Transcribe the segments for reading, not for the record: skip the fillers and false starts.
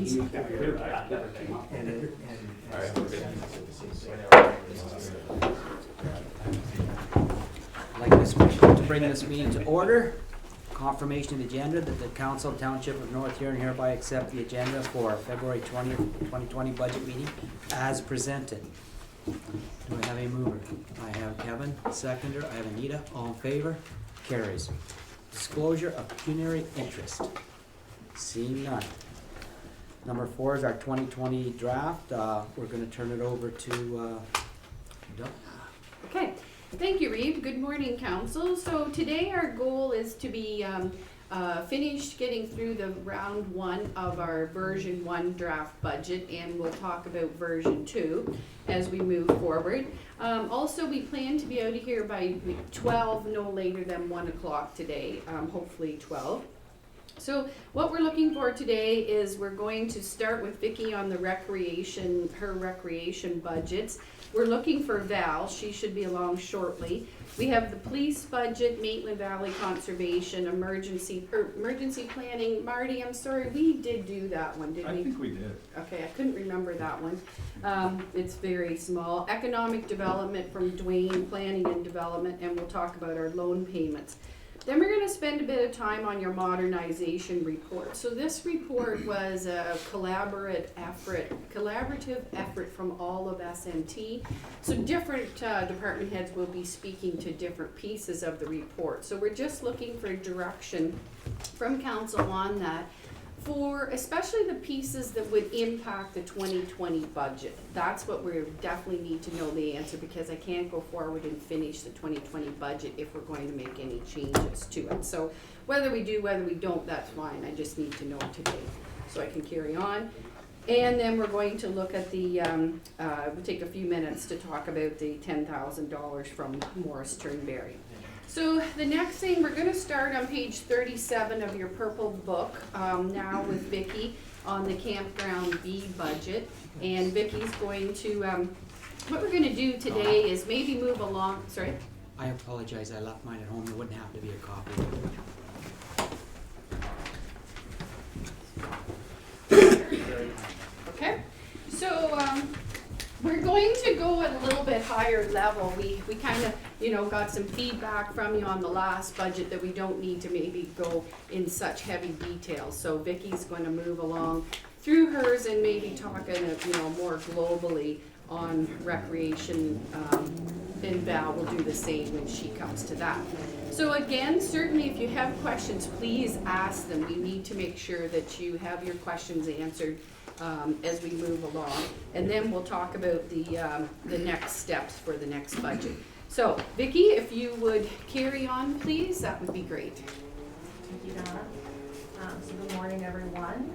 I'd like to bring this meeting to order. Confirmation of the agenda that the Council Township of North Huron hereby accept the agenda for February 20th, 2020 budget meeting as presented. Do I have a mover? I have Kevin, seconder. I have Anita. All in favor? Carries. Disclosure of pecuniary interest. Seeing none. Number 4 is our 2020 draft. We're going to turn it over to Doug. Okay, thank you, Reeve. Good morning, Council. So today our goal is to be finished getting through the round 1 of our version 1 draft budget, and we'll talk about version 2 as we move forward. Also, we plan to be out of here by 12, no later than 1 o'clock today, hopefully 12. So what we're looking for today is we're going to start with Vicki on the her recreation budgets. We're looking for Val. She should be along shortly. We have the police budget, Maitland Valley Conservation, emergency planning. Marty, I'm sorry, we did do that one, didn't we? I think we did. Okay, I couldn't remember that one. It's very small. Economic development from Dwayne, planning and development, and we'll talk about our loan payments. Then we're going to spend a bit of time on your modernization report. So this report was a collaborative effort from all of SMT. So different department heads will be speaking to different pieces of the report. So we're just looking for direction from council on that, for especially the pieces that would impact the 2020 budget. That's what we definitely need to know the answer, because I can't go forward and finish the 2020 budget if we're going to make any changes to it. So whether we do, whether we don't, that's fine. I just need to know today so I can carry on. And then we're going to look at the, we'll take a few minutes to talk about the $10,000 from Morris Turnberry. So the next thing, we're going to start on page 37 of your purple book, now with Vicki on the Campground B budget. And Vicki's going to, what we're going to do today is maybe move along, sorry? I apologize, I left mine at home. There wouldn't have to be a copy. Okay, so we're going to go at a little bit higher level. We kind of, got some feedback from you on the last budget that we don't need to maybe go in such heavy detail. So Vicki's going to move along through hers and maybe talking, more globally on recreation. And Val will do the same when she comes to that. So again, certainly if you have questions, please ask them. We need to make sure that you have your questions answered as we move along. And then we'll talk about the next steps for the next budget. So Vicki, if you would carry on, please, that would be great. Thank you, Donna. So good morning, everyone.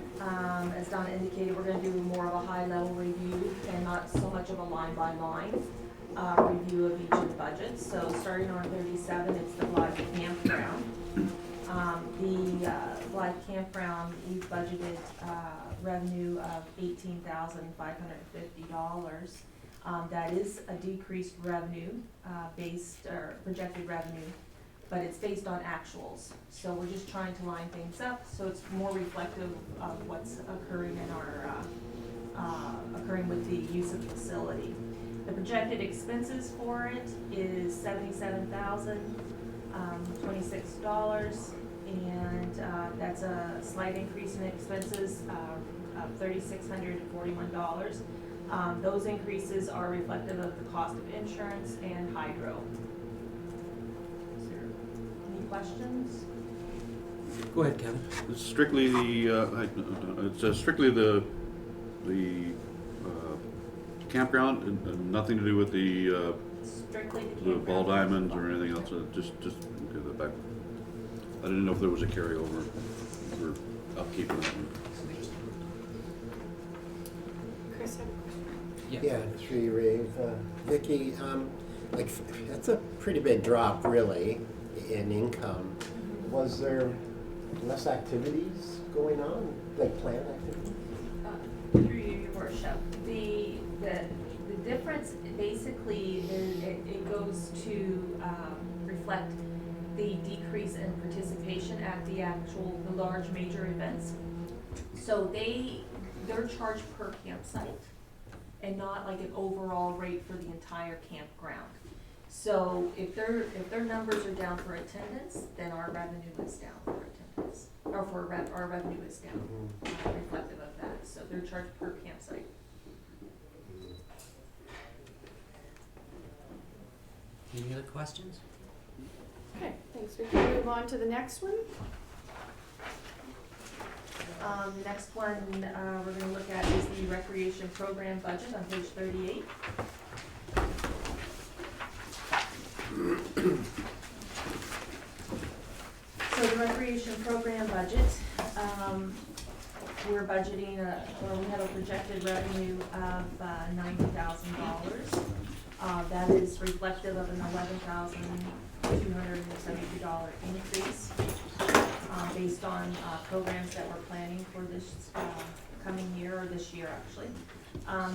As Donna indicated, we're going to do more of a high-level review and not so much of a line-by-line review of each of the budgets. So starting on 37, it's the Blythe Campground. The Blythe Campground, we budgeted revenue of $18,550. That is a decreased revenue projected revenue, but it's based on actuals. So we're just trying to line things up so it's more reflective of what's occurring in our occurring with the use of the facility. The projected expenses for it is $77,026, and that's a slight increase in expenses of $3,641. Those increases are reflective of the cost of insurance and hydro. Is there any questions? Go ahead, Kevin. It's strictly the campground, and nothing to do with the Strictly the the campground. ball diamonds or anything else. Just okay, the back. I didn't know if there was a carryover for upkeep or anything. Chris, have a question? Yeah, through you, Rave. Vicki, that's a pretty big drop, really, in income. Was there less activities going on, like planned activities? Through you, your worship, the difference basically is it goes to reflect the decrease in participation at the large major events. So they're charged per campsite and not like an overall rate for the entire campground. So if their numbers are down for attendance, then our revenue is down for attendance, or our revenue is down, reflective of that. So they're charged per campsite. Any other questions? Okay, thanks. We can move on to the next one. The next one we're gonna look at is the recreation program budget on page 38. So the recreation program budget, we're budgeting, or we have a projected revenue of $90,000. That is reflective of an $11,272 increase based on programs that we're planning for this coming year, or this year actually.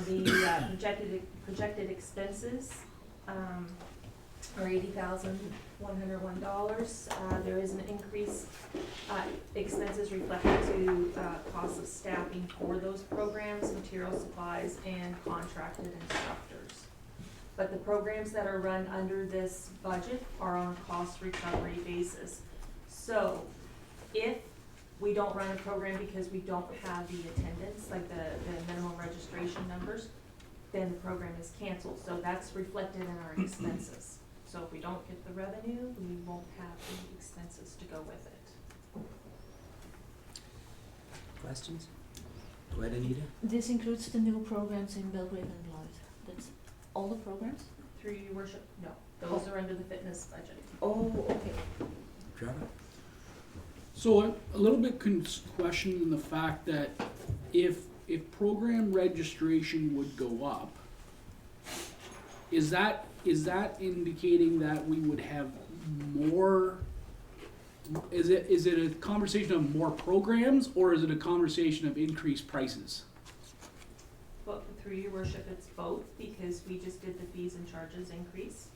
The projected expenses are $80,101. There is an increase, expenses reflected to costs of staffing for those programs, material supplies, and contracted instructors. But the programs that are run under this budget are on a cost recovery basis. So if we don't run a program because we don't have the attendance, like the minimum registration numbers, then the program is canceled. So that's reflected in our expenses. So if we don't get the revenue, we won't have the expenses to go with it. Questions? Go ahead, Anita. This includes the new programs in Belgrade and Blythe. That's all the programs? Through your worship, no, those are under the fitness budget. Oh, okay. Trevor? So a little bit questioning the fact that if program registration would go up, is that indicating that we would have more? Is it a conversation of more programs, or is it a conversation of increased prices? But through your worship, it's both, because we just did the fees and charges increase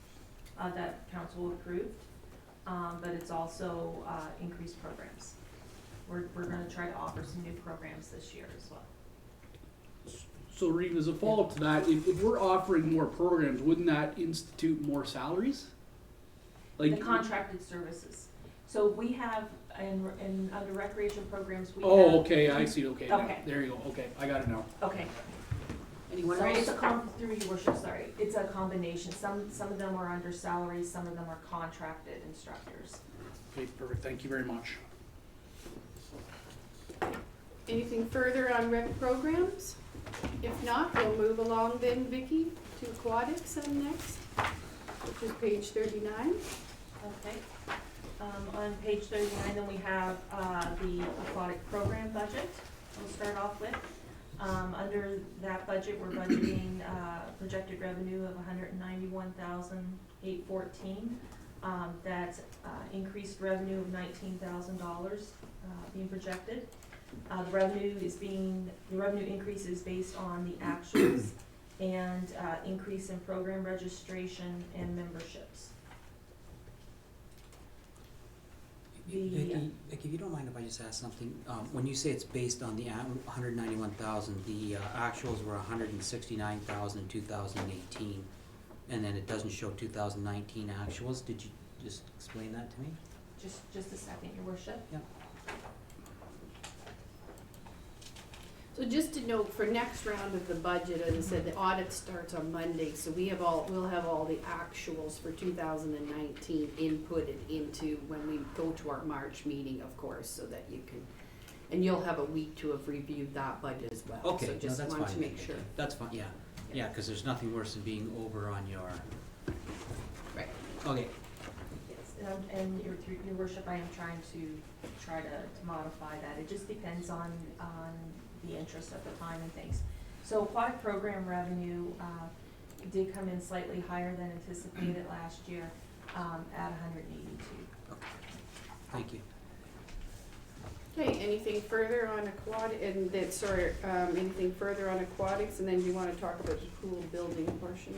that council approved. But it's also increased programs. We're gonna try to offer some new programs this year as well. So Reeve, as a follow-up to that, if we're offering more programs, wouldn't that institute more salaries? The contracted services. So we have, in under recreation programs, we have. Oh, okay, I see, okay, Okay. there you go, okay, I got it now. Okay, Anyone sorry, else? it's through your worship, sorry. It's a combination. Some of them are under salaries, some of them are contracted instructors. Okay, perfect, thank you very much. Anything further on rec programs? If not, we'll move along then, Vicky, to aquatics on next, which is page 39. Okay. On page 39, then we have the aquatic program budget. We'll start off with. Under that budget, we're budgeting projected revenue of $191,814. That's increased revenue of $19,000 being projected. The revenue increase is based on the actuals and increase in program registration and memberships. Vicky, if you don't mind if I just ask something, when you say it's based on the 191,000, the actuals were 169,000 in 2018, and then it doesn't show 2019 actuals. Did you just explain that to me? Just a second, your worship. Yep. So just to note, for next round of the budget, as I said, the audit starts on Monday, so we'll have all the actuals for 2019 inputted into when we go to our March meeting, of course, so that you can, and you'll have a week to have reviewed that budget as well. Okay, So no, just that's wanted fine. to make sure. That's fine, yeah. Yeah, because there's nothing worse than being over on your, Right. okay, Yes, and your worship, I am trying to modify that. It just depends on the interest at the time and things. So aquatic program revenue did come in slightly higher than anticipated last year at 182. thank you. Okay, anything further on anything further on aquatics, and then you wanna talk about the pool building portion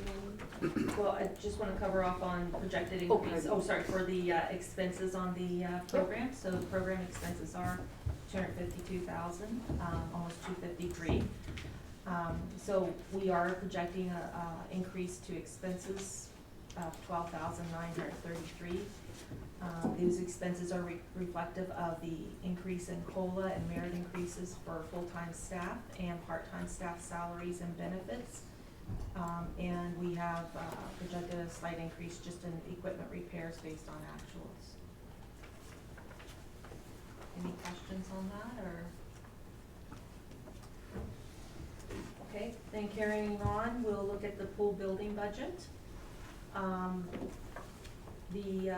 then? Well, I just want to cover off on projected Oh, increase, pardon. for the expenses on the program. So the program expenses are 252,000, almost 253. So we are projecting a increase to expenses of 12,933. These expenses are reflective of the increase in COLA and merit increases for full-time staff and part-time staff salaries and benefits. And we have projected a slight increase just in equipment repairs based on actuals. Any questions on that, or? Okay, then carrying on, we'll look at the pool building budget. The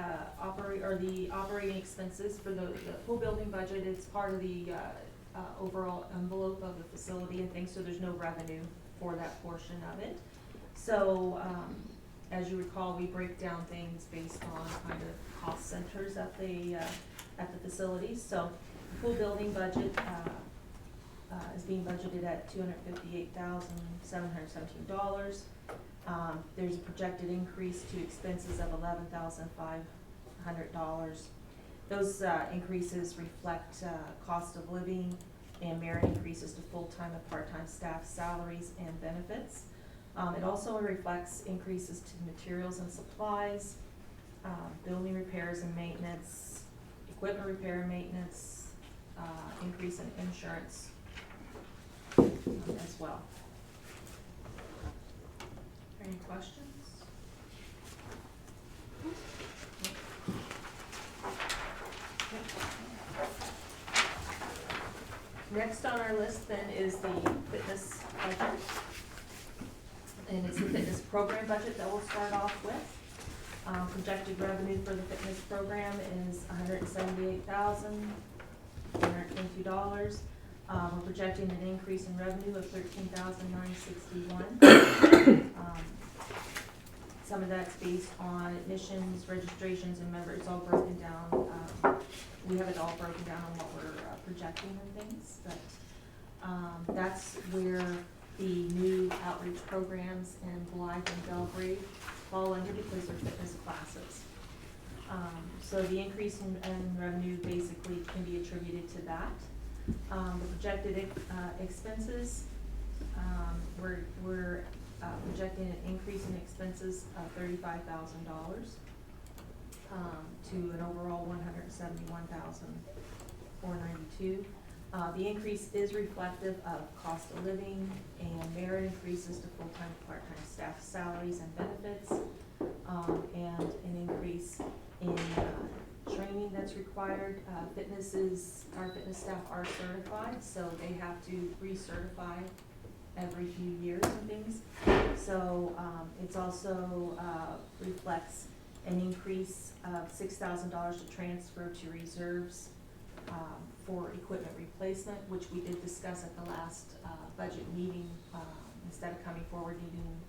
operating expenses for the pool building budget is part of the overall envelope of the facility and things, so there's no revenue for that portion of it. So, as you recall, we break down things based on kind of cost centers at the facilities. So, the pool building budget is being budgeted at $258,717. There's a projected increase to expenses of $11,500. Those increases reflect cost of living and merit increases to full-time and part-time staff salaries and benefits. It also reflects increases to materials and supplies, building repairs and maintenance, equipment repair and maintenance, increase in insurance as well. Any questions? Next on our list then is the fitness budget. And it's the fitness program budget that we'll start off with. Projected revenue for the fitness program is $178,422. We're projecting an increase in revenue of $13,961. Some of that's based on admissions, registrations, and members. It's all broken down. We have it all broken down on what we're projecting and things, but that's where the new outreach programs in Blythe and Belgrade fall under because they're fitness classes. So the increase in revenue basically can be attributed to that. The projected expenses, we're projecting an increase in expenses of $35,000 to an overall $171,492. The increase is reflective of cost of living and merit increases to full-time, part-time staff salaries and benefits, and an increase in training that's required. Our fitness staff are certified, so they have to recertify every few years and things. So it's also reflects an increase of $6,000 to transfer to reserves for equipment replacement, which we did discuss at the last budget meeting. Instead of coming forward needing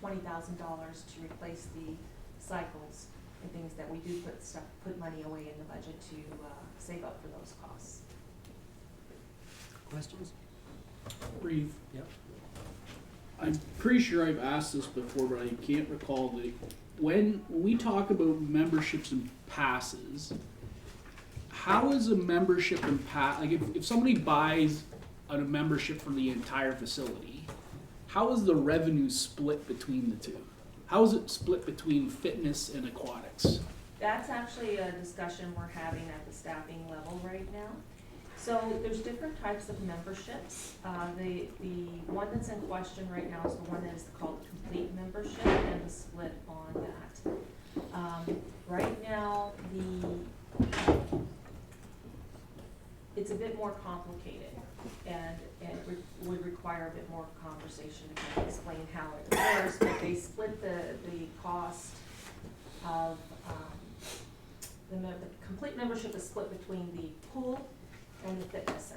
$20,000 to replace the cycles and things, that we do put money away in the budget to save up for those costs. Questions? Brief. Yep. I'm pretty sure I've asked this before, but I can't recall the, when we talk about memberships and passes, how is a membership and like if somebody buys a membership for the entire facility, how is the revenue split between the two? How is it split between fitness and aquatics? That's actually a discussion we're having at the staffing level right now. So there's different types of memberships. The one that's in question right now is the one that is called complete membership, and the split on that. Right now, it's a bit more complicated, and would require a bit more conversation to kind of explain how it works. But they split the cost of the complete membership is split between the pool and the fitness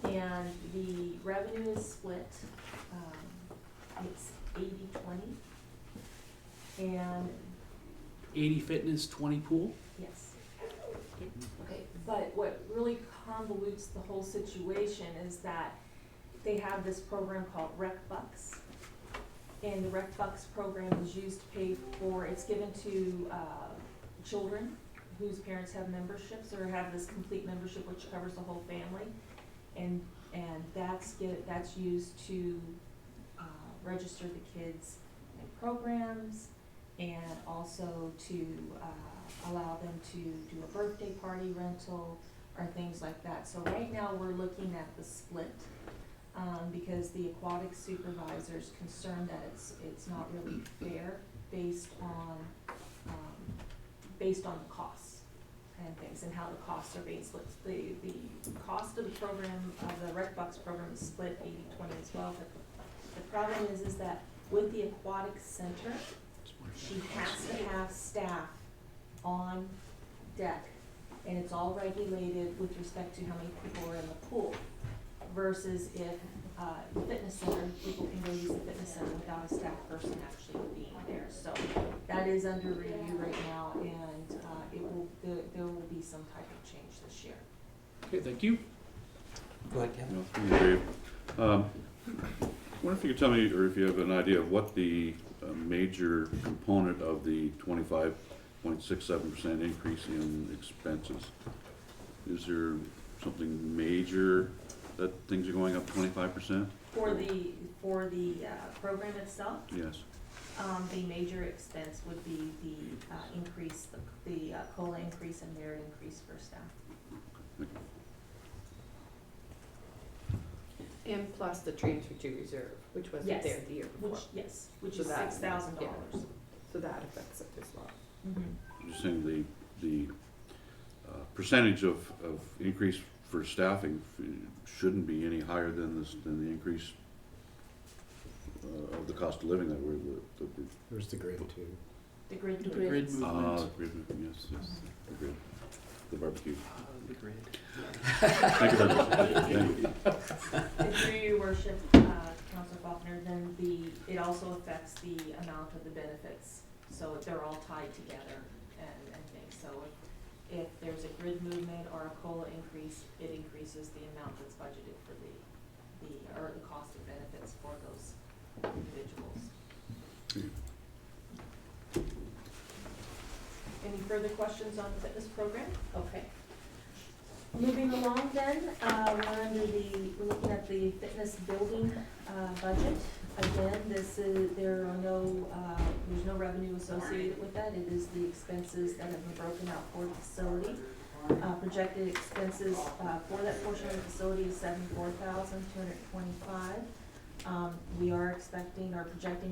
center. And the revenue is split, it's 80-20. And 80 fitness, 20 pool? yes. Okay, but what really convolutes the whole situation is that they have this program called Rec Bucks. And the Rec Bucks program is used to pay for, it's given to children whose parents have memberships or have this complete membership which covers the whole family. And that's used to register the kids in programs and also to allow them to do a birthday party rental or things like that. So right now, we're looking at the split, because the aquatic supervisor's concerned that it's not really fair based on the costs and things and how the costs are being split. The cost of the program, of the Rec Bucks program is split 80-20 as well, but the problem is that with the aquatic center, she has to have staff on deck, and it's all regulated with respect to how many people are in the pool, versus if the fitness center, people can go use the fitness center without a staff person actually being there. So that is under review right now, and there will be some type of change this year. Okay, thank you. Go ahead, Kevin. No, thank you, Dave. I wonder if you could tell me, or if you have an idea of what the major component of the 25.67% increase in expenses. Is there something major that things are going up 25%? For the program itself, Yes. the major expense would be the increase, the COLA increase and merit increase for staff. And plus the transfer to reserve, which wasn't Yes. there the year before. Which So is that- $6,000. So that affects it as well. Mm-hmm. Just saying the percentage of increase for staffing shouldn't be any higher than the increase of the cost of living that we're Where's the grid too? The grid. The grid. the grid movement, yes, the grid, the barbecue. The grid. Thank you very much. Thank you. And through your worship, Councilor Faulkner, then it also affects the amount of the benefits. So they're all tied together and things. So if there's a grid movement or a COLA increase, it increases the amount that's budgeted for the cost of benefits for those individuals. Any further questions on the fitness program? Okay. Moving along then, we're looking at the fitness building, budget. Again, there's no revenue associated with that. It is the expenses that have been broken out for the facility. Projected expenses, for that portion of the facility is $74,225. We are projecting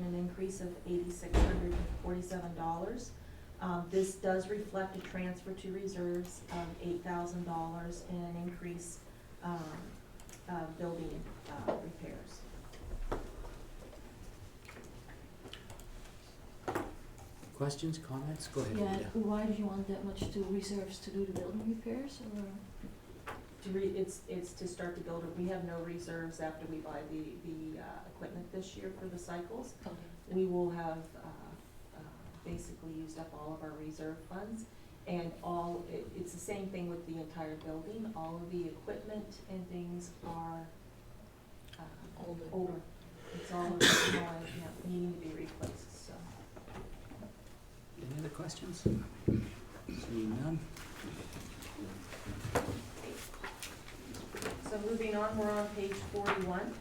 an increase of $8,647. This does reflect a transfer to reserves of $8,000 and an increase building repairs. Questions, comments? Go ahead. Yeah, Rita. why do you want that much to reserves to do the building repairs, or? It's to start the builder. We have no reserves after we buy the equipment this year for the cycles. Okay. We will have basically used up all of our reserve funds, and it's the same thing with the entire building. All of the equipment and things are older. It's all needing to be replaced. So. Any other questions? Seeing none. So moving on, we're on page 41.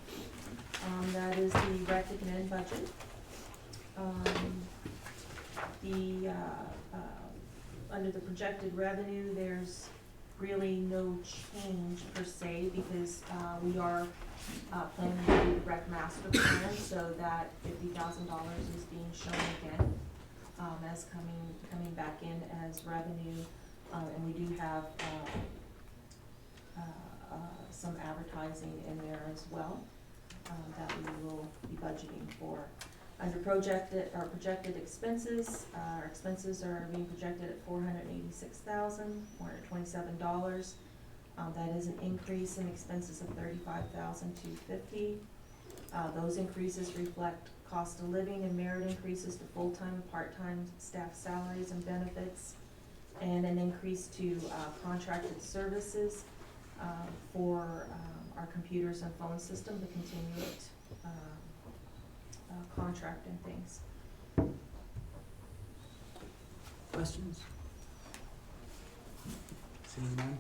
That is the recommend budget. Under the projected revenue, there's really no change per se, because we are planning to do the rec master plan, so that $50,000 is being shown again as coming back in as revenue, and we do have some advertising in there as well that we will be budgeting for. Under projected expenses, our expenses are being projected at $486,427. That is an increase in expenses of $35,250. Those increases reflect cost of living and merit increases to full-time and part-time staff salaries and benefits, and an increase to contracted services for our computers and phone system to continue it. Contract and things. Questions? Seeing none?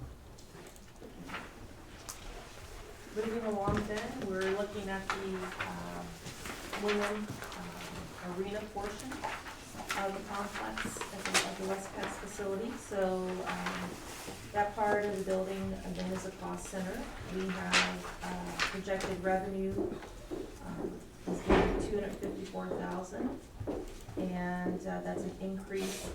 Moving along then, we're looking at the Wyndham Arena portion of the complex of the West Pass facility. So that part of the building, again, is a cost center. We have projected revenue is going to be $254,000, and that's an increase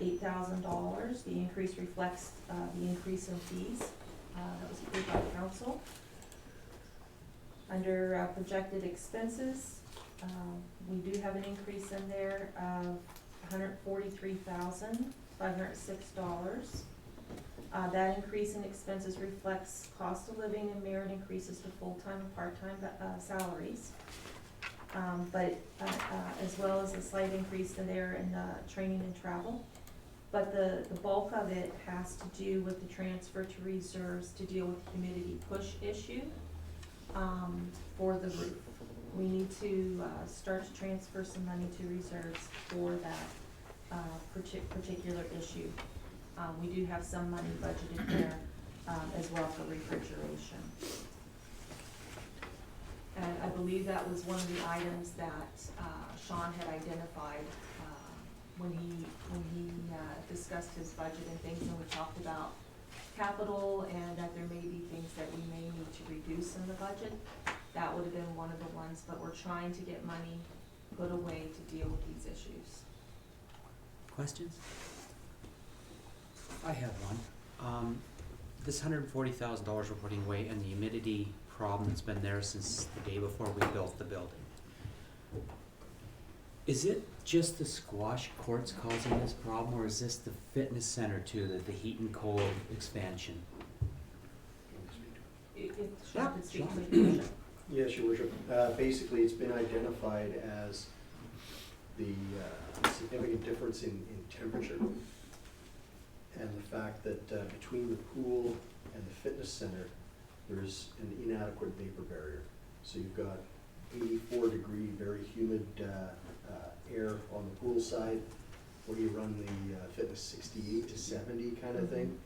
$8,000. The increase reflects the increase in fees that was approved by council. Under projected expenses, we do have an increase in there of $143,506. That increase in expenses reflects cost of living and merit increases to full-time and part-time salaries. But as well as a slight increase in there in training and travel. But the bulk of it has to do with the transfer to reserves to deal with the humidity push issue for the roof. We need to start to transfer some money to reserves for that particular issue. We do have some money budgeted there as well for refrigeration. And I believe that was one of the items that Sean had identified when he discussed his budget and things, and we talked about capital and that there may be things that we may need to reduce in the budget. That would have been one of the ones, but we're trying to get money put away to deal with these issues. Questions? I have one. This $140,000 we're putting away and the humidity problem that's been there since the day before we built the building. Is it just the squash courts causing this problem, or is this the fitness center too, the heat and cold expansion? If Yeah, Sean could speak Sean. to the Yes, Your Worship. Basically, it's been identified as the significant difference in temperature and the fact that between the pool and the fitness center, there's an inadequate vapor barrier. So you've got 84-degree, very humid air on the pool side, where you run the fitness 68 to 70 kind of thing.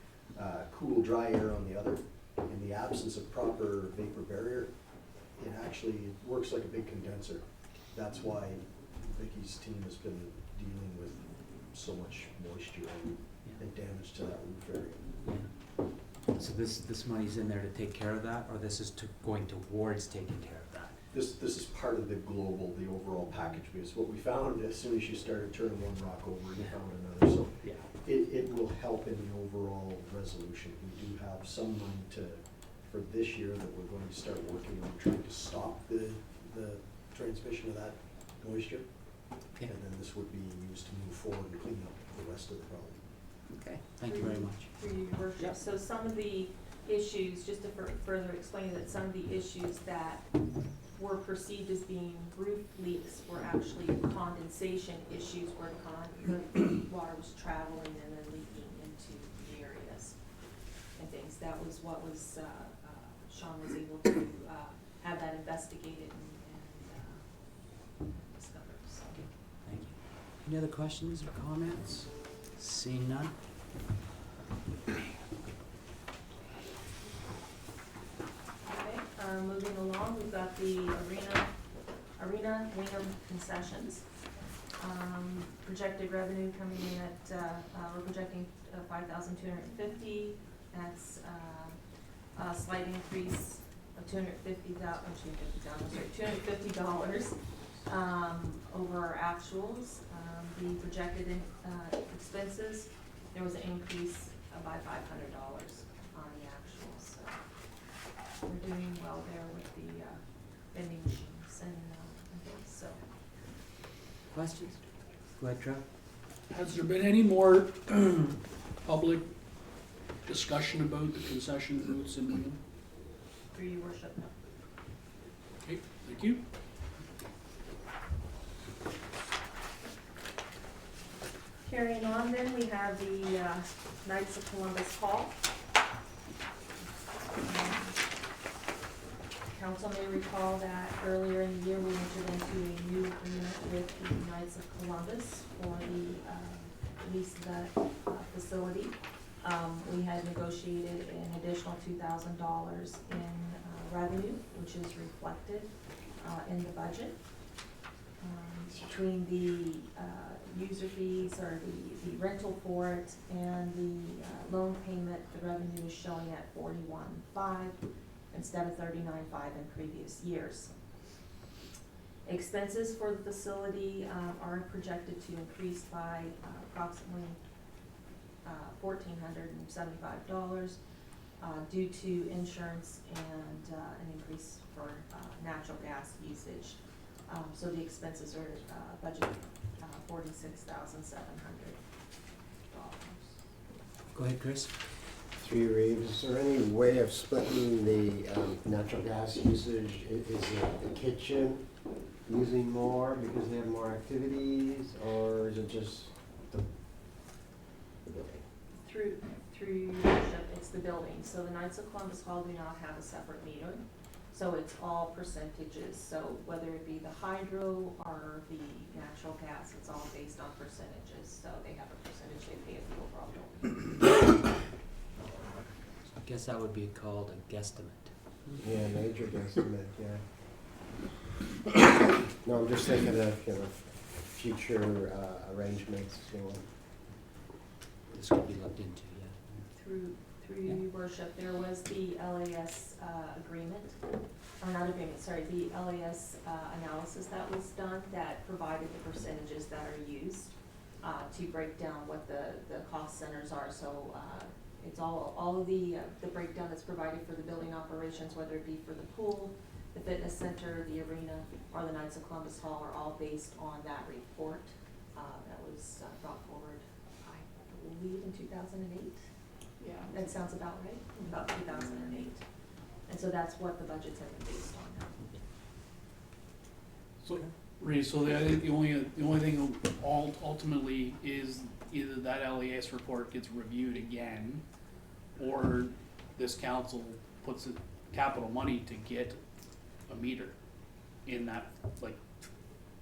Cool, dry air on the other. In the absence of proper vapor barrier, it actually works like a big condenser. That's why Vicky's team has been dealing with so much moisture and damage to that roof area. So this money's in there to take care of that, or this is going towards taking care of that? This is part of the overall package, because what we found as soon as you started turning one rock over, you found another. So Yeah. it will help in the overall resolution. We do have some money for this year that we're going to start working on trying to stop the transmission of that moisture. Okay. And then this would be used to move forward and clean up the rest of the problem. Okay, thank you very much. For your worship. Yep. So some of the issues, just to further explain that some of the issues that were perceived as being roof leaks were actually condensation issues where the water was traveling and then leaking into the areas and things. That was what was, Sean was able to have that investigated and discovered, so. Thank you. Any other questions or comments? Seeing none? Okay, moving along, we've got the Arena Wyndham concessions. Projected revenue coming in at, we're projecting $5,250. That's a slight increase of $250 over our actuals. The projected expenses, there was an increase by $500 on the actuals. So we're doing well there with the vending machines and things. So Questions? Go ahead, Trev. Has there been any more public discussion about the concession routes in Wyndham? through your worship. Okay, thank you. Carrying on then, we have the Knights of Columbus Hall. Council may recall that earlier in the year, we entered into a new agreement with the Knights of Columbus for the lease of that facility. We had negotiated an additional $2,000 in revenue, which is reflected in the budget. Between the user fees or the rental for it and the loan payment, the revenue is showing at 41.5 instead of 39.5 in previous years. Expenses for the facility are projected to increase by approximately $1,475 due to insurance and an increase for natural gas usage. So the expenses are budgeted $46,700. Go ahead, Chris. Through you, Reeves, is there any way of splitting the natural gas usage? Is it the kitchen using more because they have more activities, or is it just the building? Through your worship, it's the building. So the Knights of Columbus Hall do not have a separate meter. So it's all percentages. So whether it be the hydro or the natural gas, it's all based on percentages. So they have a percentage they pay of the overall bill. I guess that would be called a guesstimate. Yeah, major guesstimate, yeah. No, I'm just thinking of, future arrangements, This could be looked into, yeah. Through your worship, there was the LAS agreement, or not agreement, sorry, the LAS analysis that was done that provided the percentages that are used to break down what the cost centers are. So it's all of the breakdown that's provided for the building operations, whether it be for the pool, the fitness center, the arena, or the Knights of Columbus Hall, are all based on that report that was brought forward, I believe, in 2008. Yeah. That sounds about right, about 2008. And so that's what the budgets have been based on now. So, Ray, so I think the only thing ultimately is either that LES report gets reviewed again, or this council puts capital money to get a meter in that, like,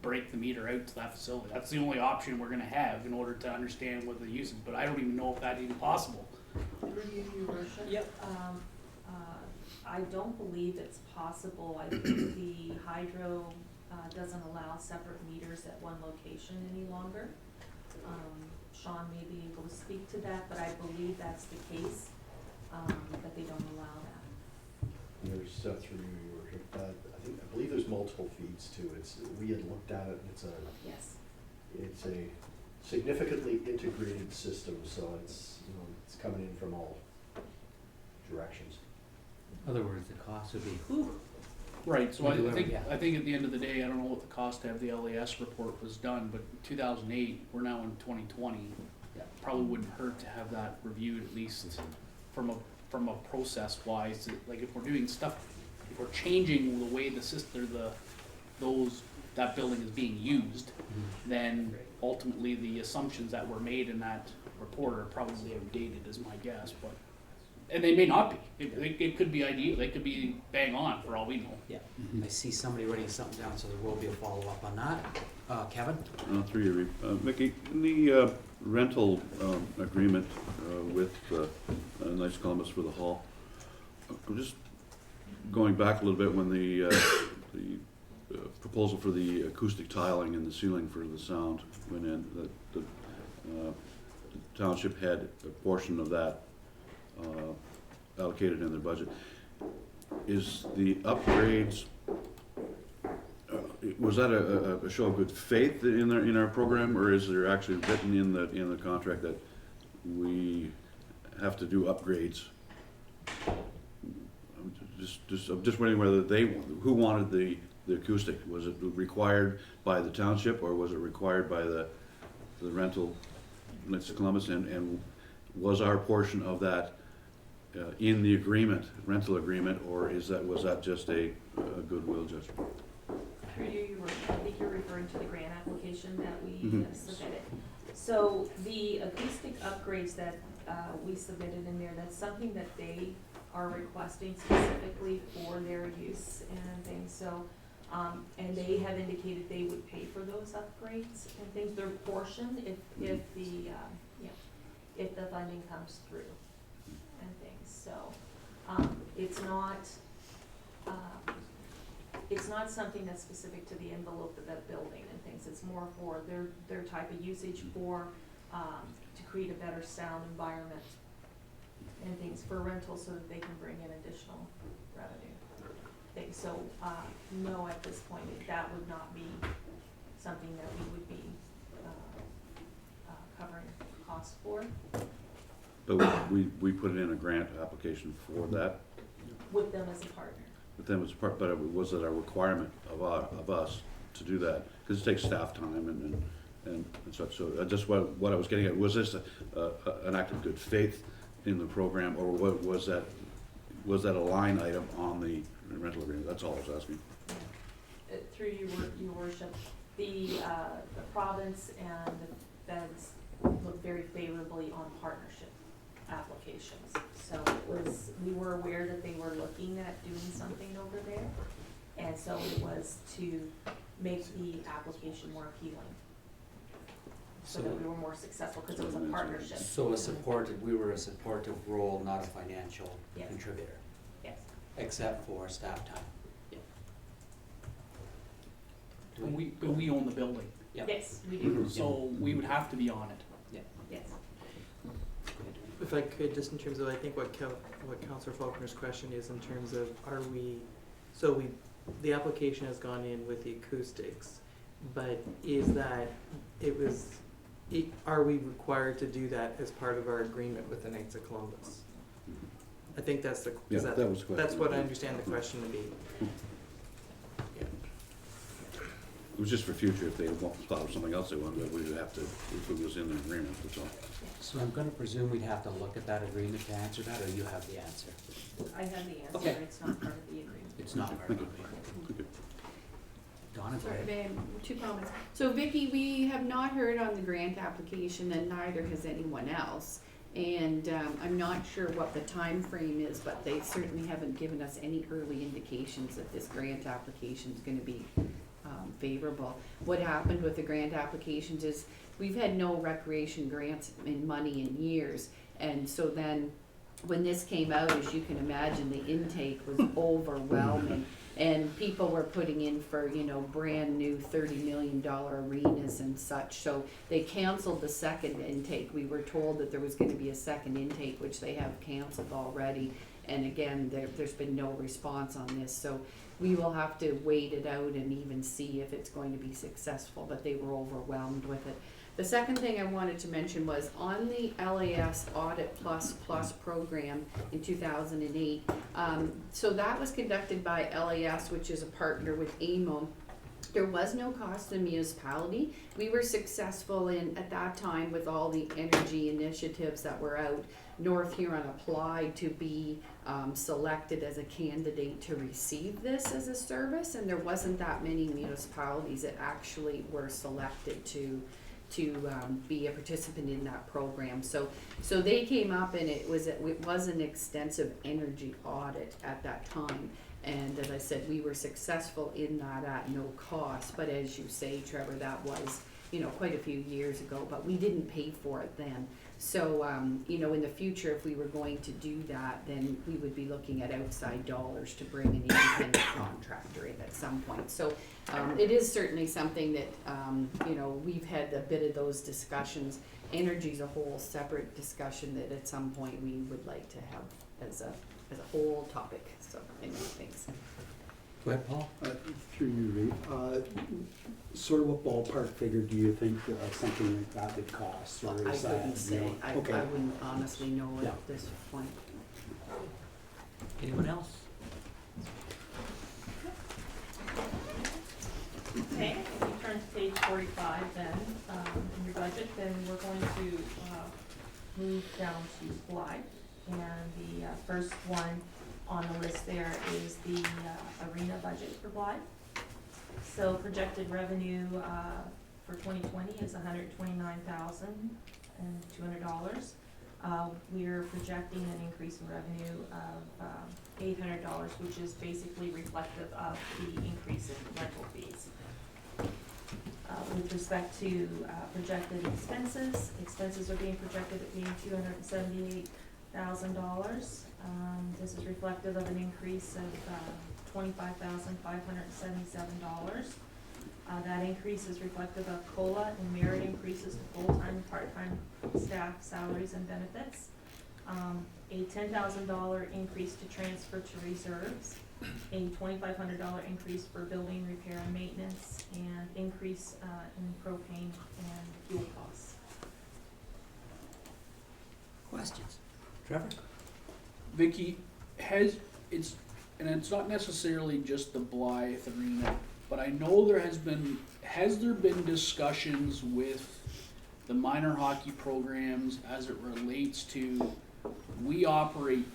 break the meter out to that facility. That's the only option we're gonna have in order to understand what the use is, but I don't even know if that's even possible. Review, your worship. Yep. I don't believe it's possible. I think the hydro doesn't allow separate meters at one location any longer. Sean may be able to speak to that, but I believe that's the case, that they don't allow that. There's, through your worship, I believe there's multiple feeds too. We had looked at it, and Yes. it's a significantly integrated system, so it's coming in from all directions. In other words, the cost would be, whew. Right, so I think, Yeah. I think at the end of the day, I don't know what the cost to have the LES report was done, but 2008, we're now in 2020. Yeah. Probably wouldn't hurt to have that reviewed at least from a process wise, like if we're doing stuff, if we're changing the way the system, that building is being used, then ultimately the assumptions that were made in that report are probably outdated is my guess, but, and they may not be. It could be ideal, they could be bang on for all we know. Yeah, I see somebody writing something down, so there will be a follow-up on that. Kevin? Through you, Mickey, in the rental agreement with Knights of Columbus for the hall, I'm just going back a little bit when the proposal for the acoustic tiling in the ceiling for the sound went in, that the township had a portion of that allocated in their budget. Is the upgrades, was that a show of good faith in our program, or is there actually written in the contract that we have to do upgrades? I'm just wondering whether who wanted the acoustic? Was it required by the township, or was it required by the rental Knights of Columbus, and was our portion of that in the rental agreement, or was that just a goodwill gesture? Through you, your worship, I think you're referring to the grant application that we submitted. So the acoustic upgrades that we submitted in there, that's something that they are requesting specifically for their use and things. So, and they have indicated they would pay for those upgrades and things, their portion, if the, if the funding comes through and things, so, it's not something that's specific to the envelope of that building and things, it's more for their type of usage for, to create a better sound environment and things for rental so that they can bring in additional revenue. Things, so, no, at this point, that would not be something that we would be, covering costs for. But we put in a grant application for that, With them as a partner. but then it was part, but was it a requirement of us to do that? Because it takes staff time and such, so just what I was getting at, was this an act of good faith in the program, or what was that a line item on the rental agreement? That's all I was asking. Through your worship, the province and the feds look very favorably on partnership applications. So we were aware that they were looking at doing something over there, and so it was to make the application more appealing, so that we were more successful, because it was a partnership. So we were a supportive role, not a financial Yes. contributor, Yes. except for staff time. But we own the building, Yep. Yes, we do. so we would have to be on it. Yes. If I could, just in terms of, I think what Councillor Faulkner's question is in terms of, the application has gone in with the acoustics, but are we required to do that as part of our agreement with the Knights of Columbus? I think that's the, Yeah, is that, that was the question. that's what I understand the question to be. It was just for future, if they thought of something else they wanted, we would have to, if it was in the agreement, that's all. So I'm gonna presume we'd have to look at that agreement to answer that, or you have the answer? I have the answer, Okay. it's not part of the agreement. It's not part of the agreement. Okay. Donna, go Sorry, ahead. Ben, 2 comments. So Vicky, we have not heard on the grant application, and neither has anyone else. And I'm not sure what the time frame is, but they certainly haven't given us any early indications that this grant application is gonna be favorable. What happened with the grant applications is we've had no recreation grants in money in years. And so then when this came out, as you can imagine, the intake was overwhelming. And people were putting in for, brand new $30 million arenas and such. So they canceled the second intake. We were told that there was gonna be a second intake, which they have canceled already. And again, there's been no response on this. So we will have to wait it out and even see if it's going to be successful, but they were overwhelmed with it. The second thing I wanted to mention was on the LAS Audit Plus program in 2008. So that was conducted by LAS, which is a partner with AMO. There was no cost to the municipality. We were successful at that time with all the energy initiatives that were out. North Huron applied to be selected as a candidate to receive this as a service, and there wasn't that many municipalities that actually were selected to be a participant in that program. So they came up, and it was an extensive energy audit at that time. And as I said, we were successful in that at no cost. But as you say, Trevor, that was quite a few years ago, but we didn't pay for it then. So, in the future, if we were going to do that, then we would be looking at outside dollars to bring an independent contractor in at some point. So, it is certainly something that, we've had a bit of those discussions. Energy's a whole separate discussion that at some point we would like to have as a whole topic. So, anyway, thanks. Go ahead, Paul. Through you, Reid. Sort of what ballpark figure do you think something like that would cost? Or I is that, couldn't say. I okay. wouldn't honestly know Yeah. at this point. Anyone else? Okay, if you turn to page 45 then, in your budget, then we're going to move down to Blythe. And the first one on the list there is the arena budget for Blythe. So projected revenue for 2020 is $129,200. We're projecting an increase in revenue of $800, which is basically reflective of the increase in rental fees. With respect to projected expenses, expenses are being projected at being $278,000. This is reflective of an increase of $25,577. That increase is reflective of COLA and merit increases to full-time and part-time staff salaries and benefits. A $10,000 increase to transfer to reserves, a $2,500 increase for building repair and maintenance, and increase in propane and fuel costs. Questions? Trevor? Vicky, it's not necessarily just the Blythe Arena, but I know has there been discussions with the minor hockey programs as it relates to, we operate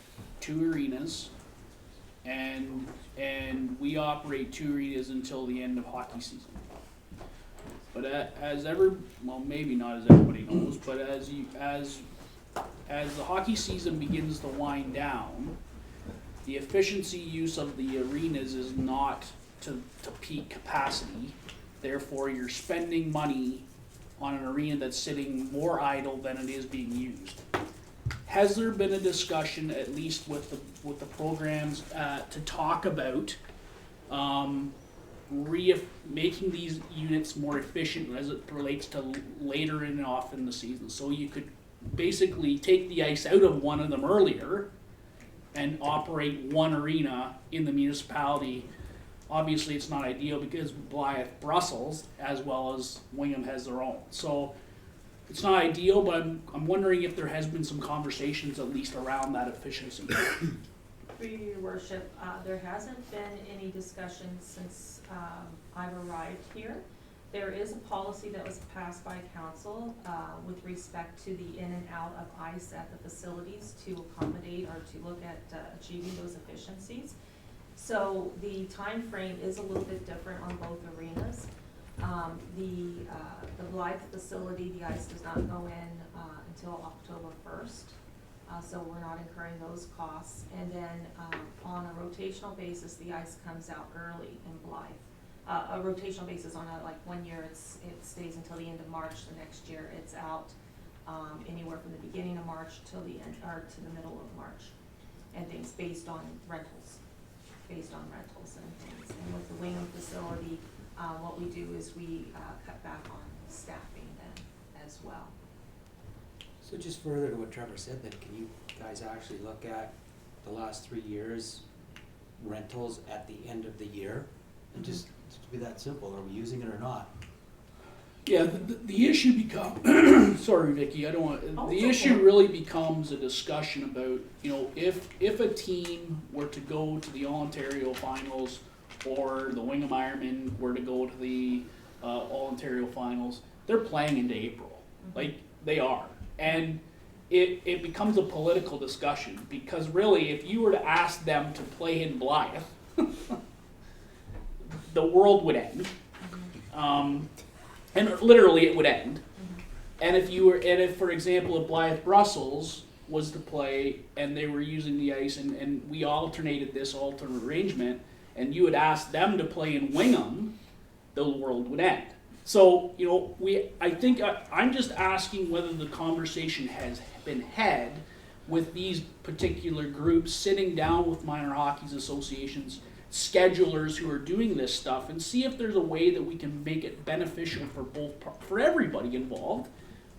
2 arenas, and we operate 2 arenas until the end of hockey season. But maybe not as everybody knows, but as the hockey season begins to wind down, the efficiency use of the arenas is not to peak capacity. Therefore, you're spending money on an arena that's sitting more idle than it is being used. Has there been a discussion, at least with the programs, to talk about making these units more efficient as it relates to later and off in the season? So you could basically take the ice out of one of them earlier and operate one arena in the municipality. Obviously, it's not ideal because Blythe, Brussels, as well as Wingham has their own. So it's not ideal, but I'm wondering if there has been some conversations at least around that efficiency. For your worship, there hasn't been any discussion since I've arrived here. There is a policy that was passed by council with respect to the in and out of ice at the facilities to accommodate or to look at achieving those efficiencies. So the time frame is a little bit different on both arenas. The Blythe facility, the ice does not go in until October 1st. So we're not incurring those costs. And then on a rotational basis, the ice comes out early in Blythe. A rotational basis on a, like 1 year, it stays until the end of March. The next year, it's out anywhere from the beginning of March till the end, or to the middle of March, and things based on rentals and things. And with the Wingham facility, what we do is we cut back on staffing then as well. So just further to what Trevor said, then can you guys actually look at the last 3 years rentals at the end of the year? And just to be that simple, are we using it or not? Yeah, the issue becomes, sorry Vicky, I don't want, the issue really becomes a discussion about, if a team were to go to the All-Ontario Finals or the Wingham Ironmen were to go to the All-Ontario Finals, they're playing into April. Like, they are. And it becomes a political discussion because really, if you were to ask them to play in Blythe, the world would end. And literally it would end. And if for example, if Blythe Brussels was to play and they were using the ice and we alternated this alternate arrangement and you would ask them to play in Wingham, the world would end. So, I'm just asking whether the conversation has been had with these particular groups, sitting down with minor hockey associations, schedulers who are doing this stuff, and see if there's a way that we can make it beneficial for everybody involved,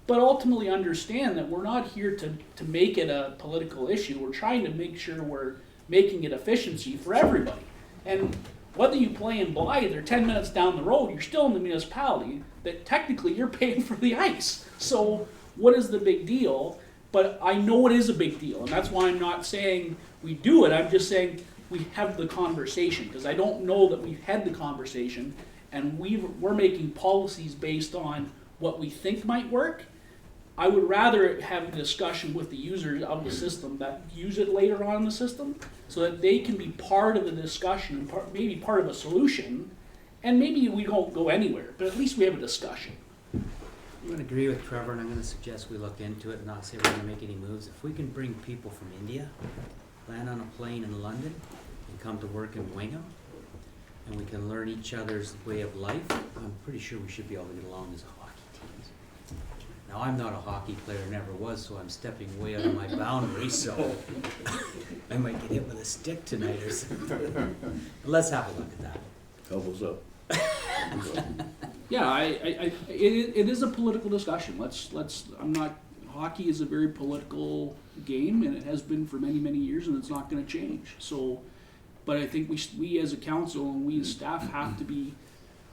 but ultimately understand that we're not here to make it a political issue. We're trying to make sure we're making it efficiency for everybody. And whether you play in Blythe or 10 minutes down the road, you're still in the municipality that technically you're paying for the ice. So what is the big deal? But I know it is a big deal, and that's why I'm not saying we do it. I'm just saying we have the conversation, because I don't know that we've had the conversation, and we're making policies based on what we think might work. I would rather have a discussion with the users of the system that use it later on in the system, so that they can be part of the discussion and maybe part of a solution, and maybe we don't go anywhere, but at least we have a discussion. I'm going to agree with Trevor, and I'm going to suggest we look into it and not say we're going to make any moves. If we can bring people from India, land on a plane in London, and come to work in Wingham, and we can learn each other's way of life, I'm pretty sure we should be able to get along as hockey teams. Now, I'm not a hockey player, never was, so I'm stepping way out of my boundaries, so I might get hit with a stick tonight or something. But let's have a look at that. Elbows up. Yeah, it is a political discussion. Hockey is a very political game, and it has been for many, many years, and it's not gonna change. So, but I think we as a council and we as staff have to be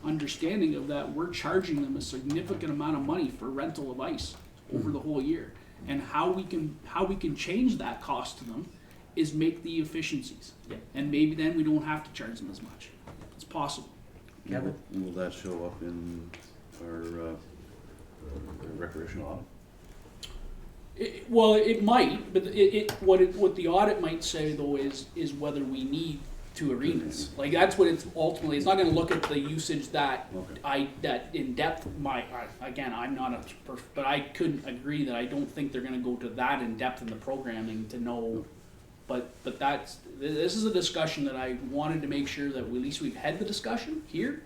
understanding of that. We're charging them a significant amount of money for rental of ice over the whole year. And how we can change that cost to them is make the efficiencies. Yeah. And maybe then we don't have to charge them as much. It's possible. Kevin? Will that show up in our recreational audit? Well, it might, but what the audit might say though is whether we need 2 arenas. Like that's what it's ultimately. It's not going to look at the usage that that in depth. Again, I'm not a but I couldn't agree that I don't think they're going to go to that in depth in the programming to know. But this is a discussion that I wanted to make sure that at least we've had the discussion here,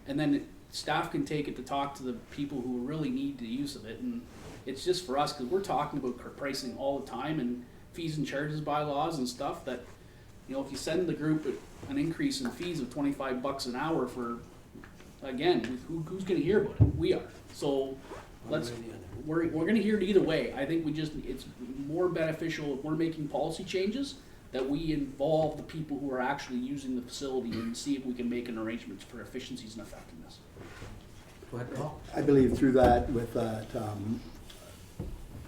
and then staff can take it to talk to the people who really need the use of it. And it's just for us because we're talking about pricing all the time and fees and charges bylaws and stuff that, you know, if you send the group an increase in fees of $25 an hour for, again, who's going to hear about it? We are. So we're going to hear it either way. I think it's more beneficial if we're making policy changes that we involve the people who are actually using the facility and see if we can make an arrangement for efficiencies and effectiveness. Go ahead, Paul. I believe through that, with that,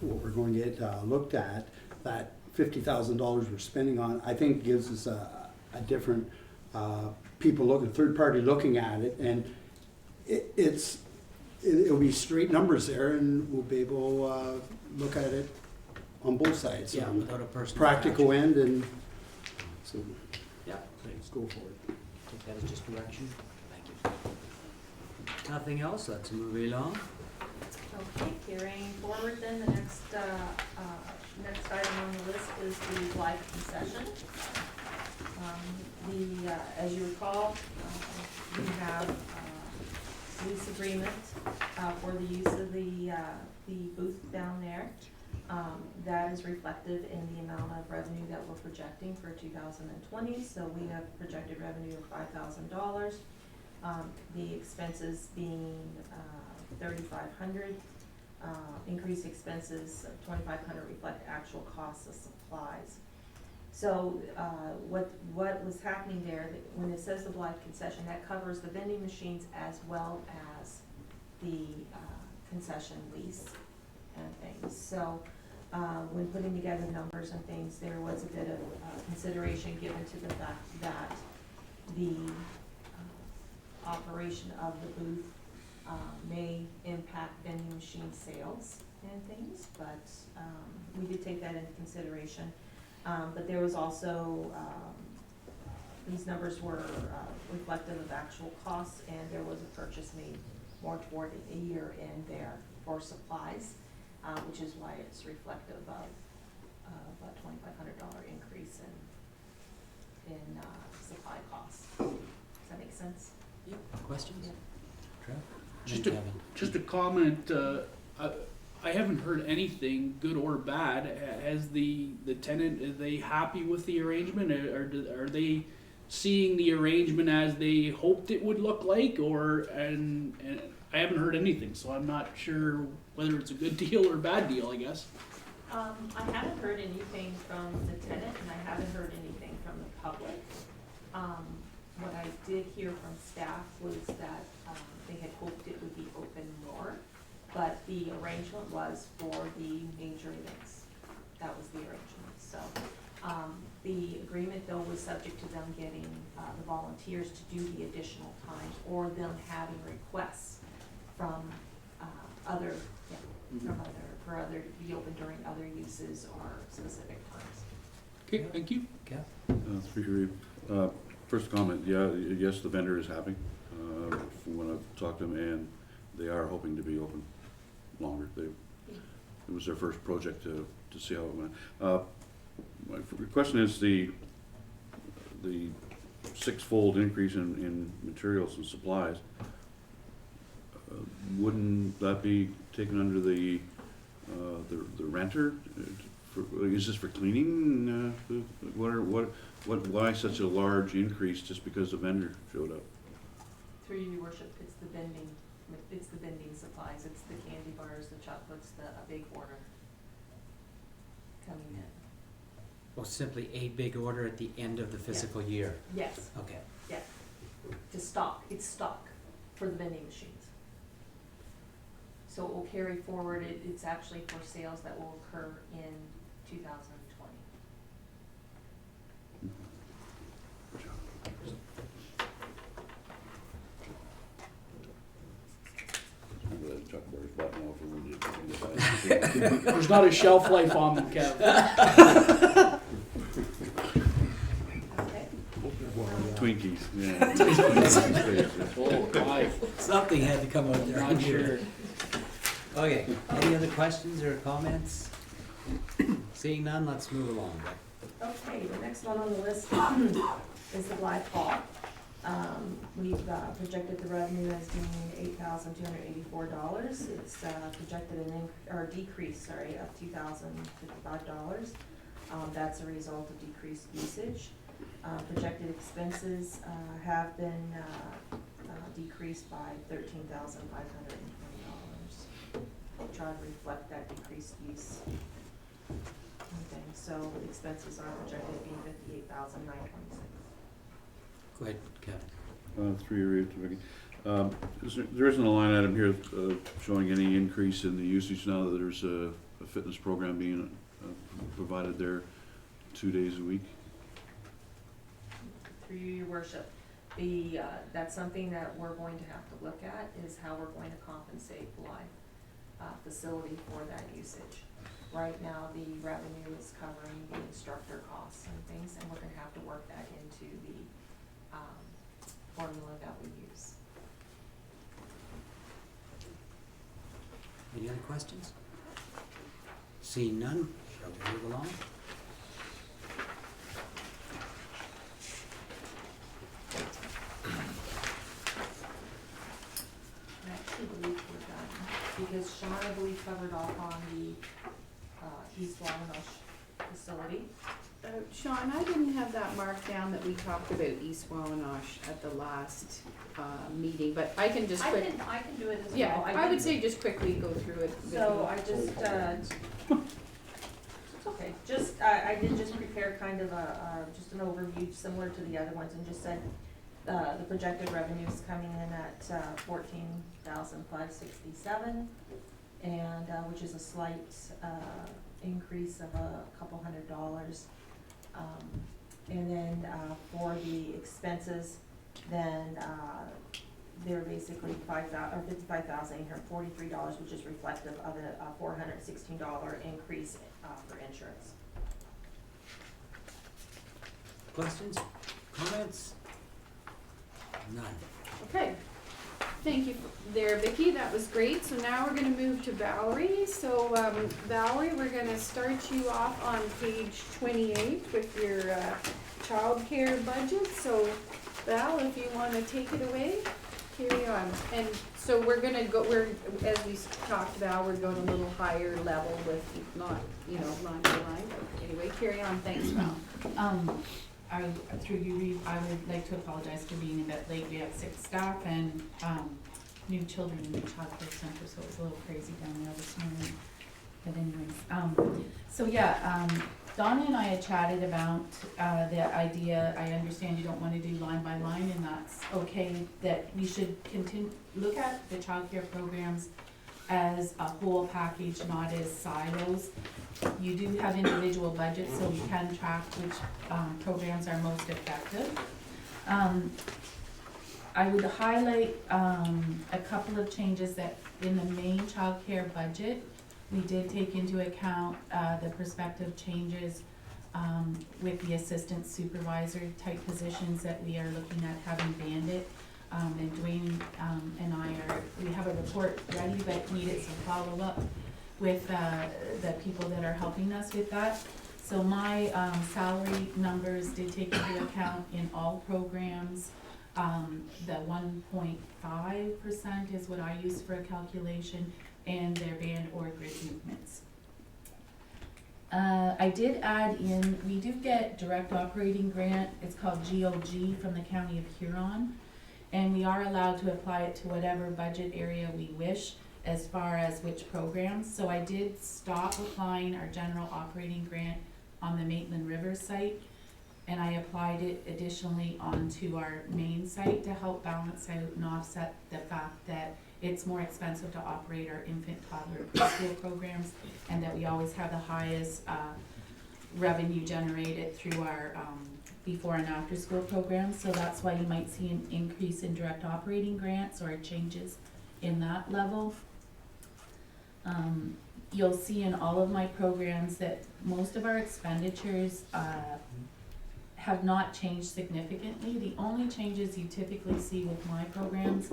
what we're going to get looked at, that $50,000 we're spending on, I think gives us a different third party looking at it, and it'll be straight numbers there, and we'll be able to look at it on both sides. Yeah, without a personal practical action. end, and so Yeah, let's go for it. take that as just direction. Thank you. Nothing else, let's move along. Okay, carrying forward then, the next item on the list is the Blythe concession. As you recall, we have lease agreement for the use of the booth down there. That is reflected in the amount of revenue that we're projecting for 2020. So we have projected revenue of $5,000. The expenses being $3,500. Increased expenses of $2,500 reflect actual costs of supplies. So what was happening there, when it says the Blythe concession, that covers the vending machines as well as the concession lease and things. So when putting together numbers and things, there was a bit of consideration given to the fact that the operation of the booth may impact vending machine sales and things, but we did take that into consideration. But there was also, these numbers were reflective of actual costs, and there was a purchase made more toward a year in there for supplies, which is why it's reflective of a $2,500 increase in supply costs. Does that make sense? Yep. Questions? Yeah. Trev? Just a comment, I haven't heard anything, good or bad. Has the tenant, are they happy with the arrangement? Are they seeing the arrangement as they hoped it would look like? And I haven't heard anything, so I'm not sure whether it's a good deal or a bad deal, I guess. I haven't heard anything from the tenant, and I haven't heard anything from the public. What I did hear from staff was that they had hoped it would be open more, but the arrangement was for the major events. That was the arrangement. So the agreement, though, was subject to them getting the volunteers to do the additional times, or them having requests from for other to be open during other uses or specific times. Okay, thank you. Through your, first comment, yes, the vendor is happy, from when I've talked to them, and they are hoping to be open longer. It was their first project to see how it went. My question is the six-fold increase in materials and supplies, wouldn't that be taken under the renter? Is this for cleaning? Why such a large increase just because the vendor showed up? Through your worship, it's the vending supplies, it's the candy bars, the chocolates, a big order coming in. Well, simply a big order at the end of the fiscal year. Yes, Okay. yeah, it's stock for the vending machines. So it will carry forward, it's actually for sales that will occur in 2020. Remember that Chuck Barr's button off when you There's not a shelf life on them, Kev. Okay. Twinkies, yeah. Oh, my, Something had to come out there. not sure. Okay, any other questions or comments? Seeing none, let's move along. Okay, the next one on the list is the Blythe Hall. We've projected the revenue as being $8,284. It's projected decrease of $2,055. That's a result of decreased usage. Projected expenses have been decreased by $13,520. Try to reflect that decreased use. Okay, so the expenses are projected to be $58,926. Go ahead, Kevin. Through your ear to Vicky. There isn't a line item here showing any increase in the usage now that there's a fitness program being provided there 2 days a week. Through you, your worship, that's something that we're going to have to look at, is how we're going to compensate Blythe facility for that usage. Right now, the revenue is covering the instructor costs and things, and we're gonna have to work that into the formula that we use. Any other questions? Seeing none, shall we move along? I actually believe we're done, because Sean, I believe, covered off on the East Wawanosh facility. Sean, I didn't have that marked down that we talked about East Wawanosh at the last meeting, but I can just I quick. can do it as well. Yeah, I would say just quickly go through it. So I just, it's okay, I did just prepare kind of just an overview similar to the other ones, and just said, the projected revenue is coming in at $14,567, and, which is a slight, increase of a couple $100. And then, for the expenses, then, they're basically $55,843, which is reflective of a $416 increase, for insurance. Questions, comments? None. Okay, thank you there, Vicky, that was great. So now we're gonna move to Valerie. So Valerie, we're gonna start you off on page 28 with your childcare budget. So Val, if you wanna take it away, carry on. And so we're gonna go, as we talked about, we're going a little higher level with not, line by line, but anyway, carry on, thanks Val. Through you, Reeve, I would like to apologize for being a bit late. We have 6 staff and new children in the childcare center, so it was a little crazy down there this morning. But anyways, Donna and I had chatted about the idea. I understand you don't want to do line by line, and that's okay. That we should look at the childcare programs as a whole package, not as silos. You do have individual budgets, so we can track which programs are most effective. I would highlight a couple of changes that in the main childcare budget, we did take into account the prospective changes with the assistant supervisor type positions that we are looking at having banded. And Dwayne and we have a report ready, but needed some follow-up with the people that are helping us with that. So my, salary numbers did take into account in all programs. The 1.5% is what I use for a calculation, and their band or grid movements. I did add in, we do get direct operating grant, it's called GOG from the County of Huron. And we are allowed to apply it to whatever budget area we wish as far as which programs. So I did stop applying our general operating grant on the Maitland River site. And I applied it additionally onto our main site to help balance out and offset the fact that it's more expensive to operate our infant, toddler, preschool programs, and that we always have the highest revenue generated through our before and after school programs. So that's why you might see an increase in direct operating grants or changes in that level. You'll see in all of my programs that most of our expenditures have not changed significantly. The only changes you typically see with my programs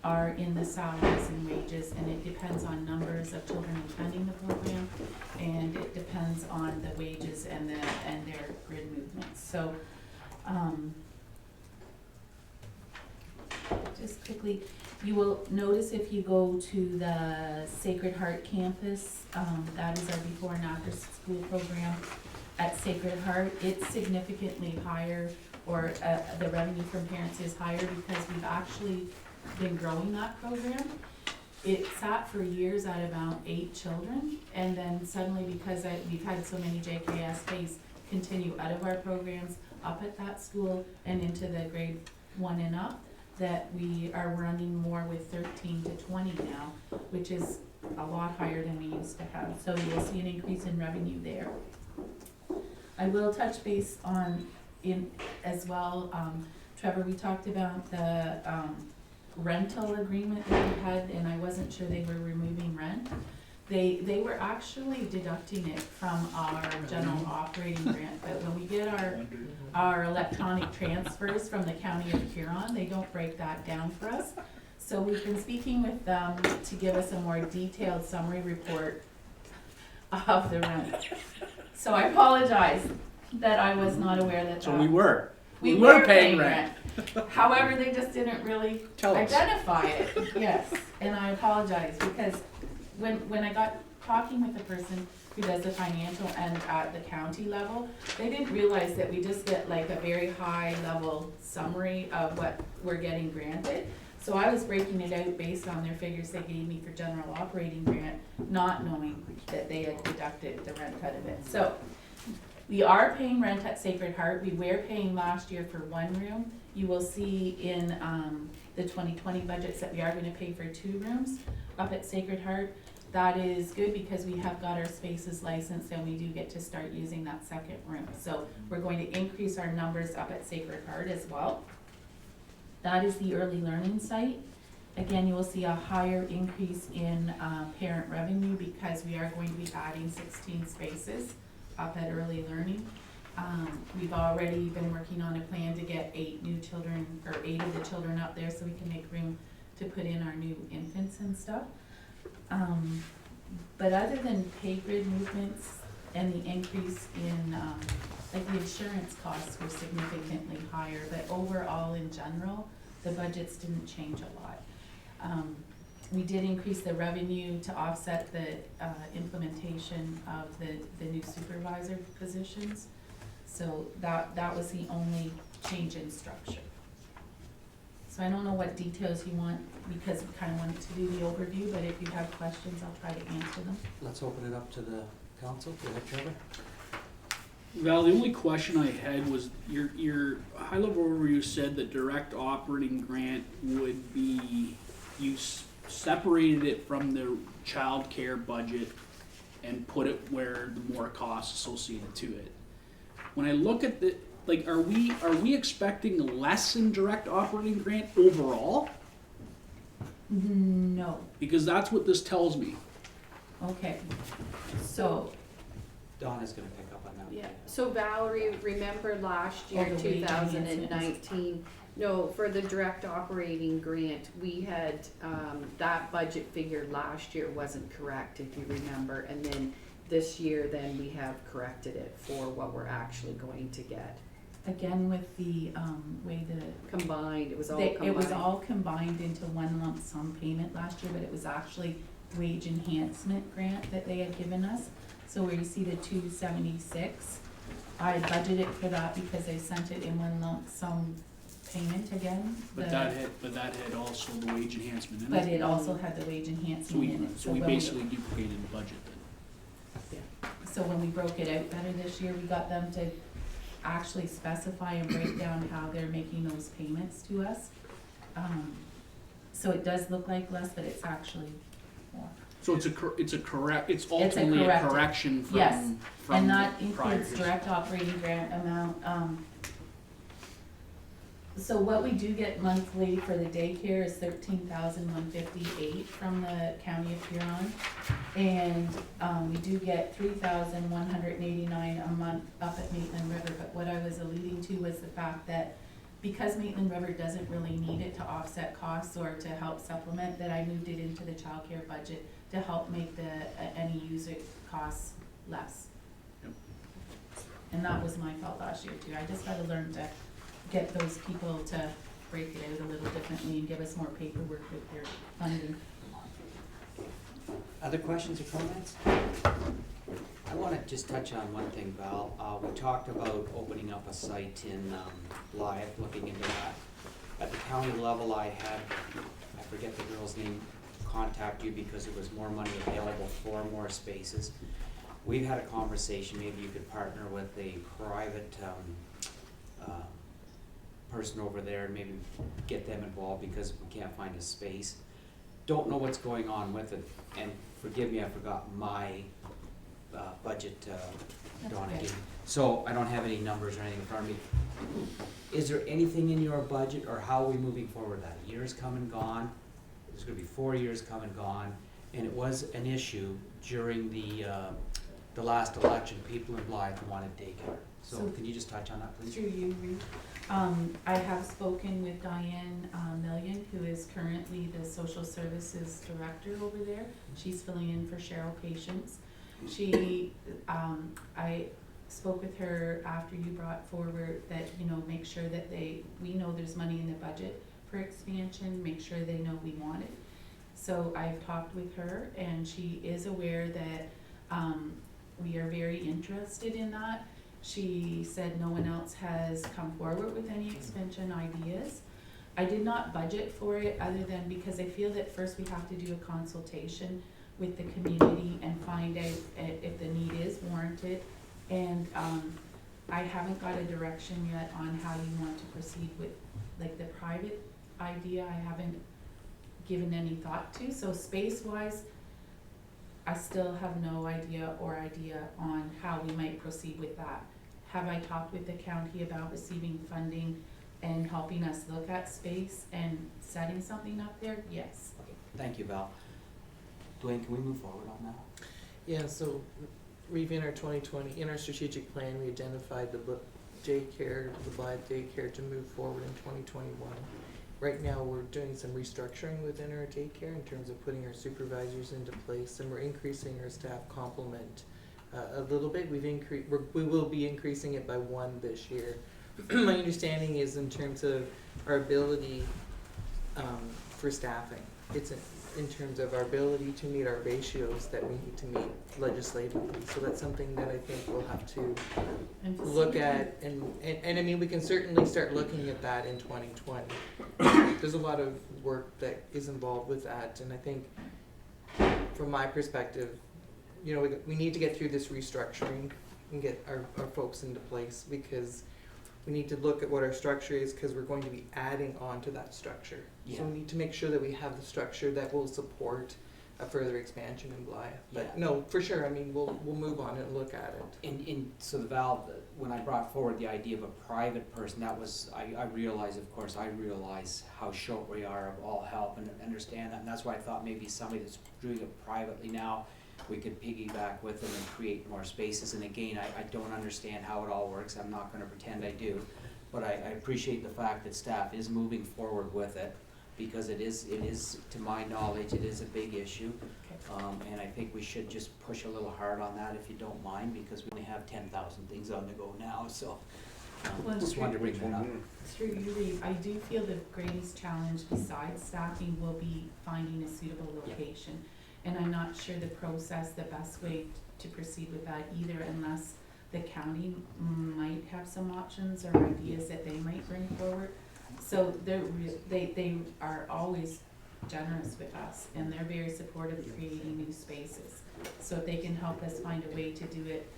are in the salaries and wages, and it depends on numbers of children attending the program, and it depends on the wages and their grid movements. So, just quickly, you will notice if you go to the Sacred Heart campus, that is our before and after school program at Sacred Heart. It's significantly higher, or the revenue from parents is higher because we've actually been growing that program. It sat for years at about 8 children, and then suddenly, because we've had so many JKS days continue out of our programs up at that school and into the grade 1 and up, that we are running more with 13 to 20 now, which is a lot higher than we used to have. So you will see an increase in revenue there. I will touch base on as well, Trevor, we talked about the rental agreement that we had, and I wasn't sure they were removing rent. They were actually deducting it from our general operating grant, but when we get our electronic transfers from the County of Huron, they don't break that down for us. So we've been speaking with them to give us a more detailed summary report of the rent. So I apologize that I was not aware that. So we were paying rent. However, they just didn't really Tell us. identify it, yes, and I apologize, because when I got talking with the person who does the financial end at the county level, they didn't realize that we just get like a very high level summary of what we're getting granted. So I was breaking it out based on their figures they gave me for general operating grant, not knowing that they had deducted the rent out of it. So we are paying rent at Sacred Heart. We were paying last year for 1 room. You will see in the 2020 budgets that we are gonna pay for 2 rooms up at Sacred Heart. That is good because we have got our spaces licensed and we do get to start using that 2nd room. So we're going to increase our numbers up at Sacred Heart as well. That is the early learning site. Again, you will see a higher increase in parent revenue because we are going to be adding 16 spaces up at early learning. We've already been working on a plan to get 8 new children, or 8 of the children up there so we can make room to put in our new infants and stuff. But other than pay grid movements and the increase in, like the insurance costs were significantly higher, but overall in general, the budgets didn't change a lot. We did increase the revenue to offset the implementation of the new supervisor positions. So that was the only change in structure. So I don't know what details you want, because we kind of wanted to do the overview, but if you have questions, I'll try to answer them. Let's open it up to the council. Go ahead, Trevor. Val, the only question I had was your high level overview said that direct operating grant would be, you separated it from the child care budget and put it where the more costs associated to it. When I look at the, like, are we expecting less in direct operating grant overall? No. Because that's what this tells me. Okay. So, Donna's gonna pick up on that. Yeah, so Valerie, remember last year, Oh, the wage 2019, no, for the direct operating grant, we had, that budget figure last year wasn't correct, if you remember, and then this year, then we have corrected it for what we're actually going to get. Again, with the, way the Combined, it was all They- combined. It was all combined into one lump sum payment last year, but it was actually wage enhancement grant that they had given us. So where you see the 276, I budgeted for that because I sent it in one lump sum payment again. But The- that had also the wage enhancement in it. But it also had the wage So enhancement in we, it. so we when basically duplicated the budget then. So when we broke it out better this year, we got them to actually specify and break down how they're making those payments to us. So it does look like less, but it's actually more. So it's it's ultimately a corrected. correction from, Yes, from And that prior includes years. direct operating grant amount, so what we do get monthly for the daycare is 13,158 from the county of Huron. And, we do get 3,189 a month up at Maitland River, but what I was alluding to was the fact that because Maitland River doesn't really need it to offset costs or to help supplement, that I moved it into the childcare budget to help make any user costs less. Yep. And that was my fault last year too. I just gotta learn to get those people to break it out a little differently and give us more paperwork with their funding. Other questions or comments? I wanna just touch on one thing, Val. We talked about opening up a site in, Blythe, looking into that. At the county level, I had, I forget the girl's name, contact you because there was more money available for more spaces. We've had a conversation, maybe you could partner with a private, person over there and maybe get them involved because we can't find a space. Don't know what's going on with it, and forgive me, I forgot my, budget, Donna okay. gave me. So I don't have any numbers or anything in front of me. Is there anything in your budget, or how are we moving forward? That year's come and gone, there's gonna be 4 years come and gone, and it was an issue during the last election, people in Blythe wanted daycare. So So- can you just touch on that, please? Through you, Reed. I have spoken with Diane Million, who is currently the social services director over there. She's filling in for Cheryl Patience. I spoke with her after you brought forward that, make sure that we know there's money in the budget for expansion, make sure they know we want it. So I've talked with her and she is aware that, we are very interested in that. She said no one else has come forward with any expansion ideas. I did not budget for it other than because I feel that first we have to do a consultation with the community and find out if the need is warranted. And I haven't got a direction yet on how you want to proceed with, like, the private idea. I haven't given any thought to. So space-wise, I still have no idea on how we might proceed with that. Have I talked with the county about receiving funding and helping us look at space and setting something up there? Yes. Okay, thank you, Val. Dwayne, can we move forward on that? Yeah, so we've in our 2020, in our strategic plan, we identified the daycare, the Blythe daycare to move forward in 2021. Right now, we're doing some restructuring within our daycare in terms of putting our supervisors into place, and we're increasing our staff complement a little bit. We will be increasing it by 1 this year. My understanding is in terms of our ability for staffing. It's in terms of our ability to meet our ratios that we need to meet legislatively. So that's something that I think we'll have to And look facility. at, and I mean, we can certainly start looking at that in 2020. There's a lot of work that is involved with that, and I think from my perspective, we need to get through this restructuring and get our folks into place, because we need to look at what our structure is, because we're going to be adding on to that structure. Yeah. So we need to make sure that we have the structure that will support a further expansion in Blythe. But Yeah. no, for sure, I mean, we'll move on and look at it. So the Val, when I brought forward the idea of a private person, that was, I realize how short we are of all help and understand that, and that's why I thought maybe somebody that's doing it privately now, we could piggyback with them and create more spaces. And again, I don't understand how it all works, I'm not gonna pretend I do, but I appreciate the fact that staff is moving forward with it. because it is, to my knowledge, it is a big issue. And I think we should just push a little hard on that if you don't mind, because we only have 10,000 things on the go now, so. Well, Just wanted to bring that up. Through you, Reeve, I do feel the greatest challenge besides staffing will be finding a suitable location. And I'm not sure the process, the best way to proceed with that either, unless the county might have some options or ideas that they might bring forward. So they are always generous with us, and they're very supportive of creating new spaces. So if they can help us find a way to do it,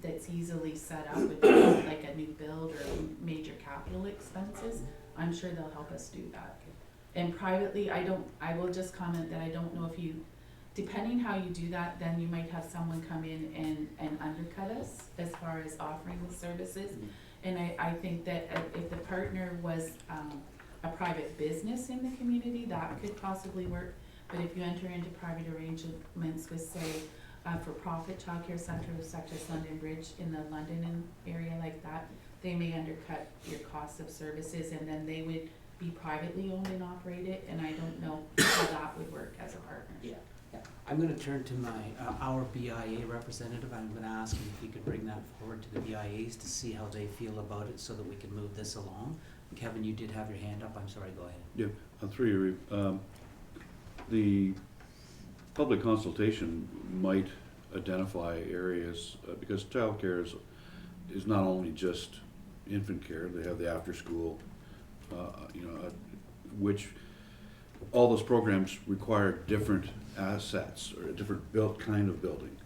that's easily set up with like a new build or major capital expenses, I'm sure they'll help us do that. And privately, I will just comment that I don't know if you, depending how you do that, then you might have someone come in and undercut us as far as offering the services. And I think that if the partner was a private business in the community, that could possibly work. But if you enter into private arrangements with, say, for-profit childcare centers such as London Bridge in the London area like that, they may undercut your cost of services, and then they would be privately owned and operated, and I don't know how that would work as a partnership. Yeah. I'm gonna turn to my, our BIA representative. I'm gonna ask him if he could bring that forward to the BIAs to see how they feel about it so that we can move this along. Kevin, you did have your hand up. I'm sorry, go ahead. Yeah, through you, the public consultation might identify areas, because childcare is not only just infant care, they have the after-school, which all those programs require different assets or a different kind of building.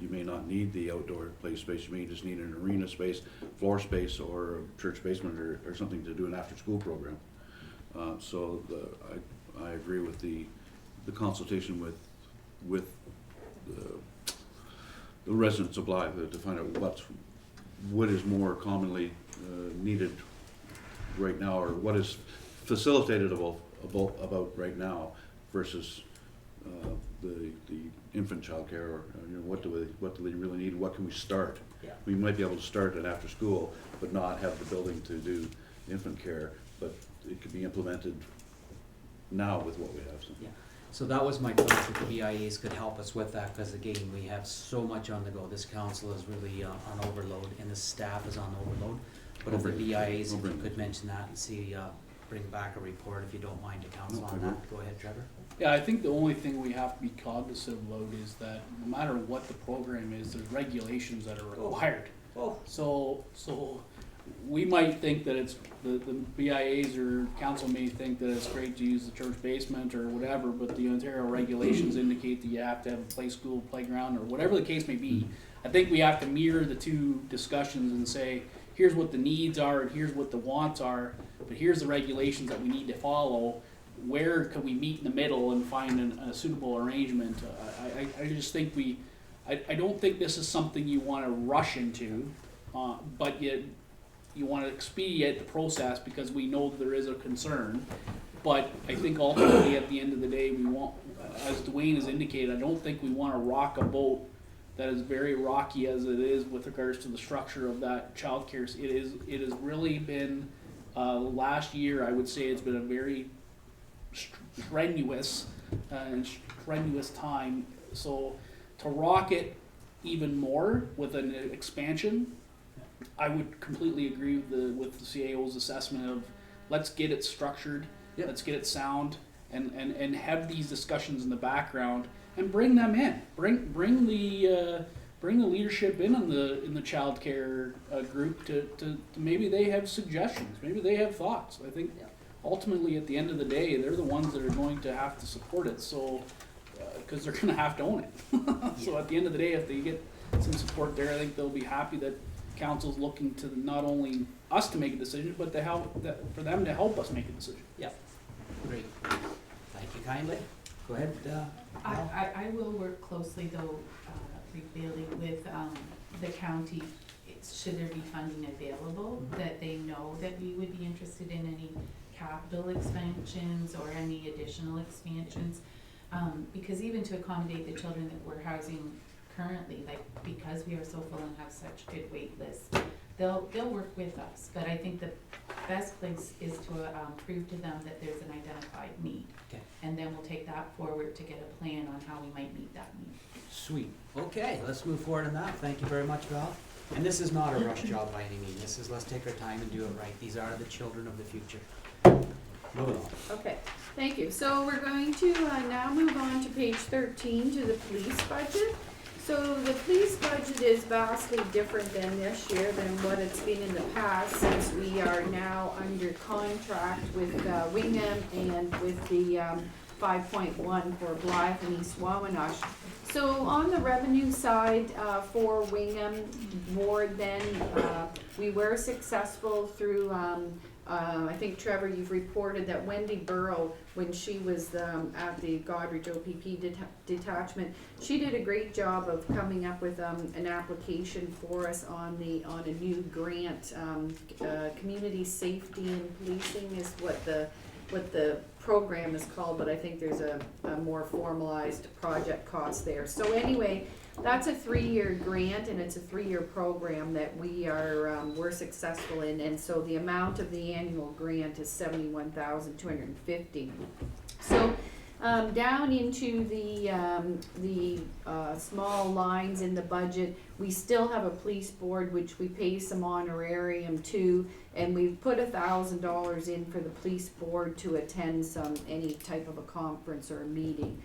You may not need the outdoor play space, you may just need an arena space, floor space, or a church basement or something to do an after-school program. So I agree with the consultation with the residents of Blythe to find out what is more commonly needed right now, or what is facilitated about right now versus the infant child care, or what do they really need? What can we start? Yeah. We might be able to start it after school, but not have the building to do infant care, but it could be implemented now with what we have. So. Yeah. So that was my thought, that the BIAs could help us with that, because again, we have so much on the go. This council is really on overload, and the staff is on overload. But if the BIAs, if you could mention that and see, bring back a report if you don't mind to council on that. Go ahead, Trevor. Yeah, I think the only thing we have to be cognizant about is that no matter what the program is, there's regulations that are required. Oh. So we might think that it's, the BIAs or council may think that it's great to use the church basement or whatever, but the Ontario regulations indicate that you have to have a play school, playground, or whatever the case may be. I think we have to mirror the two discussions and say, here's what the needs are and here's what the wants are, but here's the regulations that we need to follow. Where can we meet in the middle and find a suitable arrangement? I just think I don't think this is something you want to rush into, but you want to expedite the process because we know that there is a concern. But I think ultimately at the end of the day, we want, as Dwayne has indicated, I don't think we want to rock a boat that is very rocky as it is with regards to the structure of that childcare. It has really been, last year I would say it's been a very strenuous time. So to rock it even more with an expansion, I would completely agree with the CAO's assessment of let's get it structured, let's get it sound, and have these discussions in the background and bring them in. Bring the leadership in the child care group to maybe they have suggestions, maybe they have thoughts. I think ultimately at the end of the day they're the ones that are going to have to support it. So because they're going to have to own it. So at the end of the day, if they get some support there, I think they'll be happy that council's looking to not only us to make a decision, but for them to help us make a decision. Yeah, great. Thank you kindly. Go ahead. I will work closely though, Bailey, with the county, should there be funding available, that they know that we would be interested in any capital expansions or any additional expansions. Because even to accommodate the children that we're housing currently, like because we are so full and have such good wait lists, they'll work with us, but I think the best place is to, prove to them that there's an identified need. Okay. And then we'll take that forward to get a plan on how we might meet that need. Sweet. Okay, let's move forward on that. Thank you very much, Val. And this is not a rush job by any means. This is, let's take our time and do it right. These are the children of the future. Moving on. Okay, thank you. So we're going to now move on to page 13 to the police budget. So the police budget is vastly different than this year than what it's been in the past, since we are now under contract with Wingham and with the 5.1 for Blythe and East Wawanosh. So on the revenue side, for Wingham Ward then, we were successful through, I think Trevor, you've reported that Wendy Burrow, when she was at the Godridge OPP detachment, she did a great job of coming up with an application for us on a new grant. Community safety and policing is what the program is called, but I think there's a more formalized project cost there. So anyway, that's a 3-year grant, and it's a 3-year program that we're successful in, and so the amount of the annual grant is $71,250. So down into the small lines in the budget, we still have a police board which we pay some honorarium to, and we've put $1,000 in for the police board to attend any type of a conference or a meeting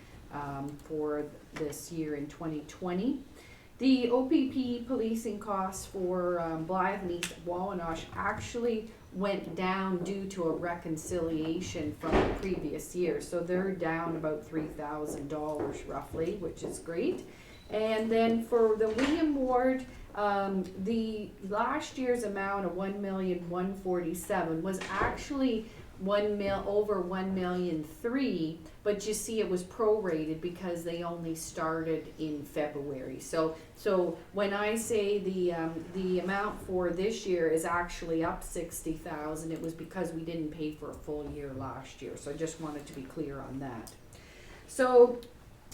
for this year in 2020. The OPP policing costs for Blythe and East Wawanosh actually went down due to a reconciliation from the previous year. So they're down about $3,000 roughly, which is great. And then for the Wingham Ward, the last year's amount of $1,147,000 was actually over $1.3 million, but you see it was prorated because they only started in February. So when I say the amount for this year is actually up $60,000, it was because we didn't pay for a full year last year. So I just wanted to be clear on that. So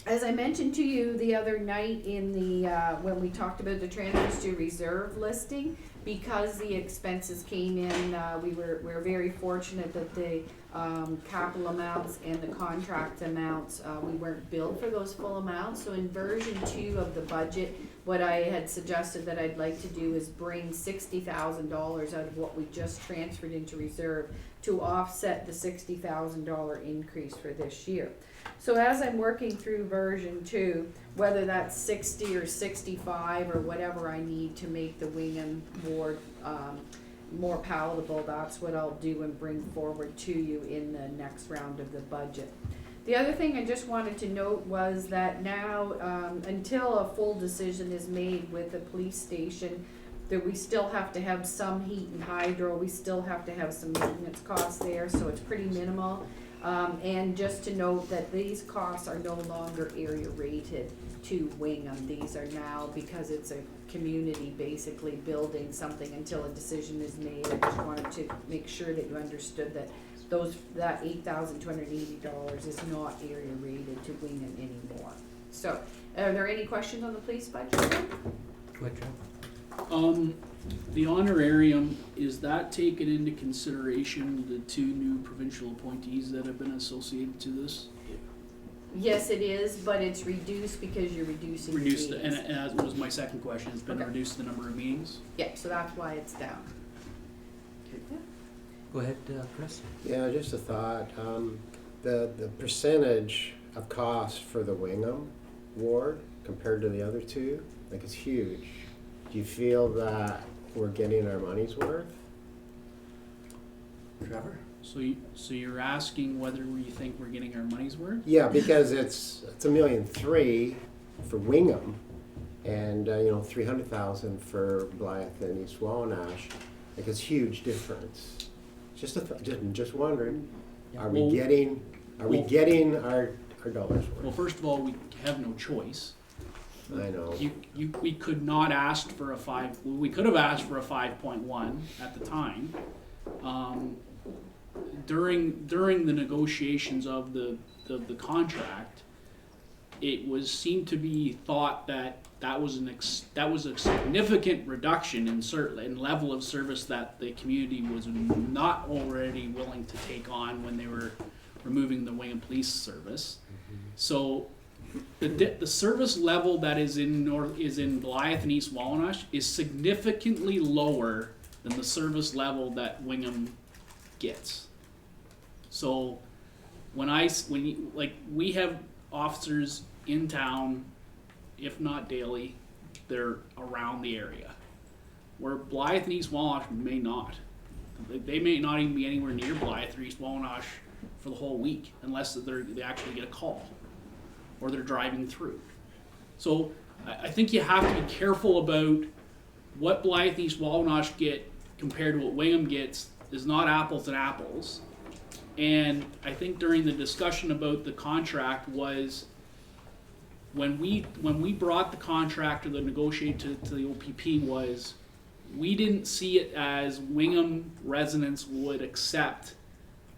as I mentioned to you the other night in the when we talked about the transfers to reserve listing, because the expenses came in, we were very fortunate that the capital amounts and the contract amounts, we weren't billed for those full amounts. So in version 2 of the budget, what I had suggested that I'd like to do is bring $60,000 out of what we just transferred into reserve to offset the $60,000 increase for this year. So as I'm working through version 2, whether that's 60 or 65 or whatever I need to make the Wingham Ward more palatable, that's what I'll do and bring forward to you in the next round of the budget. The other thing I just wanted to note was that now, until a full decision is made with the police station, that we still have to have some heat and hydro, we still have to have some maintenance costs there, so it's pretty minimal. And just to note that these costs are no longer area rated to Wingham. These are now, because it's a community basically building something until a decision is made. I just wanted to make sure that you understood that that $8,280 is not area rated to Wingham anymore. So, are there any questions on the police budget? Go ahead, Trev. The honorarium, is that taken into consideration the 2 new provincial appointees that have been associated to this? Yes, it is, but it's reduced because you're reducing the Reduced, meetings. and as was my second question, it's been Okay. reduced the number of meetings? Yeah, so that's why it's down. Go ahead, Chris. Yeah, just a thought. The percentage of cost for the Wingham Ward compared to the other 2, like, it's huge. Do you feel that we're getting our money's worth? Trevor? So you're asking whether you think we're getting our money's worth? Yeah, because it's $1.3 million for Wingham, and 300,000 for Blythe and East Wawanosh. Like, it's huge difference. Just wondering, are we Well- getting our dollars worth? Well, first of all, we have no choice. I know. We could not ask for we could have asked for a 5.1 at the time. During the negotiations of the contract, it seemed to be thought that that was a significant reduction in level of service that the community was not already willing to take on when they were removing the Wingham Police Service. So the service level that is in Blythe and East Wallinash is significantly lower than the service level that Wingham gets. So we have officers in town, if not daily, they're around the area. Where Blythe and East Wallinash may not. They may not even be anywhere near Blythe or East Wallinash for the whole week, unless they actually get a call or they're driving through. So I think you have to be careful about what Blythe and East Wallinash get compared to what Wingham gets is not apples and apples. And I think during the discussion about the contract was when we brought the contract or the negotiate to the OPP was we didn't see it as Wingham residents would accept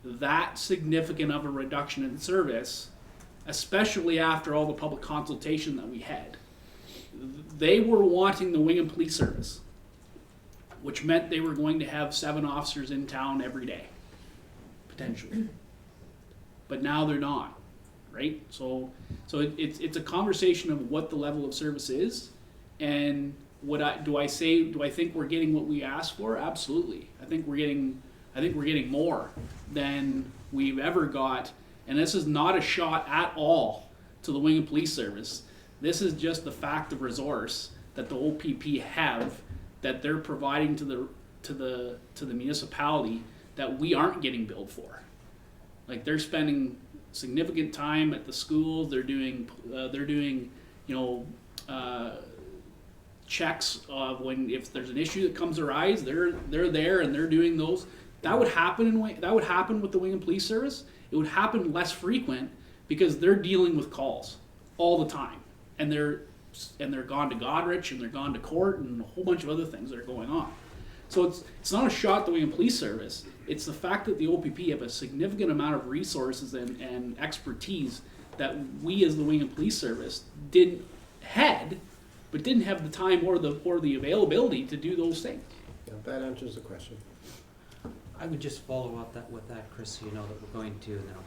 that significant of a reduction in service, especially after all the public consultation that we had. They were wanting the Wingham Police Service, which meant they were going to have 7 officers in town every day, potentially. But now they're not, right? So it's a conversation of what the level of service is, and do I think we're getting what we asked for? Absolutely. I think we're getting more than we've ever got, and this is not a shot at all to the Wingham Police Service. This is just the fact of resource that the OPP have that they're providing to the municipality that we aren't getting billed for. Like they're spending significant time at the schools. They're doing checks of if there's an issue that comes arise. They're there and they're doing those. That would happen with the Wingham Police Service. It would happen less frequent because they're dealing with calls all the time, and they're gone to Godrich and they're gone to court and a whole bunch of other things that are going on. So it's not a shot at the Wingham Police Service. It's the fact that the OPP have a significant amount of resources and expertise that we as the Wingham Police Service but didn't have the time or the availability to do those things. Yeah, that answers the question. I would just follow up with that, Chris, so you know that we're going to, and then I'll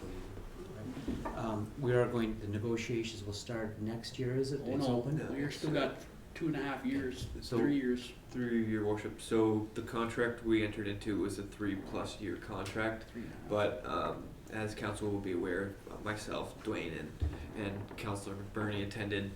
believe the negotiations will start next year, is it? Oh It's no, open? we're still got 2.5 years, So- 3 years. Through your worship, so the contract we entered into was a 3+ year contract, 3.5. but as council will be aware, myself, Dwayne, and Councillor McBurney attended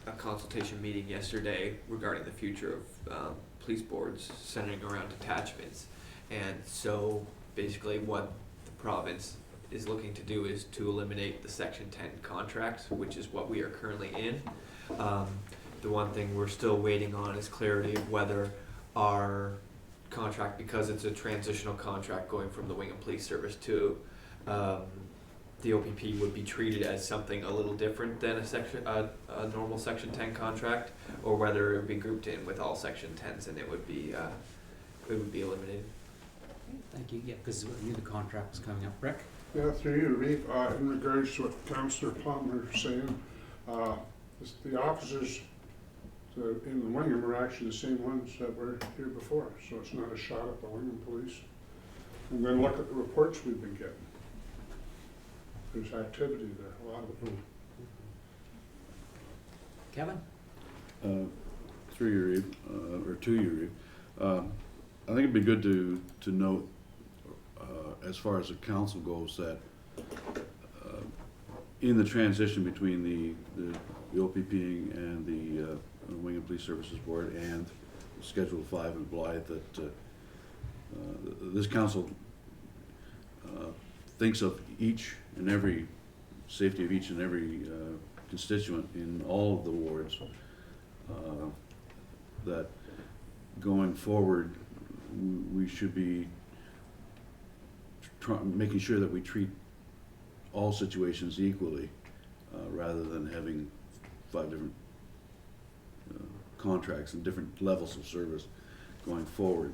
a consultation meeting yesterday regarding the future of police boards centering around detachments. And so basically what the province is looking to do is to eliminate the Section 10 contracts, which is what we are currently in. The one thing we're still waiting on is clarity of whether our contract, because it's a transitional contract going from the Wingham Police Service to the OPP, would be treated as something a little different than a normal Section 10 contract, or whether it would be grouped in with all Section 10s and it would be eliminated. Thank you. Yeah, because I knew the contract was coming up. Rick? Yeah, through you, Reeve, in regards to what Councillor Plummer is saying, the officers in the Wingham are actually the same ones that were here before, so it's not a shot at the Wingham Police. And then look at the reports we've been getting. There's activity there, a lot of it. Kevin? Through your Eve, or to your Eve, I think it'd be good to note, as far as the council goes, that in the transition between the OPP and the Wingham Police Services Board and Schedule 5 in Blythe, that this council thinks of each and every safety of each and every constituent in all of the wards, that going forward we should be making sure that we treat all situations equally, rather than having 5 different contracts and different levels of service going forward.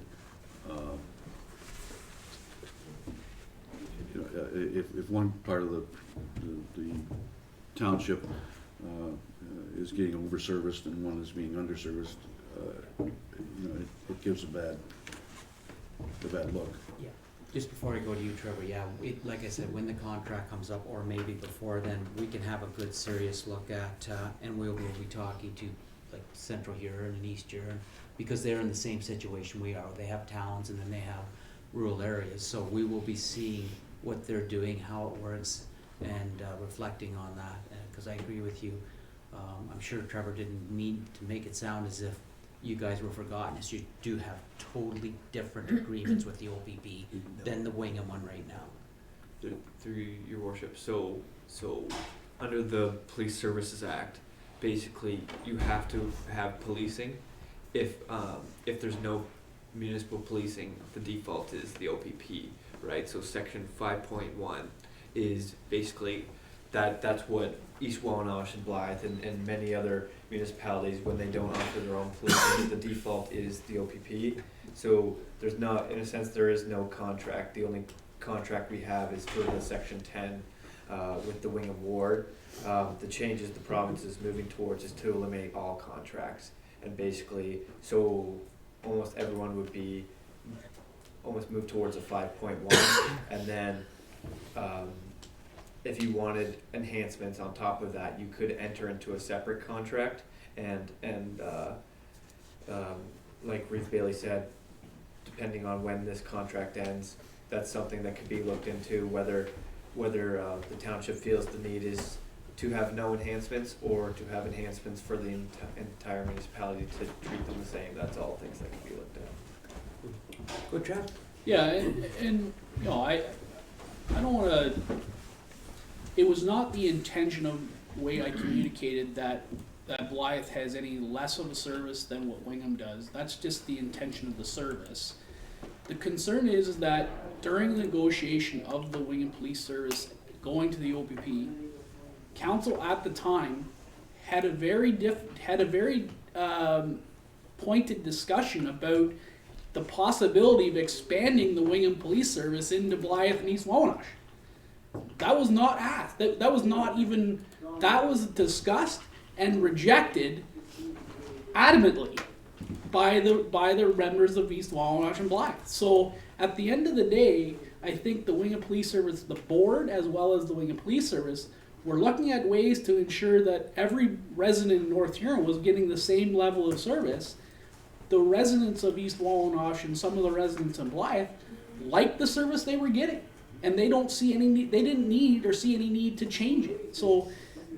If one part of the township is getting over-serviced and one is being underserviced, it gives a bad look. Yeah, just before I go to you, Trevor, yeah, like I said, when the contract comes up, or maybe before then, we can have a good serious look at, and we'll be talking to like Central Huron and East Huron, because they're in the same situation we are. They have towns and then they have rural areas, so we will be seeing what they're doing, how it works, and reflecting on that, because I agree with you. I'm sure Trevor didn't mean to make it sound as if you guys were forgotten, as you do have totally different agreements with the OPP than the Wingham one right now. Through your worship, so under the Police Services Act, basically you have to have policing. If there's no municipal policing, the default is the OPP, right? So section 5.1 is basically that's what East Wawanosh and Blythe and many other municipalities, when they don't offer their own policing, the default is the OPP. So there's not, in a sense, there is no contract. The only contract we have is for the section 10 with the Wingham Ward. The changes the province is moving towards is to eliminate all contracts, and basically, so almost everyone would be almost move towards a 5.1, and then if you wanted enhancements on top of that, you could enter into a separate contract, and like Ruth Bailey said, depending on when this contract ends, that's something that could be looked into, whether the township feels the need is to have no enhancements or to have enhancements for the entire municipality to treat them the same. That's all things that can be looked at. Good, Trev? Yeah, and you know, I don't wanna, it was not the intention of the way I communicated that Blythe has any less of a service than what Wingham does. That's just the intention of the service. The concern is that during the negotiation of the Wingham Police Service going to the OPP, council at the time had a very pointed discussion about the possibility of expanding the Wingham Police Service into Blythe and East Wawanosh. That was not asked. That was not even, that was discussed and rejected adamantly by the members of East Wawanosh and Blythe. So at the end of the day, I think the Wingham Police Service, the board as well as the Wingham Police Service, were looking at ways to ensure that every resident in North Huron was getting the same level of service. The residents of East Wawanosh and some of the residents in Blythe liked the service they were getting, and they don't see any need, they didn't need or see any need to change it. So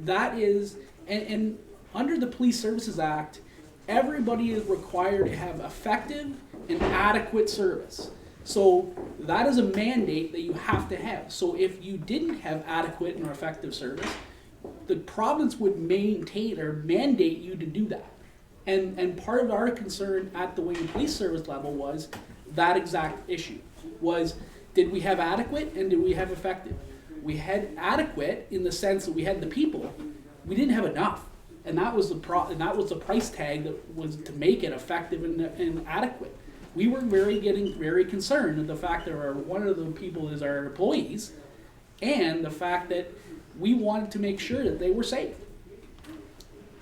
that is, and under the Police Services Act, everybody is required to have effective and adequate service. So that is a mandate that you have to have. So if you didn't have adequate and effective service, the province would maintain or mandate you to do that. And part of our concern at the Wingham Police Service level was that exact issue. Was, did we have adequate and did we have effective? We had adequate in the sense that we had the people. We didn't have enough. And that was the price tag that was to make it effective and adequate. We were getting very concerned at the fact that one of the people is our employees, and the fact that we wanted to make sure that they were safe.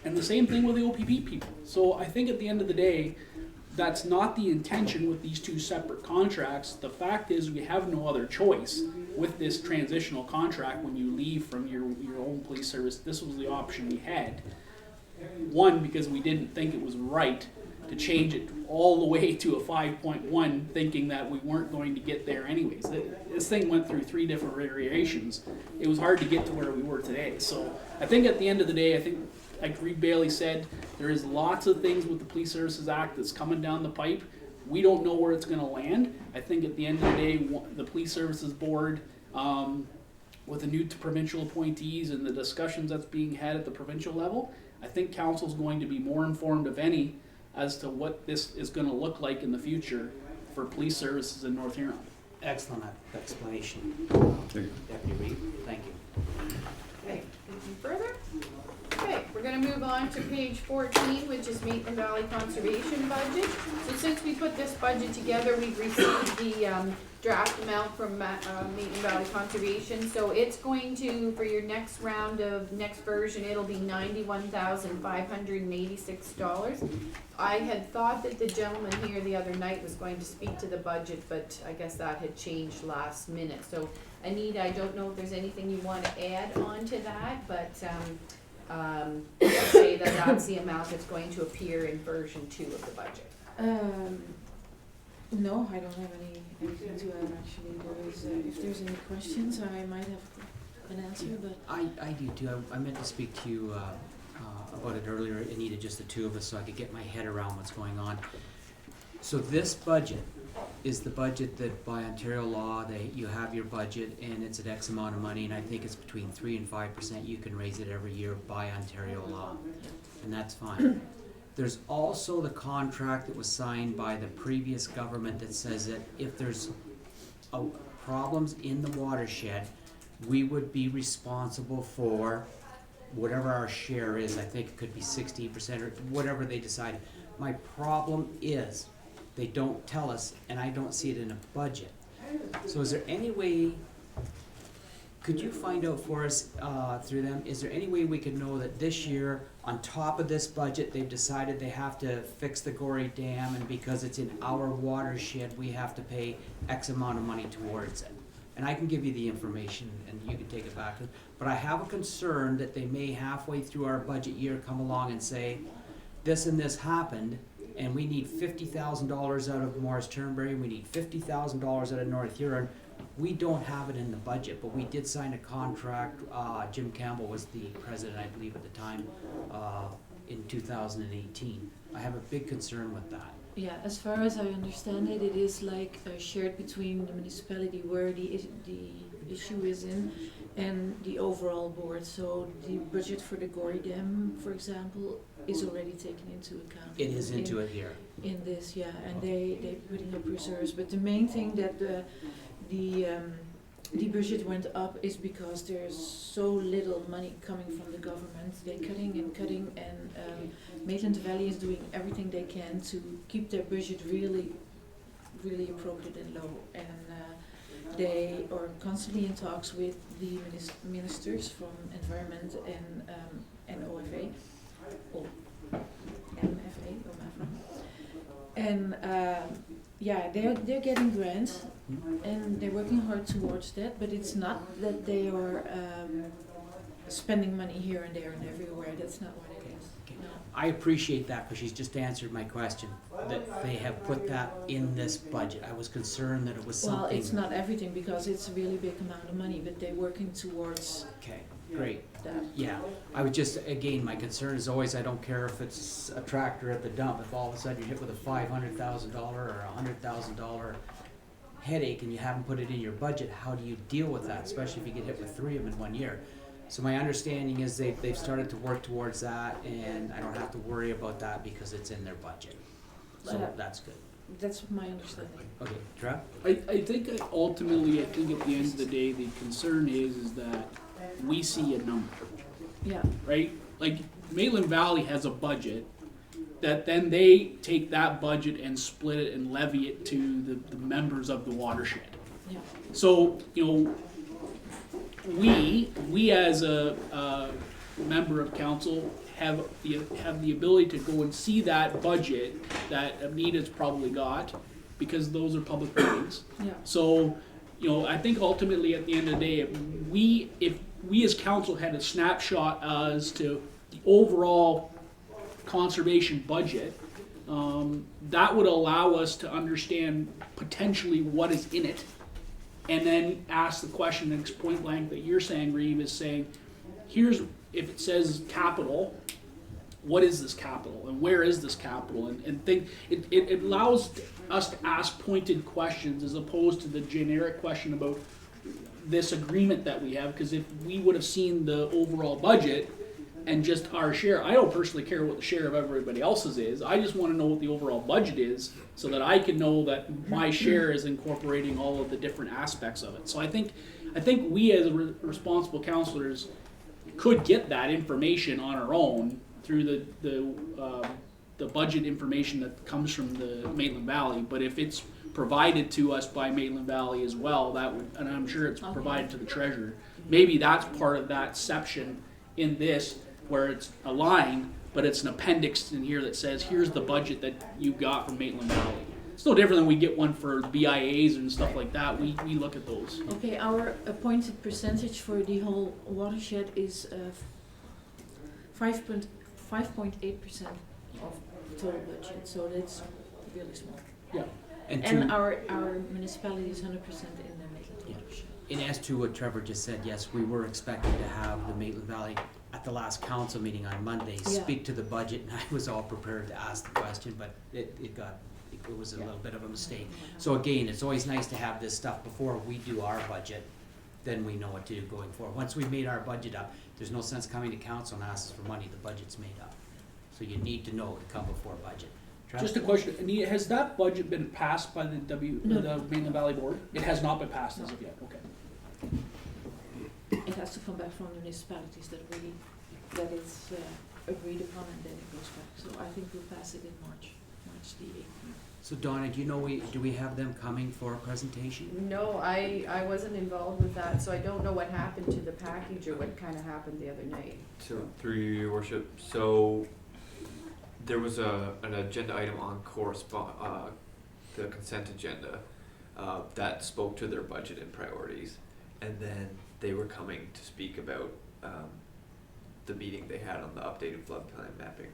And the same thing with the OPP people. So I think at the end of the day, that's not the intention with these two separate contracts. The fact is we have no other choice with this transitional contract when you leave from your own police service. This was the option we had. One, because we didn't think it was right to change it all the way to a 5.1, thinking that we weren't going to get there anyways. This thing went through 3 different variations. It was hard to get to where we were today. So I think at the end of the day, I think, like Reed Bailey said, there is lots of things with the Police Services Act that's coming down the pipe. We don't know where it's going to land. I think at the end of the day, the Police Services Board, with the new provincial appointees and the discussions that's being had at the provincial level, I think council's going to be more informed, if any, as to what this is going to look like in the future for police services in North Huron. Excellent explanation. Thank you. Deputy Reed, thank you. Okay, anything further? Okay, we're gonna move on to page 14, which is Maitland Valley Conservation Budget. So since we put this budget together, we've received the draft amount from Maitland Valley Conservation. So it's going to, for your next round of, next version, it'll be $91,586. I had thought that the gentleman here the other night was going to speak to the budget, but I guess that had changed last minute. So Anita, I don't know if there's anything you want to add on to that, but let's say that that's the amount that's going to appear in version 2 of the budget. No, I don't have anything to add actually. There is, if there's any questions, I might have an answer, but. I do too. I meant to speak to you about it earlier, Anita, just the two of us, so I could get my head around what's going on. So this budget is the budget that by Ontario law, you have your budget and it's at X amount of money, and I think it's between 3 and 5%. You can raise it every year by Ontario law, and that's fine. There's also the contract that was signed by the previous government that says that if there's problems in the watershed, we would be responsible for whatever our share is. I think it could be 60% or whatever they decide. My problem is they don't tell us, and I don't see it in a budget. So is there any way, could you find out for us through them, is there any way we could know that this year, on top of this budget, they've decided they have to fix the Gorey Dam, and because it's in our watershed, we have to pay X amount of money towards it? And I can give you the information and you can take it back. But I have a concern that they may halfway through our budget year come along and say, this and this happened, and we need $50,000 out of Morris Turnberry, we need $50,000 out of North Huron. We don't have it in the budget, but we did sign a contract. Jim Campbell was the president, I believe, at the time, in 2018. I have a big concern with that. Yeah, as far as I understand it, it is like shared between the municipality where the issue is in and the overall board. So the budget for the Gorey Dam, for example, is already taken into account. It is into it here. In this, yeah, and they're putting up reserves. But the main thing that the budget went up is because there's so little money coming from the government. They're cutting, and Maitland Valley is doing everything they can to keep their budget really, really appropriate and low. And they are constantly in talks with the ministers from Environment and OFA, or MFA, or MAFRA. And yeah, they're getting grants, and they're working hard towards that, but it's not that they are spending money here and there and everywhere. That's not what it is. Okay. I appreciate that, because she's just answered my question, that they have put that in this budget. I was concerned that it was something. Well, it's not everything, because it's a really big amount of money, but they're working towards Okay, great. that. Yeah, I would just, again, my concern is always, I don't care if it's a tractor at the dump, if all of a sudden you're hit with a $500,000 or $100,000 headache and you haven't put it in your budget, how do you deal with that, especially if you get hit with 3 of them in 1 year? So my understanding is they've started to work towards that, and I don't have to worry about that because it's in their budget. So that's good. That's my understanding. Okay, Trev? I think ultimately, I think at the end of the day, the concern is that we see a number, Yeah. right? Like, Maitland Valley has a budget that then they take that budget and split it and levy it to the members of the watershed. Yeah. So, you know, we as a member of council have the ability to go and see that budget that Anita's probably got, because those are public meetings. Yeah. So, you know, I think ultimately at the end of the day, if we as council had a snapshot as to the overall conservation budget, that would allow us to understand potentially what is in it, and then ask the question next point blank that you're saying, Reeve, is saying, here's, if it says capital, what is this capital, and where is this capital, and think it allows us to ask pointed questions as opposed to the generic question about this agreement that we have. Because if we would have seen the overall budget and just our share, I don't personally care what the share of everybody else's is. I just want to know what the overall budget is, so that I can know that my share is incorporating all of the different aspects of it. So I think we as responsible councillors could get that information on our own through the budget information that comes from the Maitland Valley, but if it's provided to us by Maitland Valley as well, that would, and I'm sure it's provided to the treasurer, maybe that's part of that section in this where it's a line, but it's an appendix in here that says, here's the budget that you got from Maitland Valley. It's no different than we get one for BIAs and stuff like that. We look at those. Okay, our appointed percentage for the whole watershed is 5.8% of total budget, so that's really small. Yeah. And our municipality is 100% in the Maitland watershed. And as to what Trevor just said, yes, we were expecting to have the Maitland Valley at the last council meeting on Monday speak to the budget, and I was all prepared to ask the question, but it was a little bit of a mistake. So again, it's always nice to have this stuff before we do our budget, then we know what to do going forward. Once we've made our budget up, there's no sense coming to council and asking for money, the budget's made up. So you need to know to come before budget. Travis? Just a question, Anita, has that budget been passed by the Maitland Valley Board? It has not been passed as of yet, okay. It has to come back from the municipalities that is agreed upon, and then it goes back. So I think we'll pass it in March the 8th. So Donna, do you know, do we have them coming for a presentation? No, I wasn't involved with that, so I don't know what happened to the package or what kind of happened the other night. So, through your worship, so there was an agenda item on the consent agenda that spoke to their budget and priorities, and then they were coming to speak about the meeting they had on the updated floodplain mapping.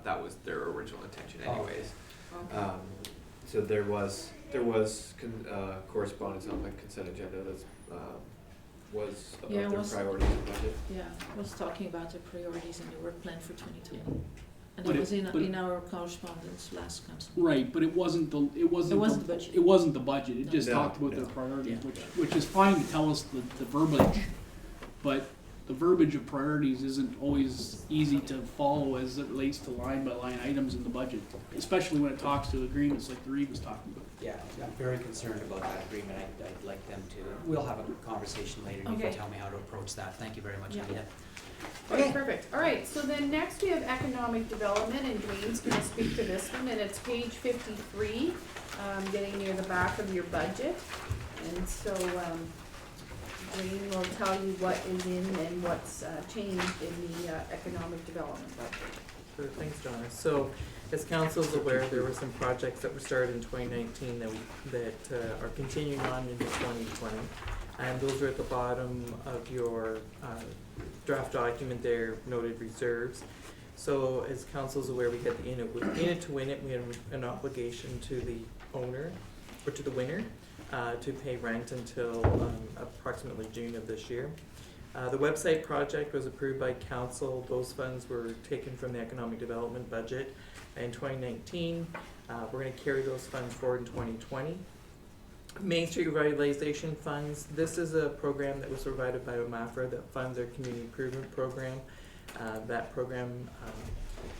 That was their original intention anyways. Okay. So there was correspondence on the consent agenda that was about their priorities and budget. Yeah, I was talking about the priorities and the work plan for 2020. And But that was it- in our correspondence last council. Right, but it wasn't the budget. It wasn't the budget. It just No. talked about their No. priorities, which is fine to tell us the verbiage, but the verbiage of priorities isn't always easy to follow as it relates to line by line items in the budget, especially when it talks to agreements like the Reeve was talking about. Yeah, I'm very concerned about that agreement. I'd like them to, we'll have a conversation later. You Okay. can tell me how to approach that. Thank you very much, Yeah. Anita. Okay, perfect. All right, so then next we have economic development, and Dwayne's gonna speak to this one, and it's page 53, getting near the back of your budget. And so, Dwayne will tell you what is in and what's changed in the economic development budget. Sure, thanks, Donna. So, as council's aware, there were some projects that were started in 2019 that are continuing on into 2020. And those are at the bottom of your draft document there, noted reserves. So as council's aware, we had the in it to win it. We had an obligation to the owner, or to the winner, to pay rent until approximately June of this year. The website project was approved by council. Those funds were taken from the economic development budget in 2019. We're gonna carry those funds forward in 2020. Main Street Revitalization Funds, this is a program that was provided by OMAFRA that funds our community improvement program. That program,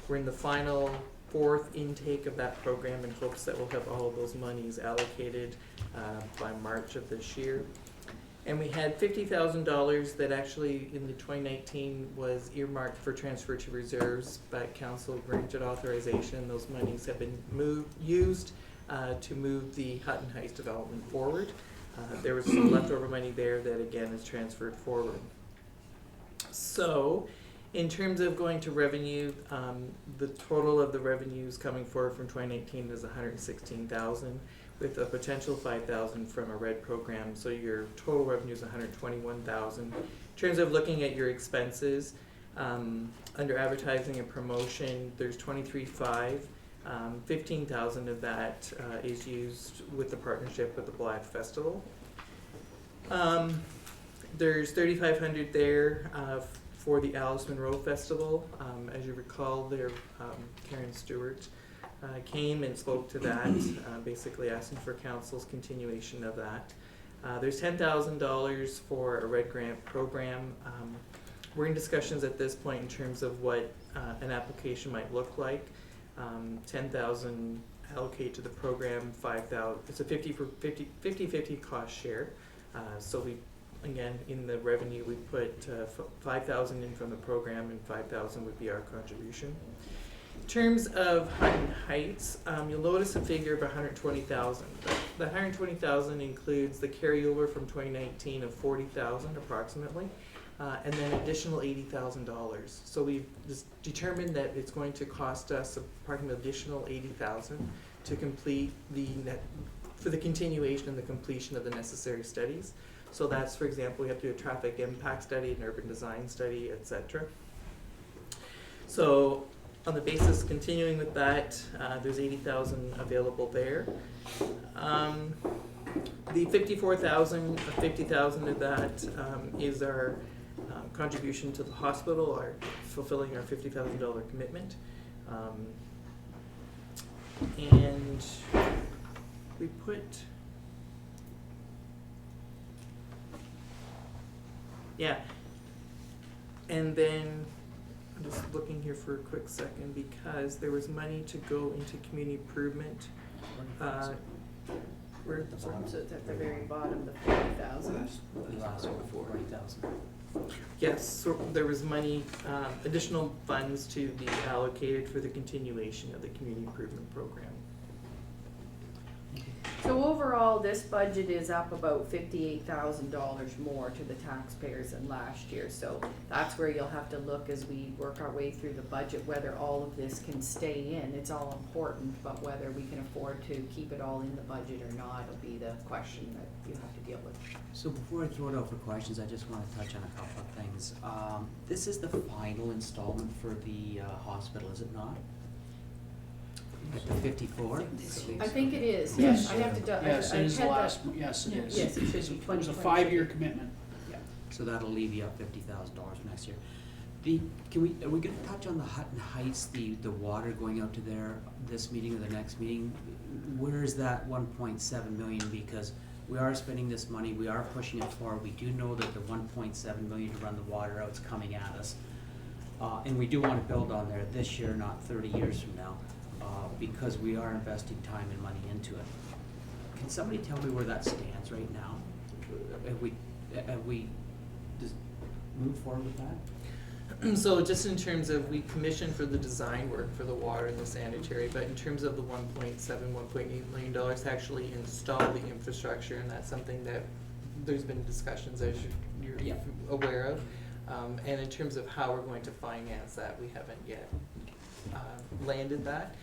we're in the final 4th intake of that program in hopes that we'll have all of those monies allocated by March of this year. And we had $50,000 that actually in the 2019 was earmarked for transfer to reserves, but council granted authorization. Those monies have been used to move the Hutton Heights development forward. There was some leftover money there that again is transferred forward. So, in terms of going to revenue, the total of the revenues coming forward from 2019 is $116,000, with a potential $5,000 from a RED program. So your total revenue is $121,000. In terms of looking at your expenses, under advertising and promotion, there's $23,500. 15,000 of that is used with the partnership with the Blythe Festival. There's 3,500 there for the Alice Munro Festival. As you recall, there Karen Stewart came and spoke to that, basically asking for council's continuation of that. There's $10,000 for a RED grant program. We're in discussions at this point in terms of what an application might look like. 10,000 allocate to the program, 5,000, it's a 50-50 cost share. So we again, in the revenue, we put 5,000 in from the program, and 5,000 would be our contribution. In terms of Hutton Heights, you'll notice a figure of 120,000. The 120,000 includes the carryover from 2019 of 40,000 approximately, and then additional $80,000. So we've just determined that it's going to cost us approximately additional 80,000 to complete for the continuation and the completion of the necessary studies. So that's, for example, we have to do a traffic impact study, an urban design study, etc. So on the basis, continuing with that, there's 80,000 available there. The 54,000, 50,000 of that is our contribution to the hospital, our fulfilling our $50,000 commitment. And we put, yeah, and then I'm just looking here for a quick second because there was money to go into community improvement. Where, sorry. So it's at the very bottom, the 40,000. The last one, 40,000. Yes, so there was money, additional funds to be allocated for the continuation of the community improvement program. So overall, this budget is up about $58,000 more to the taxpayers than last year. So that's where you'll have to look as we work our way through the budget, whether all of this can stay in. It's all important, but whether we can afford to keep it all in the budget or not will be the question that you have to deal with. So before I throw it out for questions, I just want to touch on a couple of things. This is the final installment for the hospital, is it not? At the 54? I think it is, yes. I have to, Yes, I it is the had last, yes, it is. Yes, it should It's be It was a 2022. 5-year commitment. So that'll leave you up $50,000 for next year. Are we gonna touch on the Hutton Heights, the water going out to there this meeting or the next meeting? Where is that 1.7 million? Because we are spending this money, we are pushing it forward. We do know that the 1.7 million to run the water out is coming at us. And we do wanna build on there this year, not 30 years from now, because we are investing time and money into it. Can somebody tell me where that stands right now? Have we just moved forward with that? So just in terms of, we commissioned for the design work for the water and the sanitary, but in terms of the $1.8 million to actually install the infrastructure, and that's something that there's been discussions as you're Yep. aware of. And in terms of how we're going to finance that, we haven't yet landed that.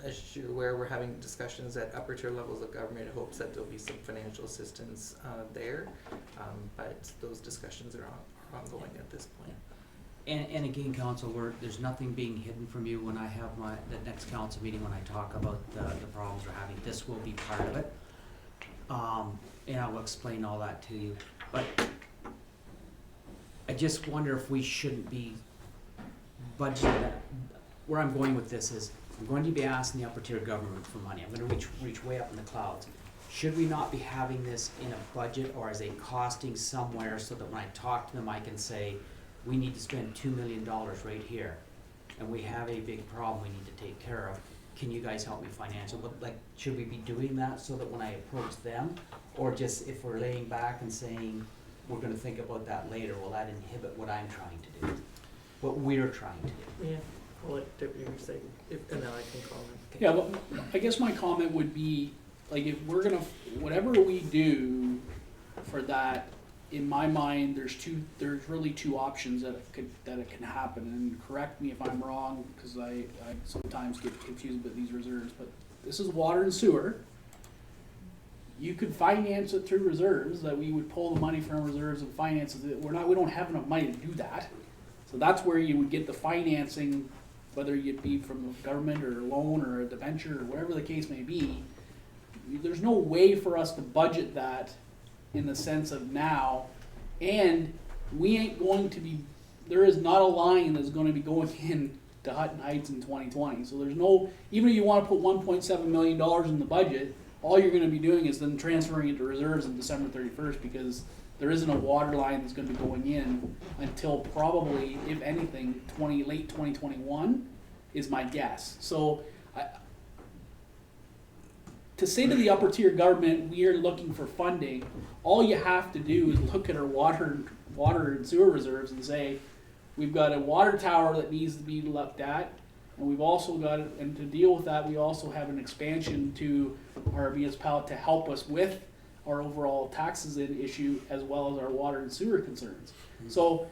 As you're aware, we're having discussions at upper tier levels of government in hopes that there'll be some financial assistance there. But those discussions are ongoing at this point. And again, council, there's nothing being hidden from you. When I have the next council meeting, when I talk about the problems we're having, this will be part of it. And I will explain all that to you. But I just wonder if we shouldn't be budgeting that. Where I'm going with this is, I'm going to be asking the upper tier government for money. I'm gonna reach way up in the clouds. Should we not be having this in a budget or as a costing somewhere so that when I talk to them, I can say, we need to spend $2 million right here, and we have a big problem we need to take care of. Can you guys help me financially? But like, should we be doing that so that when I approach them, or just if we're laying back and saying, we're gonna think about that later, will that inhibit what I'm trying to do? What we're trying to do? Yeah, I'll let Deputy say, and then I can comment. Yeah, well, I guess my comment would be, like, if we're gonna, whatever we do for that, in my mind, there's really two options that it can happen, and correct me if I'm wrong, because I sometimes get confused with these reserves, but this is water and sewer. You could finance it through reserves, that we would pull the money from reserves and finance it. We don't have enough money to do that. So that's where you would get the financing, whether it be from the government or a loan or a debenture or whatever the case may be. There's no way for us to budget that in the sense of now, and we ain't going to be, there is not a line that's going to be going in to Hutton Heights in 2020. So there's no, even if you want to put $1.7 million in the budget, all you're going to be doing is then transferring it to reserves on December 31st, because there isn't a water line that's going to be going in until probably, if anything, late 2021 is my guess. So to say to the upper tier government, we are looking for funding, all you have to do is look at our water and sewer reserves and say, we've got a water tower that needs to be looked at, and we've also got, and to deal with that, we also have an expansion to our municipality to help us with our overall taxes issue as well as our water and sewer concerns. So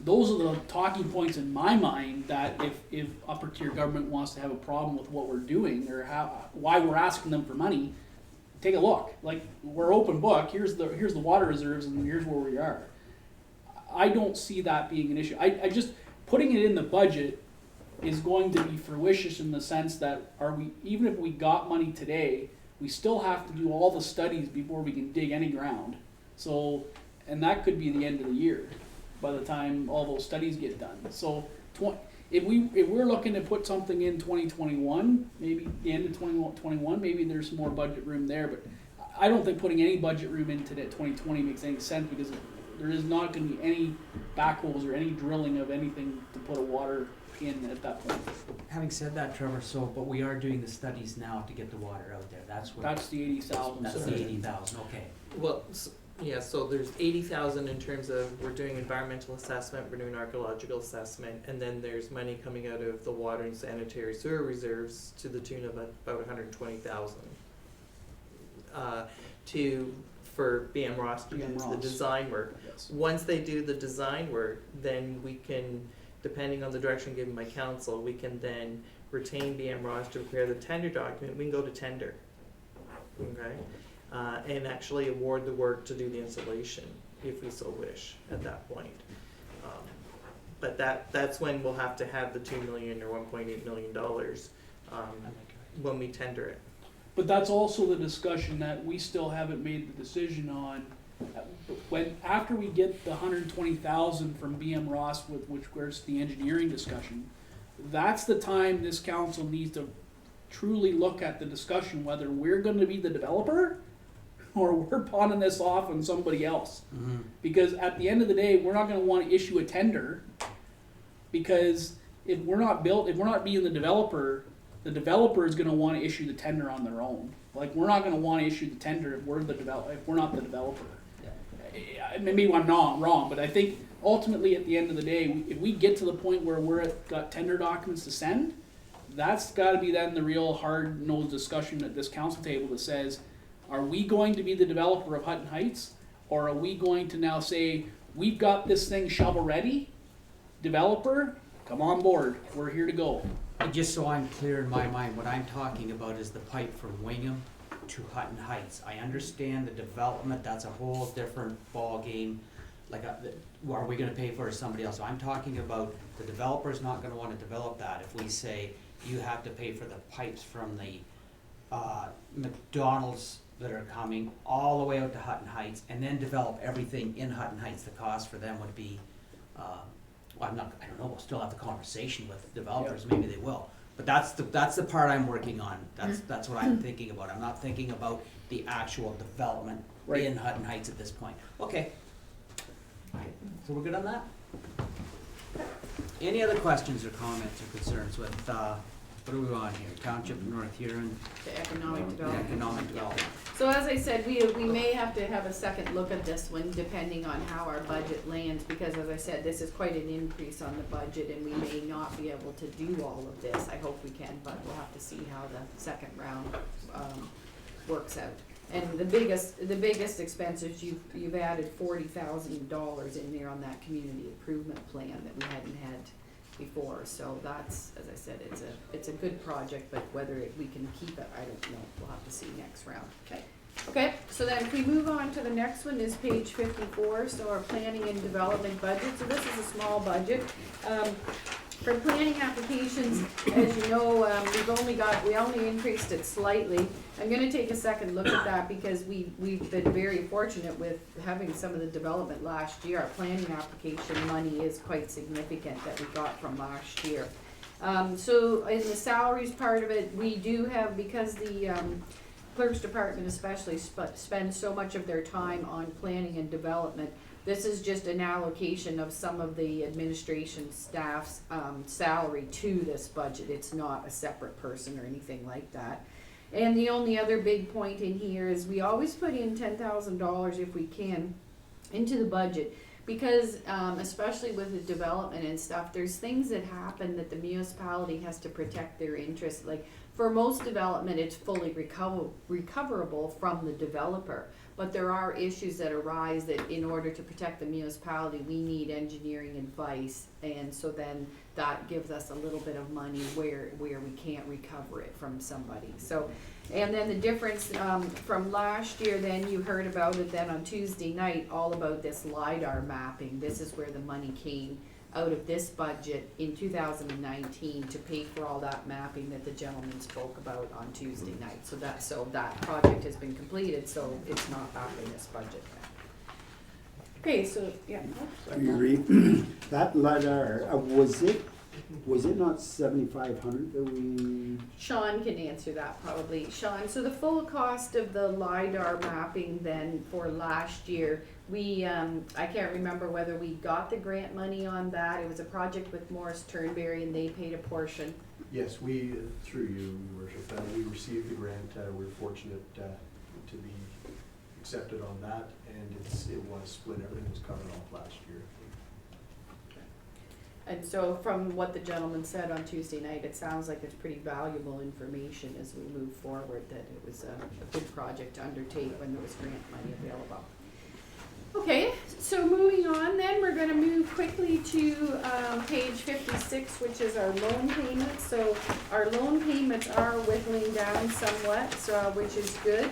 those are the talking points in my mind that if upper tier government wants to have a problem with what we're doing or why we're asking them for money, take a look. Like, we're open book, here's the water reserves and here's where we are. I don't see that being an issue. I just, putting it in the budget is going to be fruitious in the sense that even if we got money today, we still have to do all the studies before we can dig any ground. So, and that could be the end of the year by the time all those studies get done. So if we're looking to put something in 2021, maybe the end of 2021, maybe there's some more budget room there, but I don't think putting any budget room into that 2020 makes any sense because there is not going to be any backholes or any drilling of anything to put a water in at that point. Having said that, Trevor, but we are doing the studies now to get the water out there. That's the 80,000. That's the 80,000, okay. Well, yeah, so there's 80,000 in terms of, we're doing environmental assessment, we're doing archaeological assessment, and then there's money coming out of the water and sanitary sewer reserves to the tune of about 120,000. For BM Ross to do the design work. Yes. Once they do the design work, then we can, depending on the direction given by council, we can then retain BM Ross to prepare the tender document. We can go to tender, okay? And actually award the work to do the installation, if we so wish, at that point. But that's when we'll have to have the $2 million or $1.8 million when we tender it. But that's also the discussion that we still haven't made the decision on. After we get the 120,000 from BM Ross, which was the engineering discussion, that's the time this council needs to truly look at the discussion whether we're going to be the developer or we're pawning this off on somebody else. Mm-hmm. Because at the end of the day, we're not going to want to issue a tender because if we're not being the developer is going to want to issue the tender on their own. Like, we're not going to want to issue the tender if we're not the developer. Yeah. Maybe I'm not wrong, but I think ultimately at the end of the day, if we get to the point where got tender documents to send, that's got to be then the real hard-nosed discussion at this council table that says, are we going to be the developer of Hutton Heights, or are we going to now say, we've got this thing shovel ready, developer, come on board, we're here to go. And just so I'm clear in my mind, what I'm talking about is the pipe from Wingham to Hutton Heights. I understand the development, that's a whole different ball game. Like, are we gonna pay for it or somebody else? So I'm talking about the developer's not gonna wanna develop that if we say you have to pay for the pipes from the McDonald's that are coming all the way out to Hutton Heights and then develop everything in Hutton Heights. The cost for them would be, I don't know, we'll still have the conversation with developers, maybe they will. But that's the part I'm working on. That's what I'm thinking about. I'm not thinking about the actual development in Hutton Heights at this point. Okay. Alright, so we're good on that? Any other questions or comments or concerns with, what are we on here? Township of North Huron, The economic development. economic development. So as I said, we may have to have a second look at this one depending on how our budget lands, because as I said, this is quite an increase on the budget and we may not be able to do all of this. I hope we can, but we'll have to see how the second round works out. And the biggest expenses, you've added $40,000 in there on that community improvement plan that we hadn't had before. So that's, as I said, it's a good project, but whether we can keep it, I don't know. We'll have to see next round. Okay, so then if we move on to the next one is page 54, so our planning and development budget. So this is a small budget. For planning applications, as you know, we only increased it slightly. I'm gonna take a second look at that because we've been very fortunate with having some of the development last year. Our planning application money is quite significant that we got from last year. So in the salaries part of it, we do have, because the clerk's department especially spends so much of their time on planning and development, this is just an allocation of some of the administration staff's salary to this budget. It's not a separate person or anything like that. And the only other big point in here is we always put in $10,000 if we can into the budget. Because, especially with the development and stuff, there's things that happen that the municipality has to protect their interests. Like, for most development, it's fully recoverable from the developer. But there are issues that arise that in order to protect the municipality, we need engineering advice. And so then that gives us a little bit of money where we can't recover it from somebody. So, and then the difference from last year, then you heard about it then on Tuesday night, all about this LiDAR mapping. This is where the money came out of this budget in 2019 to pay for all that mapping that the gentleman spoke about on Tuesday night. So that project has been completed, so it's not back in this budget. Okay, so, yeah. That LiDAR, was it not 7,500 that we? Sean can answer that probably. Sean, so the full cost of the LiDAR mapping then for last year, we, I can't remember whether we got the grant money on that. It was a project with Morris Turnberry and they paid a portion. Yes, we, through you, Your Worship, we received the grant. We were fortunate to be accepted on that, and it was split. Everything was covered off last year. And so from what the gentleman said on Tuesday night, it sounds like it's pretty valuable information as we move forward, that it was a good project to undertake when there was grant money available. Okay, so moving on then, we're gonna move quickly to page 56, which is our loan payments. So our loan payments are whittling down somewhat, so, which is good.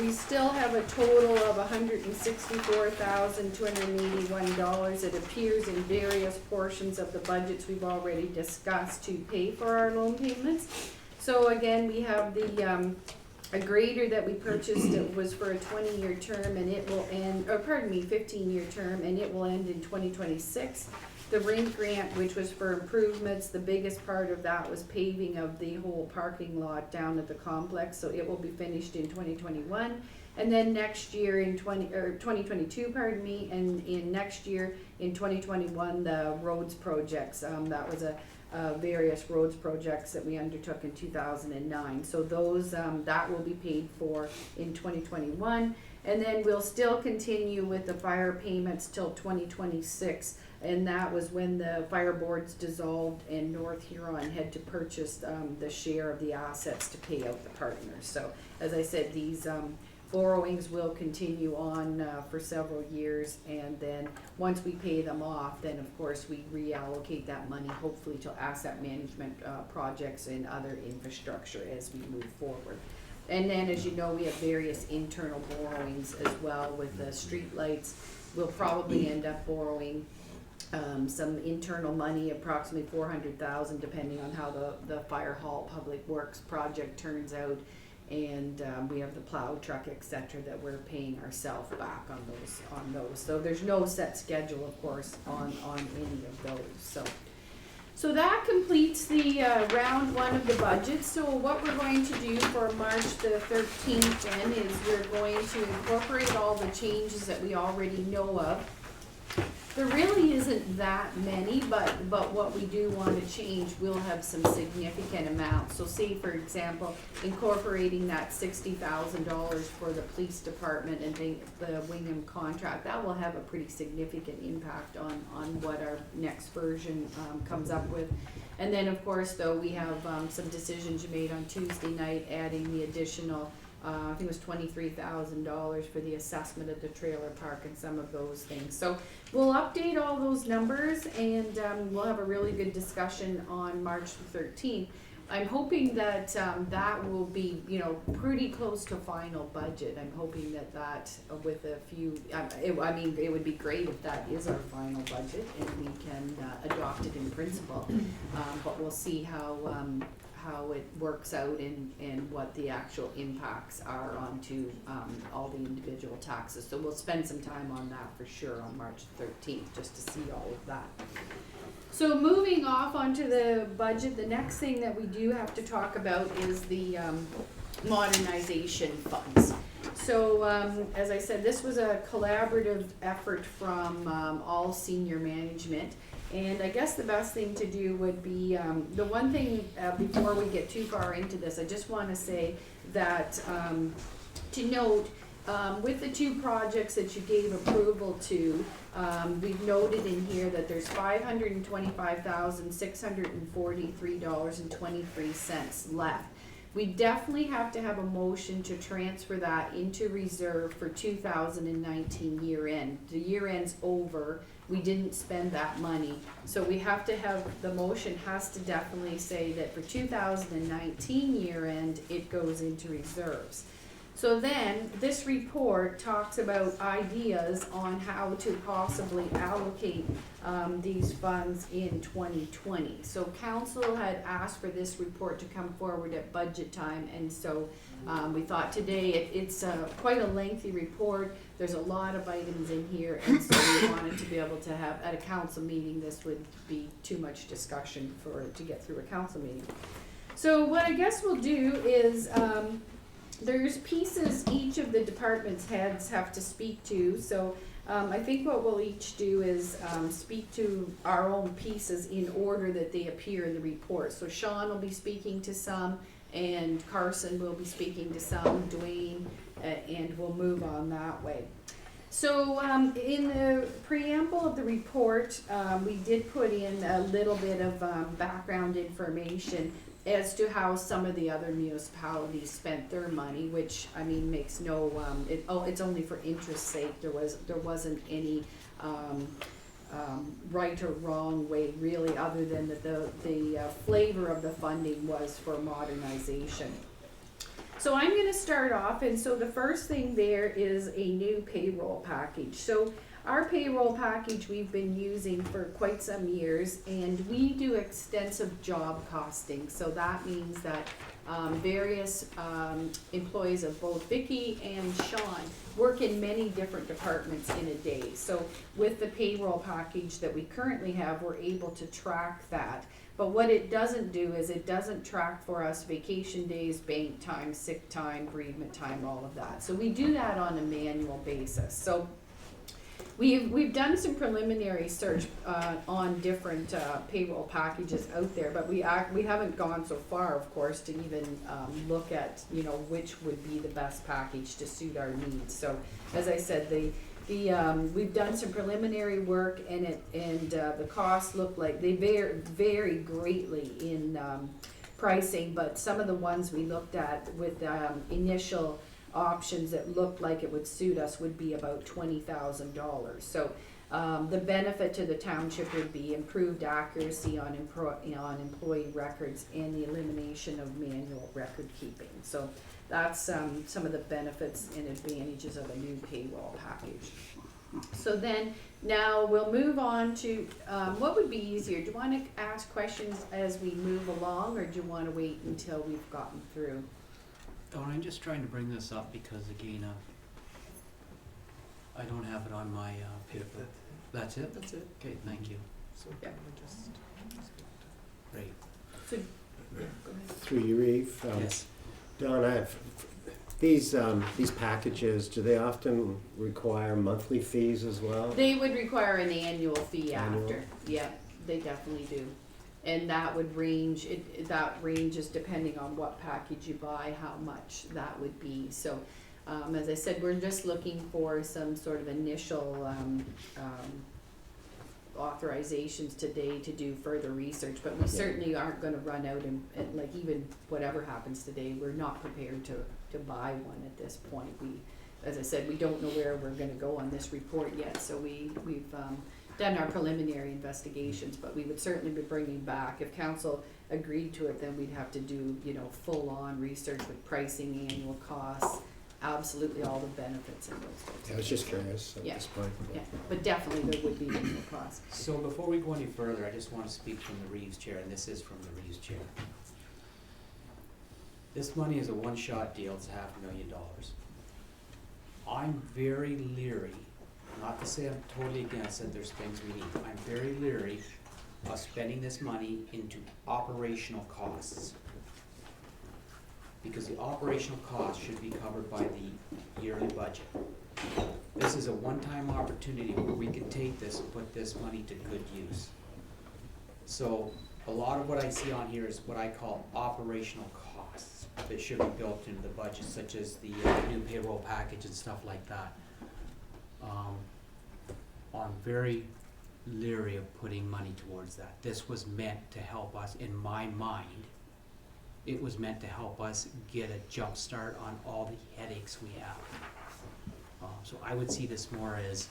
We still have a total of $164,281. It appears in various portions of the budgets we've already discussed to pay for our loan payments. So again, we have the a grader that we purchased. It was for a 20-year term and it will end, or pardon me, 15-year term, and it will end in 2026. The rink grant, which was for improvements, the biggest part of that was paving of the whole parking lot down at the complex, so it will be finished in 2021. And then next year in 2022, pardon me, and in next year in 2021, the roads projects, that was a various roads projects that we undertook in 2009. So those, that will be paid for in 2021. And then we'll still continue with the fire payments till 2026. And that was when the fire boards dissolved and North Huron had to purchase the share of the assets to pay out the partners. So as I said, these borrowings will continue on for several years, and then once we pay them off, then of course we reallocate that money hopefully to asset management projects and other infrastructure as we move forward. And then, as you know, we have various internal borrowings as well with the street lights. We'll probably end up borrowing some internal money, approximately $400,000, depending on how the fire hall public works project turns out. And we have the plow truck, etc., that we're paying ourselves back on those. So there's no set schedule, of course, on any of those. So that completes the round one of the budget. So what we're going to do for March the 13th then is we're going to incorporate all the changes that we already know of. There really isn't that many, but what we do want to change will have some significant amounts. So say, for example, incorporating that $60,000 for the police department and the Wingham contract, that will have a pretty significant impact on what our next version comes up with. And then, of course, though, we have some decisions you made on Tuesday night, adding the additional I think it was $23,000 for the assessment of the trailer park and some of those things. So we'll update all those numbers, and we'll have a really good discussion on March the 13th. I'm hoping that that will be, pretty close to final budget. I'm hoping that with a few, I mean, it would be great if that is our final budget and we can adopt it in principle. But we'll see how it works out and what the actual impacts are onto all the individual taxes. So we'll spend some time on that for sure on March 13th, just to see all of that. So moving off onto the budget, the next thing that we do have to talk about is the modernization funds. So as I said, this was a collaborative effort from all senior management. And I guess the best thing to do would be, the one thing, before we get too far into this, I just wanna say that, to note, with the two projects that you gave approval to, we've noted in here that there's $525,643.23 left. We definitely have to have a motion to transfer that into reserve for 2019 year end. The year end's over, we didn't spend that money. So we have to have, the motion has to definitely say that for 2019 year end, it goes into reserves. So then, this report talks about ideas on how to possibly allocate these funds in 2020. So council had asked for this report to come forward at budget time, and so we thought today it's quite a lengthy report. There's a lot of items in here, and so we wanted to be able to have, at a council meeting, this would be too much discussion to get through a council meeting. So what I guess we'll do is, there's pieces each of the department's heads have to speak to, so I think what we'll each do is speak to our own pieces in order that they appear in the report. So Sean will be speaking to some, and Carson will be speaking to some, Dwayne, and we'll move on that way. So in the preamble of the report, we did put in a little bit of background information as to how some of the other municipalities spent their money, which, I mean, makes no, it's only for interest's sake. There wasn't any right or wrong way really, other than that the flavor of the funding was for modernization. So I'm gonna start off, and so the first thing there is a new payroll package. So our payroll package we've been using for quite some years, and we do extensive job costing. So that means that various employees of both Vicky and Sean work in many different departments in a day. So with the payroll package that we currently have, we're able to track that. But what it doesn't do is it doesn't track for us vacation days, bank time, sick time, bereavement time, all of that. So we do that on a manual basis. So we've done some preliminary search on different payroll packages out there, but we haven't gone so far, of course, to even look at, you know, which would be the best package to suit our needs. So as I said, we've done some preliminary work, and the costs look like they vary greatly in pricing, but some of the ones we looked at with initial options that looked like it would suit us would be about $20,000. So the benefit to the township would be improved accuracy on employee records and the elimination of manual record keeping. So that's some of the benefits and advantages of a new payroll package. So then now we'll move on to what would be easier. Do you want to ask questions as we move along, or do you want to wait until we've gotten through? Oh, I'm just trying to bring this up because again, I don't have it on my paper. That's it? That's it. Okay, thank you. So Yeah. we'll just. Great. So, go ahead. Through you, Reeve. Yes. Don, these packages, do they often require monthly fees as well? They would require an annual fee Annual? after. Yeah, they definitely do. And that would range, that ranges depending on what package you buy, how much that would be. So, as I said, we're just looking for some sort of initial authorizations today to do further research, but we certainly aren't gonna run out and like, even whatever happens today, we're not prepared to buy one at this point. As I said, we don't know where we're gonna go on this report yet, so we've done our preliminary investigations, but we would certainly be bringing back, if council agreed to it, then we'd have to do, you know, full-on research with pricing, annual costs, absolutely all the benefits and those sorts I of was just things. curious at Yeah. this point. Yeah, but definitely there would be annual costs. So before we go any further, I just want to speak from the Reeves chair, and this is from the Reeves chair. This money is a one-shot deal, it's $500,000. I'm very leery, not to say I'm totally against it, there's things we need. I'm very leery of spending this money into operational costs. Because the operational costs should be covered by the yearly budget. This is a one-time opportunity where we can take this and put this money to good use. So a lot of what I see on here is what I call operational costs that should be built into the budget, such as the new payroll package and stuff like that. I'm very leery of putting money towards that. This was meant to help us, in my mind, it was meant to help us get a jump start on all the headaches we have. So I would see this more as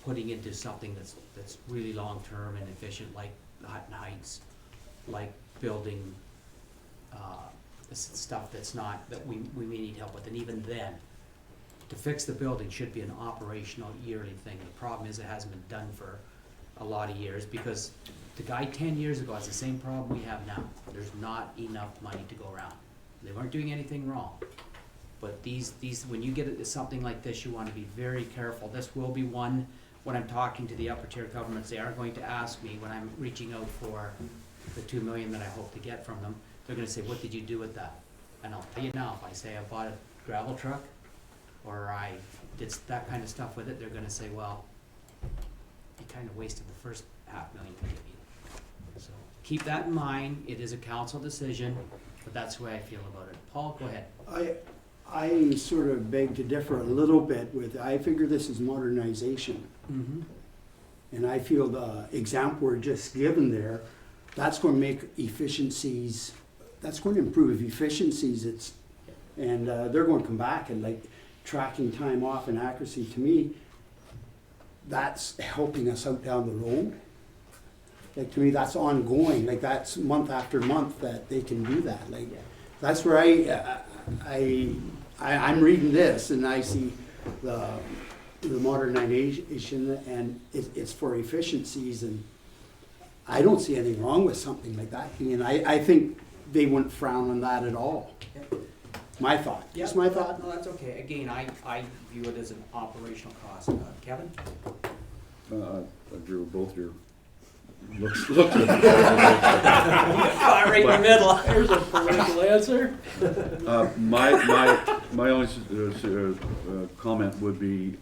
putting into something that's really long-term and efficient, like Hutton Heights, like building stuff that's not, that we may need help with. And even then, to fix the building should be an operational yearly thing. The problem is it hasn't been done for a lot of years, because the guy 10 years ago has the same problem we have now. There's not enough money to go around. They weren't doing anything wrong. But these, when you get something like this, you want to be very careful. This will be one, when I'm talking to the upper tier governments, they are going to ask me when I'm reaching out for the $2 million that I hope to get from them. They're going to say, what did you do with that? And I'll tell you now, if I say I bought a gravel truck, or I did that kind of stuff with it, they're going to say, well, you kind of wasted the first $500,000 we gave you. So keep that in mind. It is a council decision, but that's the way I feel about it. Paul, go ahead. I sort of beg to differ a little bit with, I figure this is modernization. Mm-hmm. And I feel the example we're just given there, that's going to make efficiencies, that's going to improve efficiencies. And they're going to come back and like tracking time off and accuracy, to me, that's helping us out down the road. Like, to me, that's ongoing. Like, that's month after month that they can do that. Like, that's where I'm reading this and I see the modernization, and it's for efficiencies, and I don't see anything wrong with something like that. And I think they wouldn't frown on that at all. My thought, just my thought. No, that's okay. Again, I view it as an operational cost. Kevin? I agree with both your looks. Right in the middle. There's a political answer. My only comment would be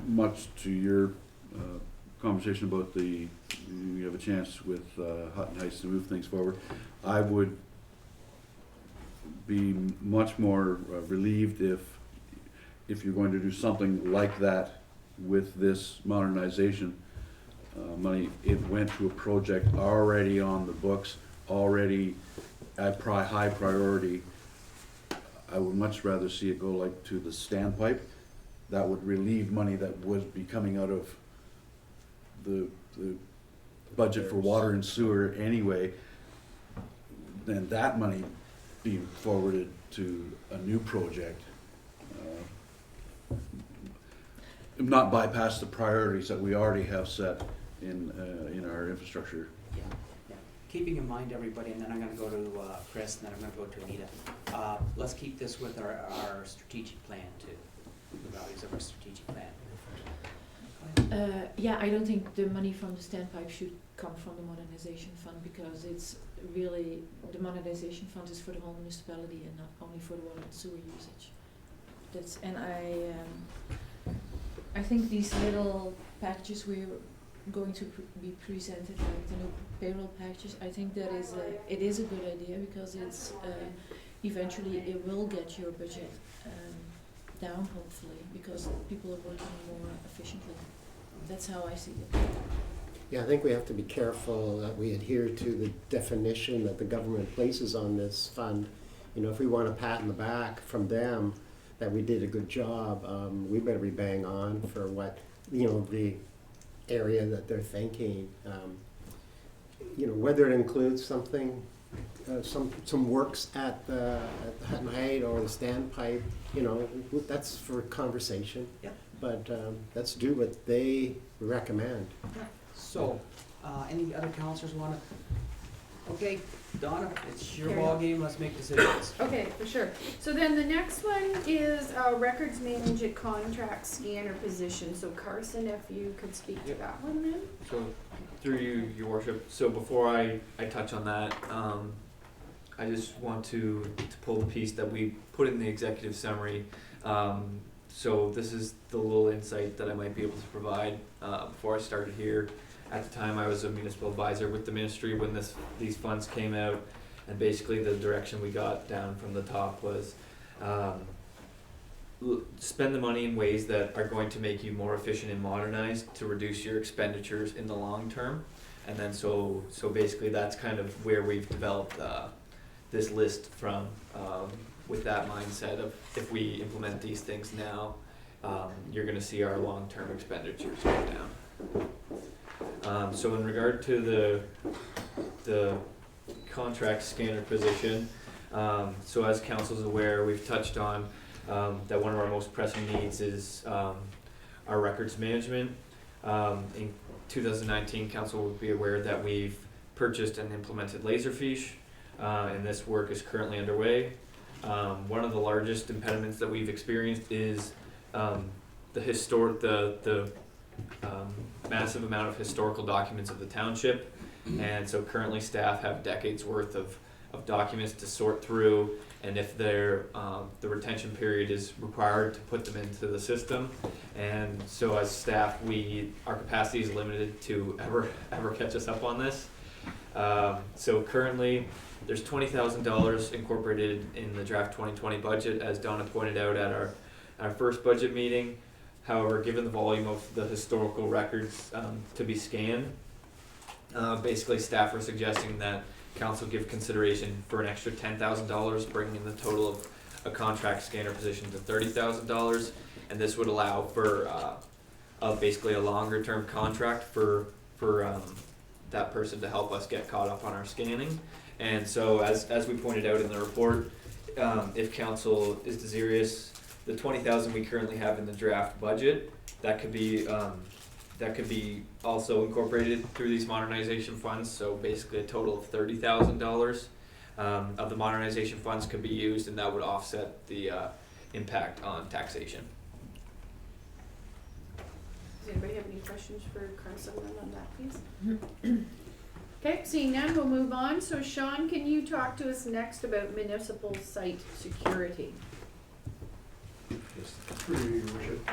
much to your conversation about you have a chance with Hutton Heights to move things forward. I would be much more relieved if you're going to do something like that with this modernization money, it went to a project already on the books, already at high priority. I would much rather see it go like to the standpipe. That would relieve money that would be coming out of the budget for water and sewer anyway, then that money being forwarded to a new project. Not bypass the priorities that we already have set in our infrastructure. Yeah. Keeping in mind, everybody, and then I'm gonna go to Chris, and then I'm gonna go to Anita. Let's keep this with our strategic plan too, the values of our strategic plan. Yeah, I don't think the money from the standpipe should come from the modernization fund, because it's really, the modernization fund is for the whole municipality and not only for the water and sewer usage. I think these little packages we're going to be presented, like the new payroll packages, I think that it is a good idea, because it's eventually it will get your budget down, hopefully, because people are working more efficiently. That's how I see it. Yeah, I think we have to be careful that we adhere to the definition that the government places on this fund. You know, if we want a pat in the back from them that we did a good job, we better be bang on for what, you know, the area that they're thinking. You know, whether it includes something, some works at the Hutton Heights or the standpipe, you know, that's for conversation. Yeah. But let's do what they recommend. So, any other counselors wanna? Okay, Donna, it's your Carry ball on. game. Let's make decisions. Okay, for sure. So then the next one is records management contract scanner position. So Carson, if you could speak to that one then. So, through you, your worship, so before I touch on that, I just want to pull the piece that we put in the executive summary. so this is the little insight that I might be able to provide. Before I started here, at the time I was a municipal advisor with the ministry when these funds came out, and basically the direction we got down from the top was spend the money in ways that are going to make you more efficient and modernized to reduce your expenditures in the long term. And then so basically that's kind of where we've developed this list from, with that mindset of if we implement these things now, you're gonna see our long-term expenditures go down. So in regard to the contract scanner position, so as council's aware, we've touched on that one of our most pressing needs is our records management. In 2019, council would be aware that we've purchased and implemented Laserfiche, and this work is currently underway. One of the largest impediments that we've experienced is the massive amount of historical documents of the township, and so currently staff have decades worth of documents to sort through, and if they're the retention period is required to put them into the system, and so as staff our capacity is limited to ever catch us up on this. So currently there's $20,000 incorporated in the draft 2020 budget, as Donna pointed out at our first budget meeting. However, given the volume of the historical records to be scanned, basically staff are suggesting that council give consideration for an extra $10,000, bringing the total of a contract scanner position to $30,000, and this would allow for basically a longer term contract for that person to help us get caught up on our scanning. And so as we pointed out in the report, if council is desirous, the $20,000 we currently have in the draft budget, that could be also incorporated through these modernization funds. So basically a total of $30,000 of the modernization funds could be used, and that would offset the impact on taxation. Does anybody have any questions for Carson on that piece? Okay, seeing none, we'll move on. So Sean, can you talk to us next about municipal site security? Yes, through you, Your Worship.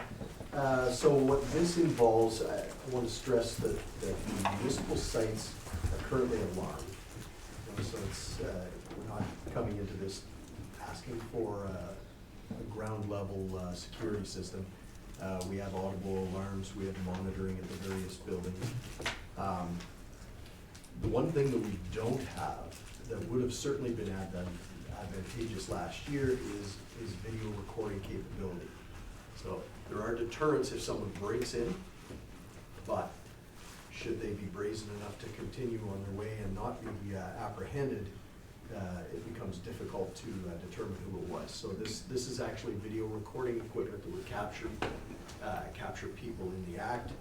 So what this involves, I want to stress that the municipal sites are currently alarmed. So it's, we're not coming into this asking for a ground level security system. We have audible alarms, we have monitoring at the various buildings. The one thing that we don't have that would have certainly been advantageous last year is video recording capability. So there are deterrents if someone breaks in, but should they be brazen enough to continue on their way and not be apprehended, it becomes difficult to determine who it was. So this is actually video recording equipment that would capture people in the act.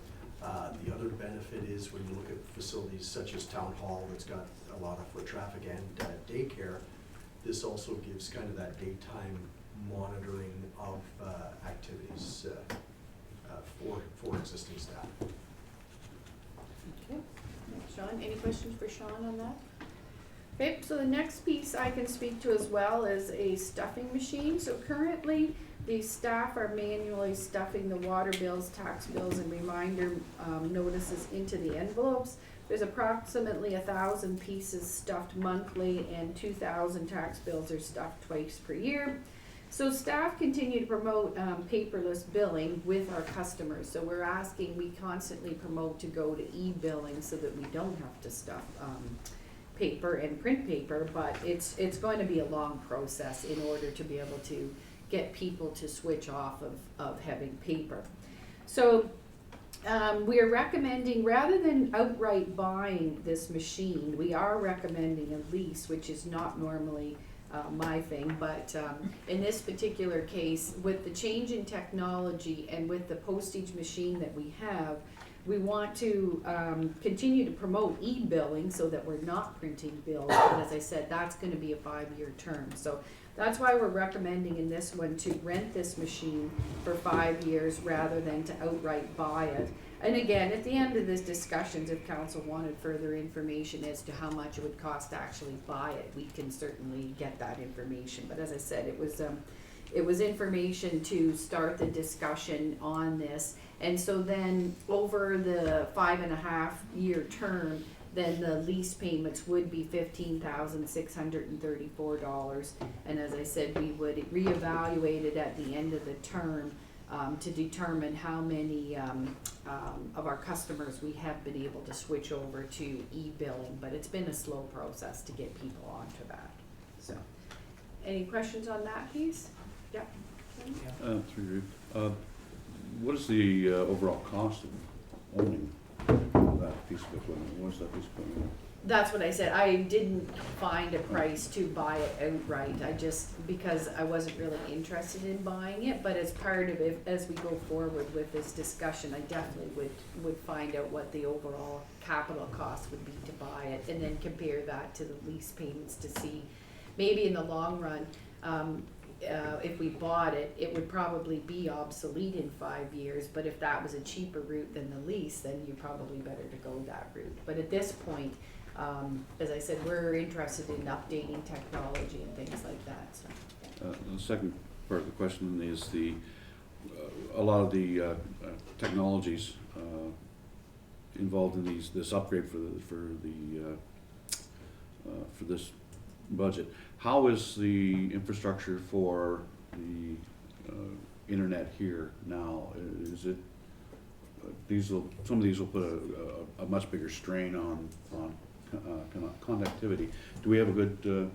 The other benefit is when you look at facilities such as Town Hall, that's got a lot of foot traffic and daycare, this also gives kind of that daytime monitoring of activities for existing staff. Okay, Sean, any questions for Sean on that? Okay, so the next piece I can speak to as well is a stuffing machine. So currently, the staff are manually stuffing the water bills, tax bills, and reminder notices into the envelopes. There's approximately 1,000 pieces stuffed monthly, and 2,000 tax bills are stuffed twice per year. So staff continue to promote paperless billing with our customers. So we constantly promote to go to e-billing so that we don't have to stuff paper and print paper, but it's going to be a long process in order to be able to get people to switch off of having paper. So we are recommending, rather than outright buying this machine, we are recommending a lease, which is not normally my thing, but in this particular case, with the change in technology and with the postage machine that we have, we want to continue to promote e-billing so that we're not printing bills, but as I said, that's going to be a 5-year term. So that's why we're recommending in this one to rent this machine for 5 years rather than to outright buy it. And again, at the end of this discussions, if council wanted further information as to how much it would cost to actually buy it, we can certainly get that information. But as I said, it was information to start the discussion on this. And so then over the 5.5-year term, then the lease payments would be $15,634. And as I said, we would reevaluate it at the end of the term to determine how many of our customers we have been able to switch over to e-billing. But it's been a slow process to get people onto that. So, any questions on that piece? Yeah. Through you. What is the overall cost of owning that piece of equipment? What is that piece of equipment? That's what I said. I didn't find a price to buy it outright. I just, because I wasn't really interested in buying it, but as part of it, as we go forward with this discussion, I definitely would find out what the overall capital cost would be to buy it, and then compare that to the lease payments to see, maybe in the long run, if we bought it, it would probably be obsolete in 5 years, but if that was a cheaper route than the lease, then you're probably better to go that route. But at this point, as I said, we're interested in updating technology and things like that, so. The second part of the question is a lot of the technologies involved in this upgrade for this budget. How is the infrastructure for the internet here now? Is it some of these will put a much bigger strain on connectivity. Do we have a good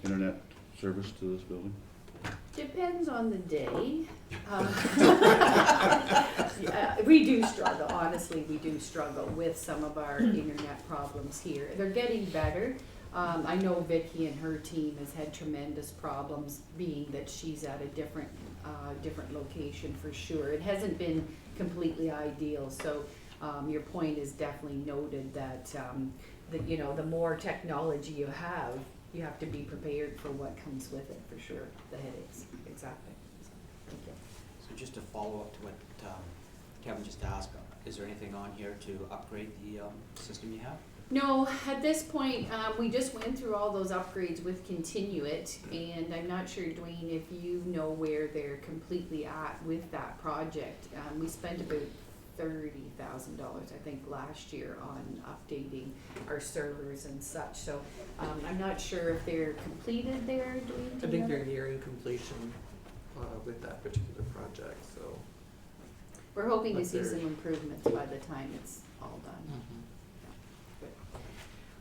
internet service to this building? Depends on the day. Yeah, we do struggle, honestly, we do struggle with some of our internet problems here. They're getting better. I know Vicki and her team has had tremendous problems, being that she's at a different location for sure. It hasn't been completely ideal, so your point is definitely noted that the more technology you have to be prepared for what comes with it, for sure, the headaches, exactly. So, thank you. So just to follow up to what Kevin just asked, is there anything on here to upgrade the system you have? No, at this point, we just went through all those upgrades with Continuit, and I'm not sure, Dwayne, if you know where they're completely at with that project. We spent about $30,000, I think, last year on updating our servers and such. So I'm not sure if they're completed there, Dwayne. I think they're nearing completion with that particular project, so. We're hoping to But see they're- some improvements by the time it's all done.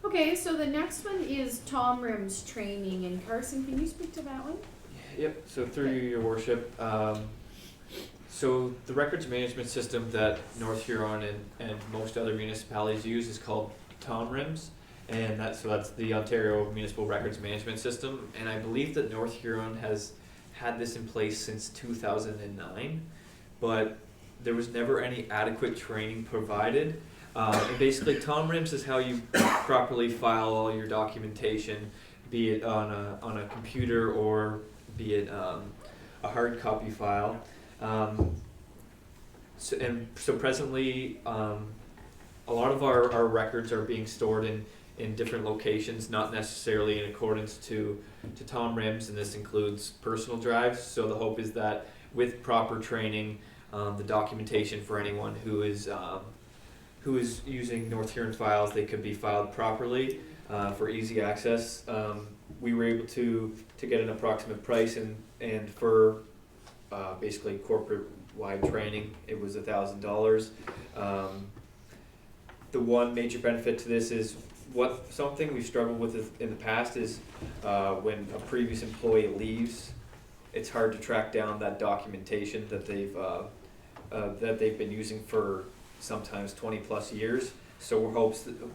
Okay, so the next one is Tom Rims training, and Carson, can you speak to that one? Yep, so through your worship, so the records management system that North Huron and most other municipalities use is called Tom Rims, and that's the Ontario Municipal Records Management System, and I believe that North Huron has had this in place since 2009, but there was never any adequate training provided. And basically, Tom Rims is how you properly file all your documentation, be it on a computer or be it a hard copy file. So presently, a lot of our records are being stored in different locations, not necessarily in accordance to Tom Rims, and this includes personal drives. So the hope is that with proper training, the documentation for anyone who is using North Huron files, they could be filed properly for easy access. We were able to get an approximate price, and for basically corporate-wide training, it was $1,000. The one major benefit to this is something we've struggled with in the past is when a previous employee leaves, it's hard to track down that documentation that they've been using for sometimes 20+ years. So we're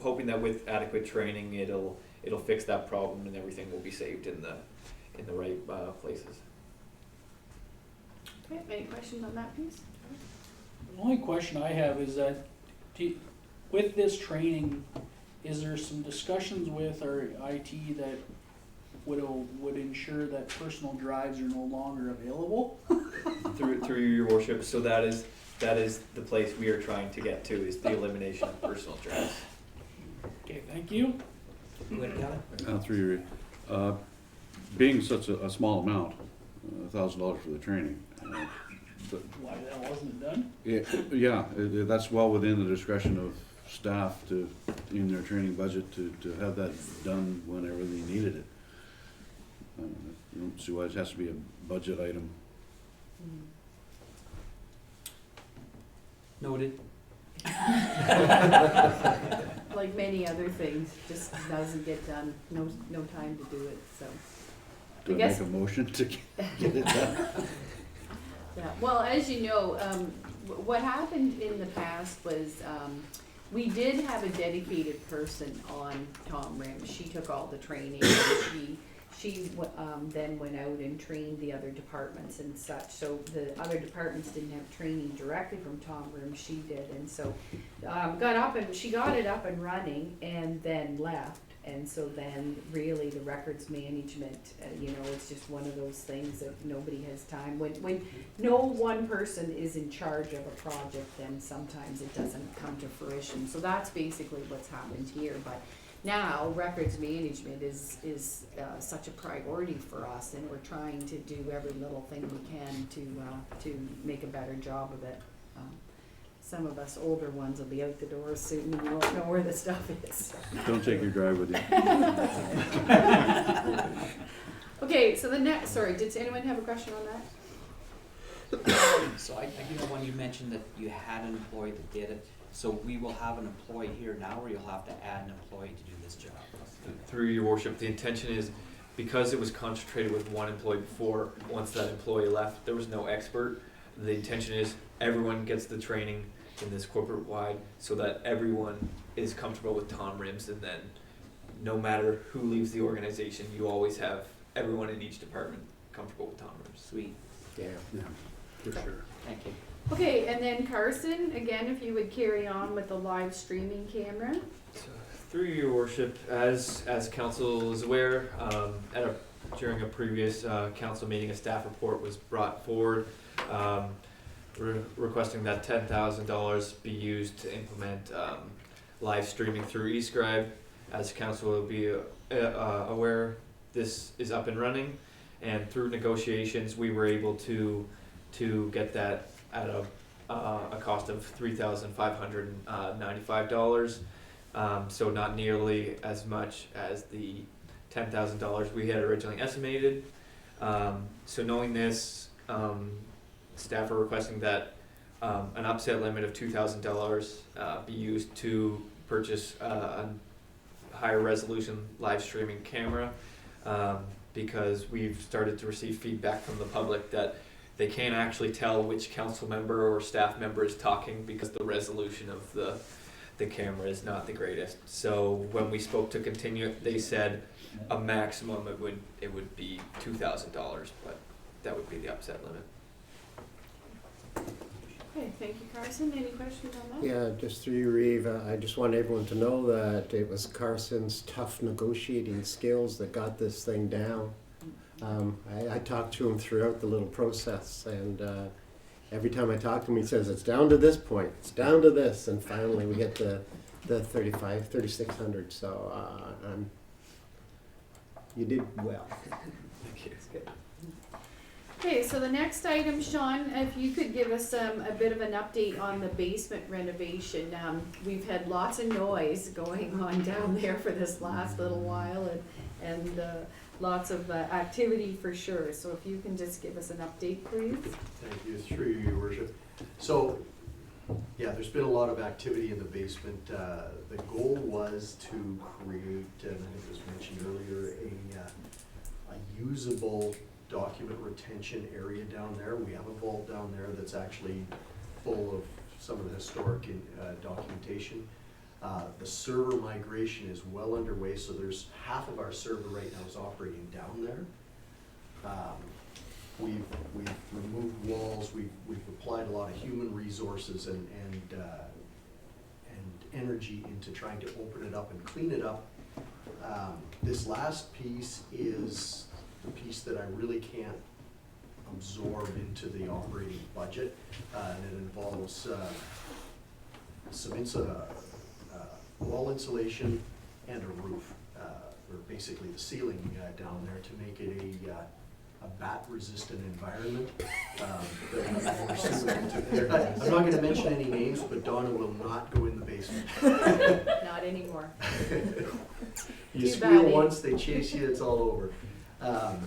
hoping that with adequate training, it'll fix that problem and everything will be saved in the right places. Okay, any questions on that piece? The only question I have is that, with this training, is there some discussions with our IT that would ensure that personal drives are no longer available? Through your worship, so that is the place we are trying to get to, is the elimination of personal drives. Okay, thank you. Go ahead, Kevin. Through your, being such a small amount, $1,000 for the training. But Why that wasn't done? that's well within the discretion of staff to, in their training budget, to have that done whenever they needed it. I don't see why it has to be a budget item. Noted. Like many other things, just doesn't get done, no time to do it, so. Do I guess- make a motion to get it done? Yeah, well, as you know, what happened in the past was, we did have a dedicated person on Tom Rim. She took all the training, and she then went out and trained the other departments and such. So the other departments didn't have training directly from Tom Rim, she did, and so, she got it up and running and then left. And so then really the records management, it's just one of those things that nobody has time. When no one person is in charge of a project, then sometimes it doesn't come to fruition. So that's basically what's happened here. But now records management is such a priority for us, and we're trying to do every little thing we can to make a better job of it. Some of us older ones will be out the door soon and we won't know where the stuff is. Don't take your drive with you. Okay, so did anyone have a question on that? So I do know when you mentioned that you had an employee that did it, so we will have an employee here now, or you'll have to add an employee to do this job? Through your worship, the intention is, because it was concentrated with one employee before, once that employee left, there was no expert. The intention is everyone gets the training in this corporate wide so that everyone is comfortable with Tom Rims, and then no matter who leaves the organization, you always have everyone in each department comfortable with Tom Rims. Sweet, Yeah. Yeah, for sure. thank you. Okay, and then Carson, again, if you would carry on with the live streaming camera. So, through your worship, as council is aware, during a previous council meeting, a staff report was brought forward requesting that $10,000 be used to implement live streaming through eScribe. As council will be aware, this is up and running, and through negotiations, we were able to get that at a cost of $3,595. So not nearly as much as the $10,000 we had originally estimated. So knowing this, staff are requesting that an upset limit of $2,000 be used to purchase a higher resolution live streaming camera, because we've started to receive feedback from the public that they can't actually tell which council member or staff member is talking because the resolution of the camera is not the greatest. So when we spoke to continue, they said a maximum it would be $2,000, but that would be the upset limit. Okay, thank you, Carson. Any questions on that? Yeah, just through you, Reeve, I just want everyone to know that it was Carson's tough negotiating skills that got this thing down. I talked to him throughout the little process, and every time I talk to him, he says, it's down to this point, it's down to this, and finally we get the 3,600, so you did well. Thank you. Okay, so the next item, Sean, if you could give us a bit of an update on the basement renovation. We've had lots of noise going on down there for this last little while, and lots of activity for sure. So if you can just give us an update, please. Thank you, through you, your worship. So, yeah, there's been a lot of activity in the basement. The goal was to create, and I think it was mentioned earlier, a usable document retention area down there. We have a vault down there that's actually full of some of the historic documentation. The server migration is well underway, so there's half of our server right now is operating down there. We've removed walls, we've applied a lot of human resources and energy into trying to open it up and clean it up. This last piece is the piece that I really can't absorb into the operating budget, and it involves some wall insulation and a roof, or basically the ceiling down there, to make it a bat-resistant environment. That we're suing to there. I'm not gonna mention any names, but Donna will not go in the basement. Not anymore. You Too squeal bad, eh? once, they chase you, it's all over.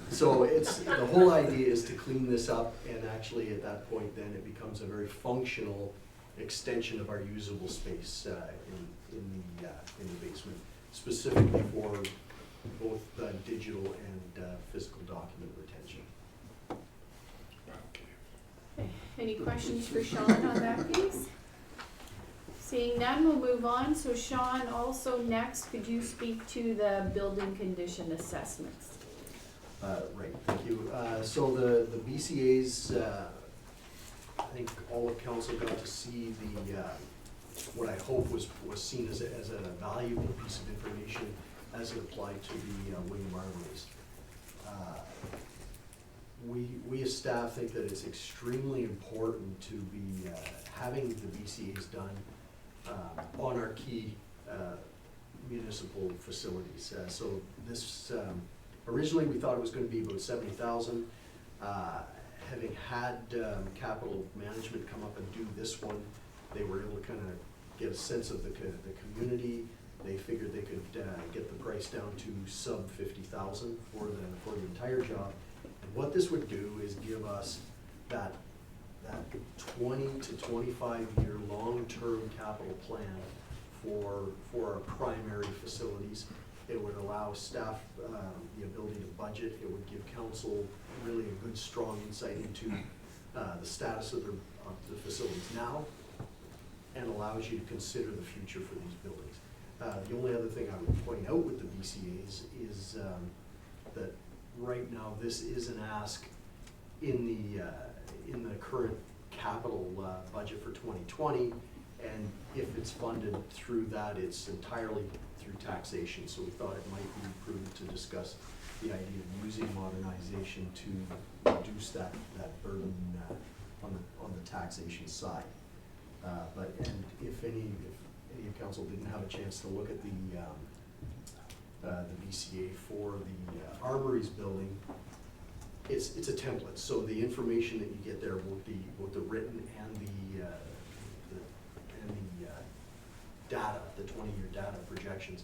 So it's, the whole idea is to clean this up, and actually at that point then it becomes a very functional extension of our usable space in the basement, specifically for both digital and physical document retention. Any questions for Sean on that piece? Seeing none, we'll move on. So Sean, also next, could you speak to the building condition assessments? Right, thank you. So the BCA's, I think all of council got to see the, what I hope was seen as a valuable piece of information as it applied to the William Armories. We as staff think that it's extremely important to be having the BCA's done on our key municipal facilities. So this, originally we thought it was going to be about 70,000. Having had capital management come up and do this one, they were able to kind of get a sense of the community. They figured they could get the price down to sub 50,000 for the entire job. And what this would do is give us that 20 to 25 year long-term capital plan for our primary facilities. It would allow staff the ability to budget. It would give council really a good, strong insight into the status of the facilities now, and allows you to consider the future for these buildings. The only other thing I would point out with the BCA's is that right now this is an ask in the current capital budget for 2020, and if it's funded through that, it's entirely through taxation. So we thought it might be prudent to discuss the idea of using modernization to reduce that burden on the taxation side. And if any of council didn't have a chance to look at the BCA for the Armories building, it's a template. So the information that you get there, both the written and the data, the 20-year data projections,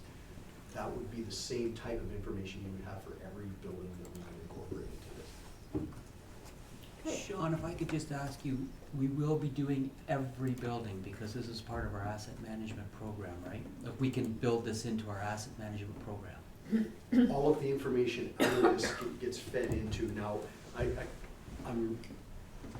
that would be the same type of information you would have for every building that we would incorporate into this. Sean, if I could just ask you, we will be doing every building because this is part of our asset management program, right? If we can build this into our asset management program. All of the information out of this gets fed into. Now, I'm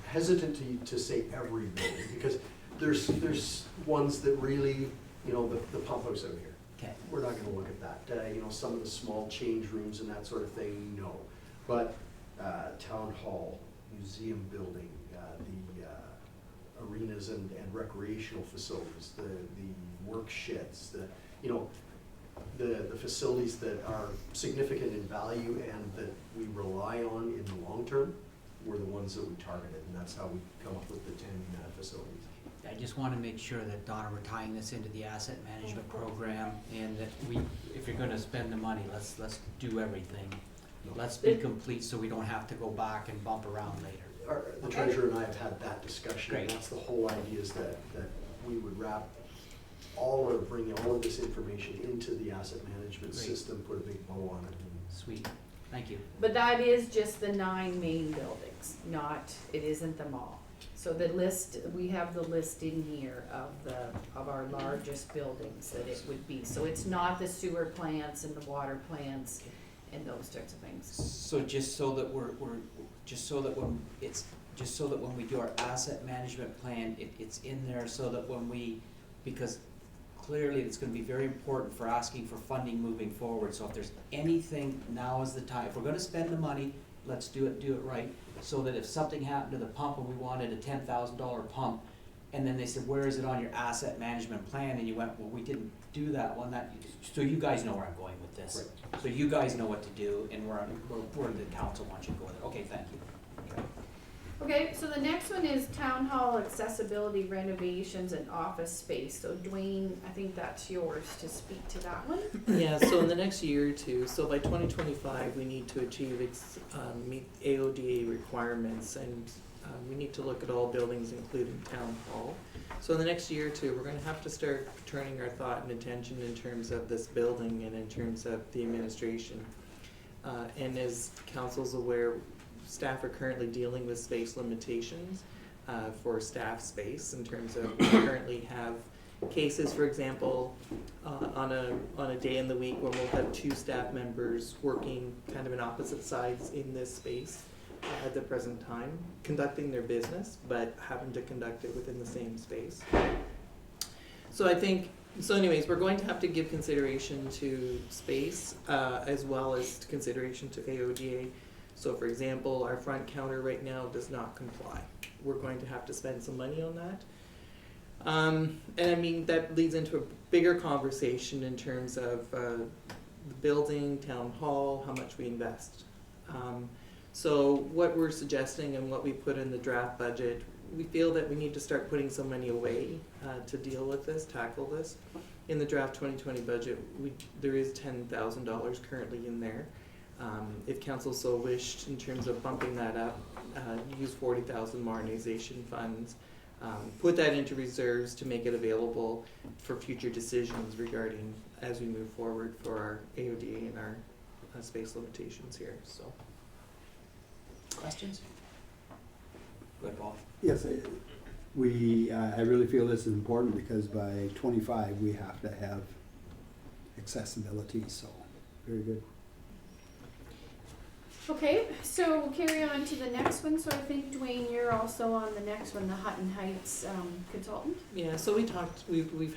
hesitant to say every building because there's ones that really, you know, the pump house out here. Okay. We're not gonna look at that. You know, some of the small change rooms and that sort of thing, no. But town hall, museum building, the arenas and recreational facilities, the work sheds, the facilities that are significant in value and that we rely on in the long term were the ones that we targeted, and that's how we come up with the 10 facilities. I just want to make sure that, Donna, we're tying this into the asset management program, and that if you're gonna spend the money, let's do everything. Let's be complete so we don't have to go back and bump around later. The treasurer and I have had that discussion, and Great. that's the whole idea, is that we would bring all of this information into the asset management Great. system, put a big bow on it. Sweet, thank you. But that is just the 9 main buildings, it isn't them all. So the list, we have the list in here of our largest buildings that it would be. So it's not the sewer plants and the water plants and those types of things. So just so that when we do our asset management plan, it's in there so that because clearly it's gonna be very important for asking for funding moving forward. So if there's anything, now is the time. If we're gonna spend the money, let's do it right. So that if something happened to the pump and we wanted a $10,000 pump, and then they said, where is it on your asset management plan? And you went, well, we didn't do that one. So you guys know where I'm going with this. Right. So you guys know what to do, and where the council wants you to go with it. Okay, thank you. Okay, so the next one is town hall accessibility renovations and office space. So Dwayne, I think that's yours to speak to that one. Yeah, so in the next year or two, so by 2025, we need to achieve meet AODA requirements, and we need to look at all buildings, including town hall. So in the next year or two, we're gonna have to start turning our thought and attention in terms of this building and in terms of the administration. And as council's aware, staff are currently dealing with space limitations for staff space in terms of we currently have cases, for example, on a day in the week when we'll have 2 staff members working kind of in opposite sides in this space at the present time, conducting their business, but having to conduct it within the same space. So I think, so anyways, we're going to have to give consideration to space as well as consideration to AODA. So for example, our front counter right now does not comply. We're going to have to spend some money on that. And I mean, that leads into a bigger conversation in terms of the building, town hall, how much we invest. So what we're suggesting and what we put in the draft budget, we feel that we need to start putting some money away to deal with this, tackle this. In the draft 2020 budget, there is $10,000 currently in there. If council so wished, in terms of bumping that up, use 40,000 modernization funds, put that into reserves to make it available for future decisions regarding as we move forward for our AODA and our space limitations here. So, Questions? Go ahead, Paul. Yes, I really feel this is important because by 25 we have to have accessibility, so very good. Okay, so we'll carry on to the next one. So I think Dwayne, you're also on the next one, the Hutton Heights consultant. yeah, so we've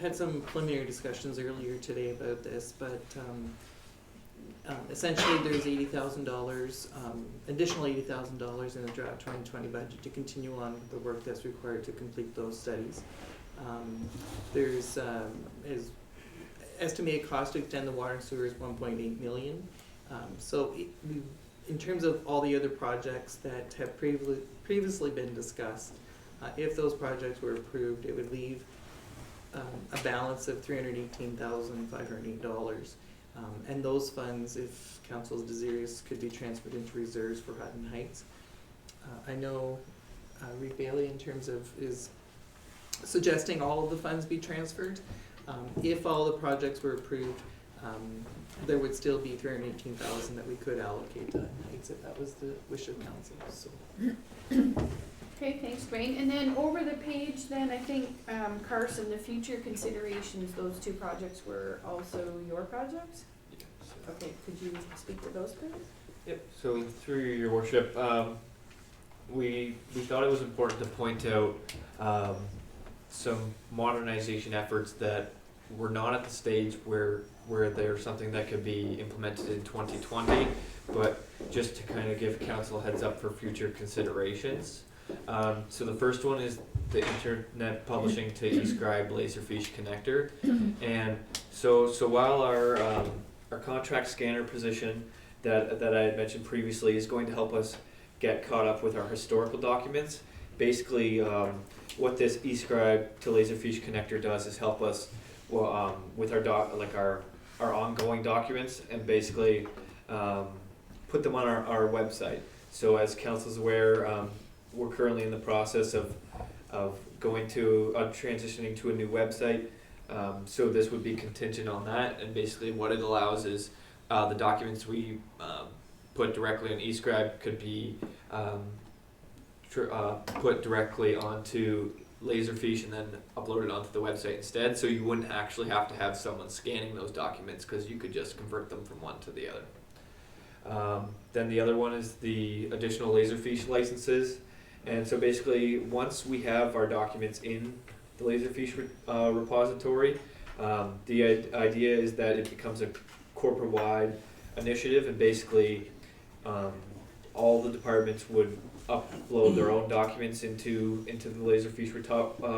had some preliminary discussions earlier today about this, but essentially there's $80,000, additional $80,000 in the draft 2020 budget to continue on the work that's required to complete those studies. There's is estimated cost to extend the water and sewer is $1.8 million. In terms of all the other projects that have previously been discussed, if those projects were approved, it would leave a balance of $318,508. And those funds, if council is desirous, could be transferred into reserves for Hutton Heights. I know Reed Bailey in terms of is suggesting all of the funds be transferred. If all the projects were approved, there would still be $318,000 that we could allocate to Hutton Heights if that was the wish of council. So. Okay, thanks, Dwayne. And then over the page, then I think Carson, the future considerations, those 2 projects were also your projects? Okay, could you speak to those, please? Yep, so through your worship, we thought it was important to point out some modernization efforts that were not at the stage where there's something that could be implemented in 2020, but just to kind of give council a heads up for future considerations. So the first one is the internet publishing to eScribe Laserfiche connector, and so while our contract scanner position that I had mentioned previously is going to help us get caught up with our historical documents, basically what this eScribe to Laserfiche connector does is help us with our ongoing documents and basically put them on our website. So as council's aware, we're currently in the process of going to transitioning to a new website. So this would be contingent on that, and basically what it allows is the documents we put directly on eScribe could be put directly onto Laserfiche and then uploaded onto the website instead, so you wouldn't actually have to have someone scanning those documents because you could just convert them from one to the other. Then the other one is the additional Laserfiche licenses, and so basically once we have our documents in the Laserfiche repository, the idea is that it becomes a corporate-wide initiative, and basically all the departments would upload their own documents into the Laserfiche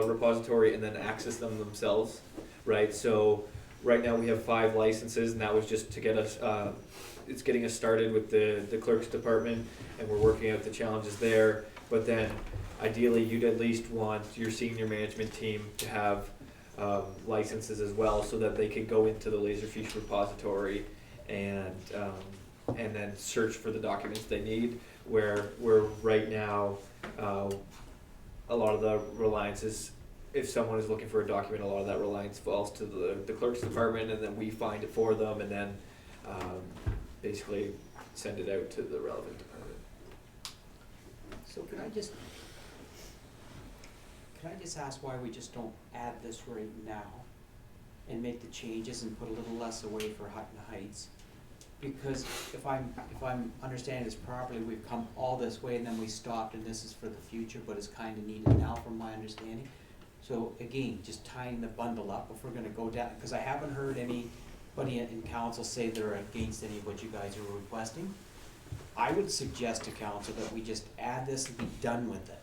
repository and then access them themselves, right? So right now we have 5 licenses, and that was just to get us, it's getting us started with the clerk's department, and we're working out the challenges there. but then ideally you'd at least want your senior management team to have licenses as well, so that they could go into the Laserfish repository and then search for the documents they need. Where right now, a lot of the reliance is, if someone is looking for a document, a lot of that reliance falls to the clerk's department, and then we find it for them, and then basically send it out to the relevant department. So can I just ask why we just don't add this right now and make the changes and put a little less away for Hutton Heights? Because if I'm understanding this properly, we've come all this way and then we stopped, and this is for the future, but it's kind of needed now from my understanding. So again, just tying the bundle up if we're gonna go down, because I haven't heard anybody in council say they're against any of what you guys are requesting. I would suggest to council that we just add this and be done with it.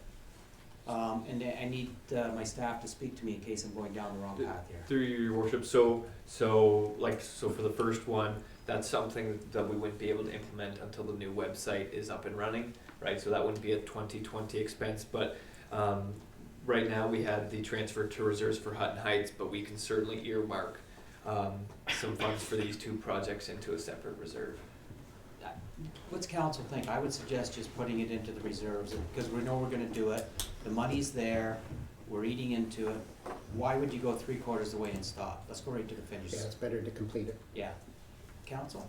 And I need my staff to speak to me in case I'm going down the wrong path here. Through your worship, so for the first one, that's something that we wouldn't be able to implement until the new website is up and running, right? So that wouldn't be a 2020 expense, but right now we had the transfer to reserves for Hutton Heights, but we can certainly earmark some funds for these two projects into a separate reserve. What's council think? I would suggest just putting it into the reserves, because we know we're gonna do it, the money's there, we're eating into it. Why would you go 3/4 of the way and stop? Let's go right to the finish. Yeah, it's better to complete it. Yeah. Council?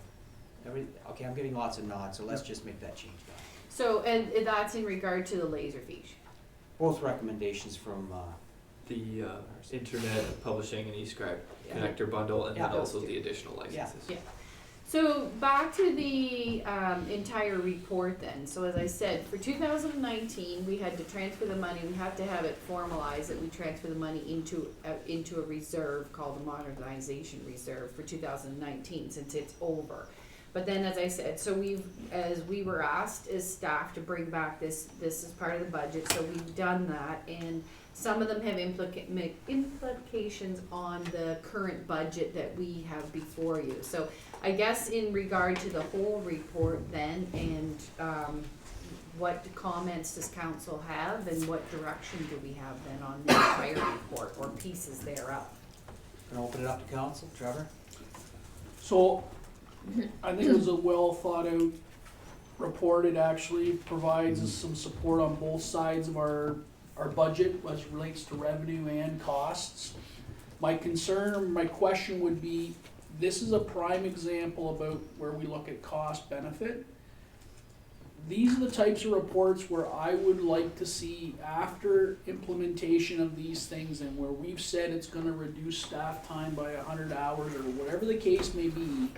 Okay, I'm getting lots of nods, so let's just make that change now. So, and that's in regard to the Laserfish. Both recommendations from, The internet publishing and eScribe Yeah. connector bundle, and Yeah, then those also two. the additional licenses. Yeah. So back to the entire report then. So as I said, for 2019, we had to transfer the money. We have to have it formalized that we transfer the money into a reserve called the Modernization Reserve for 2019, since it's over. But then, as I said, so as we were asked as staff to bring back this as part of the budget, so we've done that, and some of them have implications on the current budget that we have before you. So I guess in regard to the whole report then, and what comments does council have, and what direction do we have then on the entire report or pieces thereof? Gonna open it up to council, Trevor? So, I think it was a well thought out report. It actually provides us some support on both sides of our budget as it relates to revenue and costs. My concern, my question would be, this is a prime example about where we look at cost benefit. These are the types of reports where I would like to see, after implementation of these things, and where we've said it's gonna reduce staff time by 100 hours or whatever the case may be,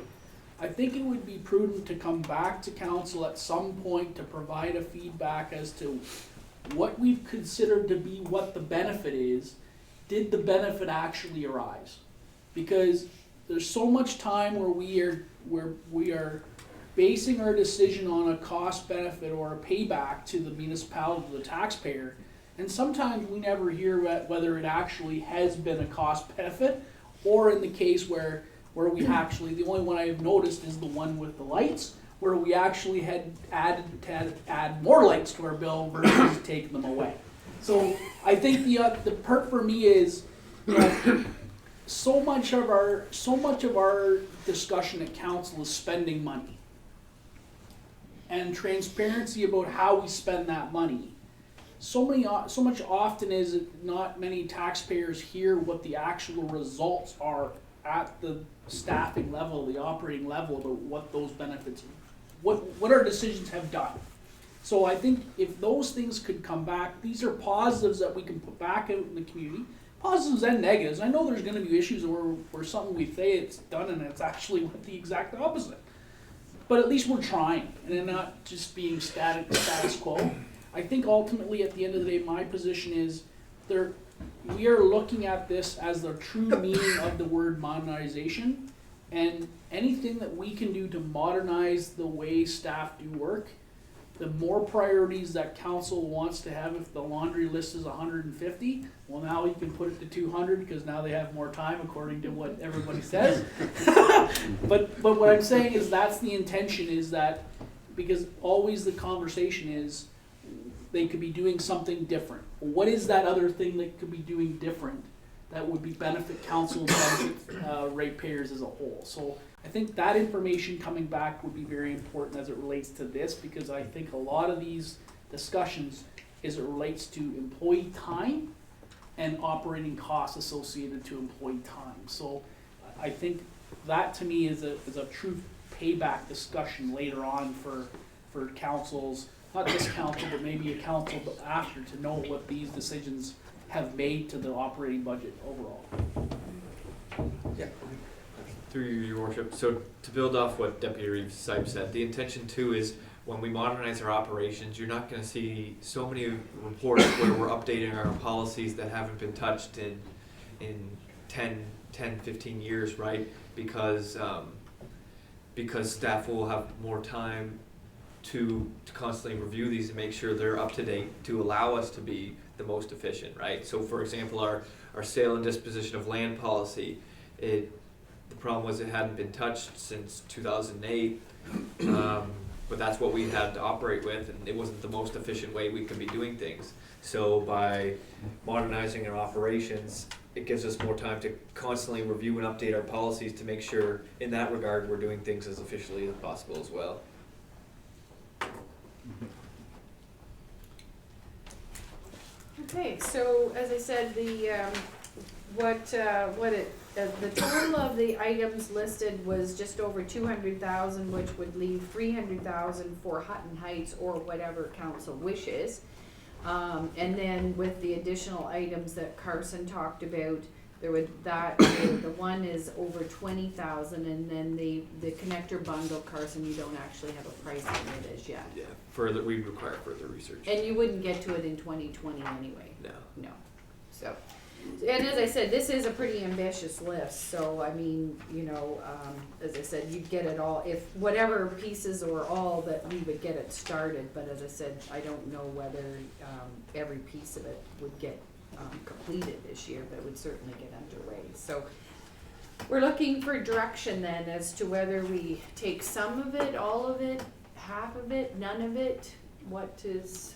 I think it would be prudent to come back to council at some point to provide a feedback as to what we've considered to be what the benefit is. Did the benefit actually arise? Because there's so much time where we are basing our decision on a cost benefit or a payback to the municipality, to the taxpayer, and sometimes we never hear whether it actually has been a cost benefit, or in the case where we actually, the only one I've noticed is the one with the lights, where we actually had to add more lights to our bill versus taking them away. So I think the part for me is, you know, so much of our discussion at council is spending money and transparency about how we spend that money. So much often is it not many taxpayers hear what the actual results are at the staffing level, the operating level, about what those benefits, what our decisions have done. So I think if those things could come back, these are positives that we can put back out in the community, positives and negatives. I know there's going to be issues where something we say it's done and it's actually the exact opposite. But at least we're trying and not just being status quo. I think ultimately at the end of the day, my position is we are looking at this as the true meaning of the word modernization, and anything that we can do to modernize the way staff do work, the more priorities that council wants to have. If the laundry list is 150, well, now you can put it to 200 because now they have more time according to what everybody says. But what I'm saying is that's the intention, is that because always the conversation is they could be doing something different. What is that other thing they could be doing different that would be benefit council, benefit ratepayers as a whole? So I think that information coming back would be very important as it relates to this, because I think a lot of these discussions as it relates to employee time and operating costs associated to employee time. So I think that to me is a true payback discussion later on for councils, not this council, but maybe a council after, to know what these decisions have made to the operating budget overall. Yeah. Through your worship, so to build off what Deputy Reeves Sype said, the intention too is when we modernize our operations, you're not gonna see so many reports where we're updating our policies that haven't been touched in 10, 15 years, right? Because staff will have more time to constantly review these and make sure they're up to date to allow us to be the most efficient, right? So for example, our sale and disposition of land policy, the problem was it hadn't been touched since 2008, but that's what we had to operate with, and it wasn't the most efficient way we could be doing things. So by modernizing our operations, it gives us more time to constantly review and update our policies to make sure in that regard we're doing things as efficiently as possible as well. Okay, so as I said, the total of the items listed was just over 200,000, which would leave 300,000 for Hutton Heights or whatever council wishes. And then with the additional items that Carson talked about, there would the one is over 20,000, and then the connector bundle, Carson, you don't actually have a price on it as yet. Yeah, we require further research. And you wouldn't get to it in 2020 anyway. No. So, and as I said, this is a pretty ambitious list, so I mean, as I said, you'd get it all, if whatever pieces or all that we would get it started, but as I said, I don't know whether every piece of it would get completed this year, but would certainly get underway. So we're looking for direction then as to whether we take some of it, all of it, half of it, none of it. What is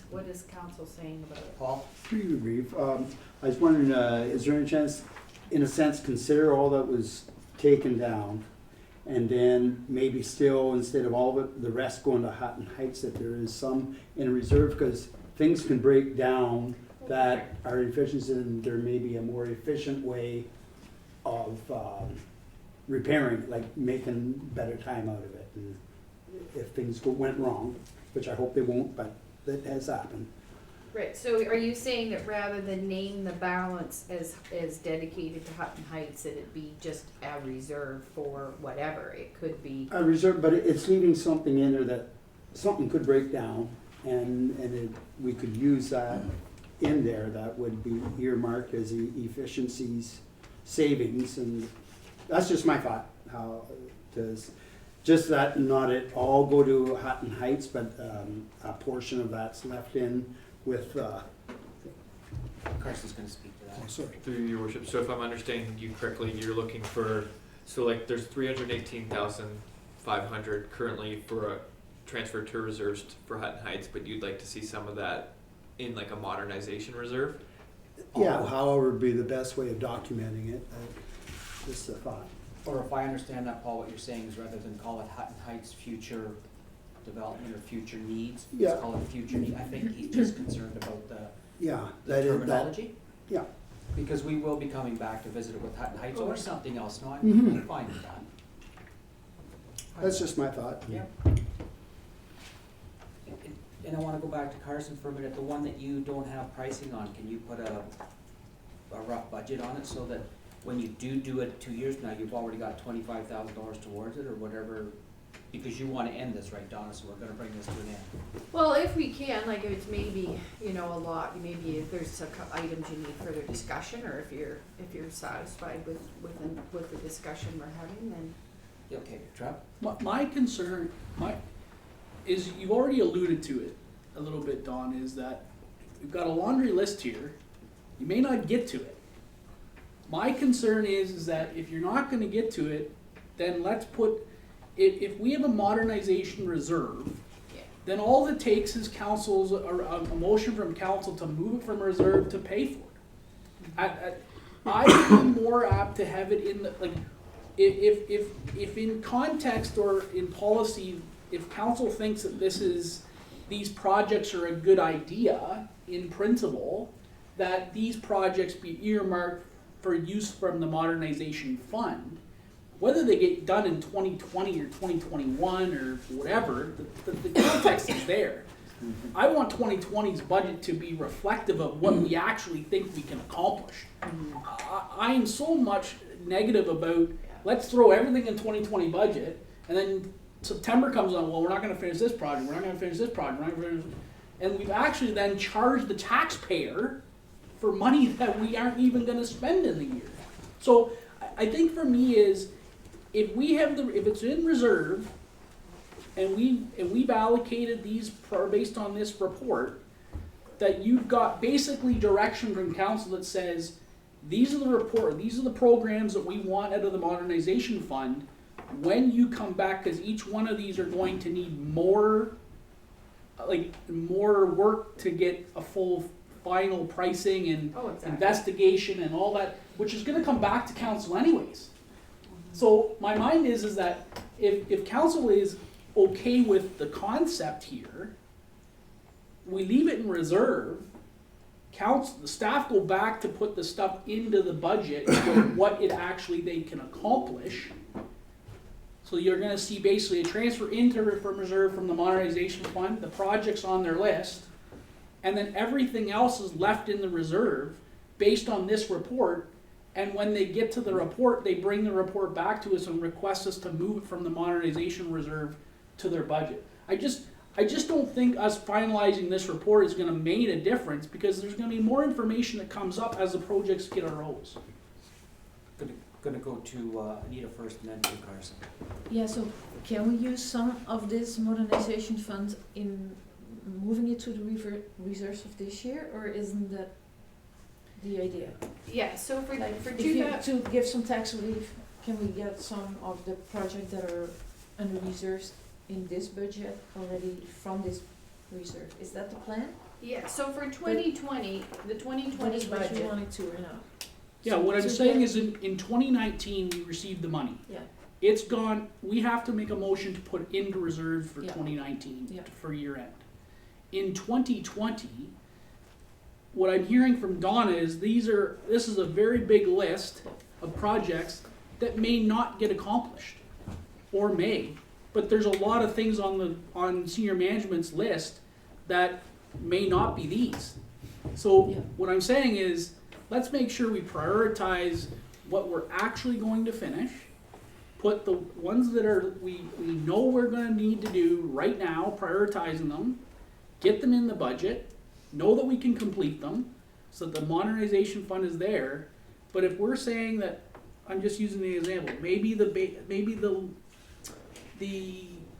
council saying about it? Paul? Pretty brief. I was wondering, is there any chance, in a sense, consider all that was taken down, and then maybe still, instead of all of it, the rest going to Hutton Heights, that there is some in reserve, because things can break down that are efficient, and there may be a more efficient way of repairing, like making better time out of it. And if things went wrong, which I hope they won't, but that has happened. Right, so are you saying that rather than name the balance as dedicated to Hutton Heights, that it be just a reserve for whatever? It could be. A reserve, but it's leaving something in there that something could break down, and we could use that in there that would be earmarked as efficiencies, savings, and that's just my thought, how does, just that not it all go to Hutton Heights, but a portion of that's left in with, Carson's gonna speak to that. sorry. Through your worship, so if I'm understanding you correctly, you're looking for, so like there's 318,500 currently for a transfer to reserves for Hutton Heights, but you'd like to see some of that in like a modernization reserve? Yeah, however would be the best way of documenting it, just a thought. Or if I understand that, Paul, what you're saying is rather than call it Hutton Heights future development or future needs, Yeah. let's call it future need. I think he's just concerned about the Yeah, terminology. yeah. Because we will be coming back to visit it with Hutton Heights or something else, no, I'm Mhm. fine with that. That's just my thought. Yeah. And I wanna go back to Carson for a minute, the one that you don't have pricing on, can you put a rough budget on it so that when you do it 2 years from now, you've already got $25,000 towards it or whatever? Because you wanna end this, right, Donna, so we're gonna bring this to an end. Well, if we can, like if it's maybe, a lot, maybe if there's items you need further discussion, or if you're satisfied with the discussion we're having, then. Okay, Trev? My concern, is you've already alluded to it a little bit, Don, is that we've got a laundry list here. You may not get to it. My concern is that if you're not gonna get to it, then let's put, if we have a modernization reserve, then all it takes is council's, a motion from council to move it from reserve to pay for it. I would be more apt to have it in the, like, if in context or in policy, if council thinks that these projects are a good idea in principle, that these projects be earmarked for use from the modernization fund, whether they get done in 2020 or 2021 or whatever, the context is there. I want 2020's budget to be reflective of what we actually think we can accomplish. I am so much negative about, let's throw everything in 2020 budget, and then September comes on, well, we're not gonna finish this project, we're not gonna finish this project, we're not gonna finish, and we've actually then charged the taxpayer for money that we aren't even gonna spend in the year. So I think for me is, if it's in reserve, and we've allocated these based on this report, that you've got basically direction from council that says, these are the programs that we want out of the modernization fund. When you come back, because each one of these are going to need more work to get a full final pricing and investigation and all that, which is gonna come back to council anyways. So my mind is that if council is okay with the concept here, we leave it in reserve, the staff go back to put the stuff into the budget for what it actually they can accomplish. So you're gonna see basically a transfer from reserve from the modernization fund, the projects on their list, and then everything else is left in the reserve based on this report. And when they get to the report, they bring the report back to us and request us to move it from the modernization reserve to their budget. I just don't think us finalizing this report is gonna make a difference, because there's gonna be more information that comes up as the projects get arose. Gonna go to Anita first and then to Carson. Yeah, so can we use some of this modernization fund in moving it to the reserves of this year, or isn't that the idea? Yeah, so for To give some tax relief, can we get some of the projects that are under reserves in this budget already from this reserve? Is that the plan? Yeah, so for 2020, the 2020 What we budget, wanted to or not? Yeah, what I'm saying is in 2019, we received the money. Yeah. It's gone, we have to make a motion to put it into reserve for Yeah. 2019, Yeah. for year end. In 2020, what I'm hearing from Donna is this is a very big list of projects that may not get accomplished, or may, but there's a lot of things on senior management's list that may not be these. So Yeah. what I'm saying is, let's make sure we prioritize what we're actually going to finish, put the ones that we know we're gonna need to do right now, prioritizing them, get them in the budget, know that we can complete them, so that the modernization fund is there. But if we're saying that, I'm just using the example, maybe the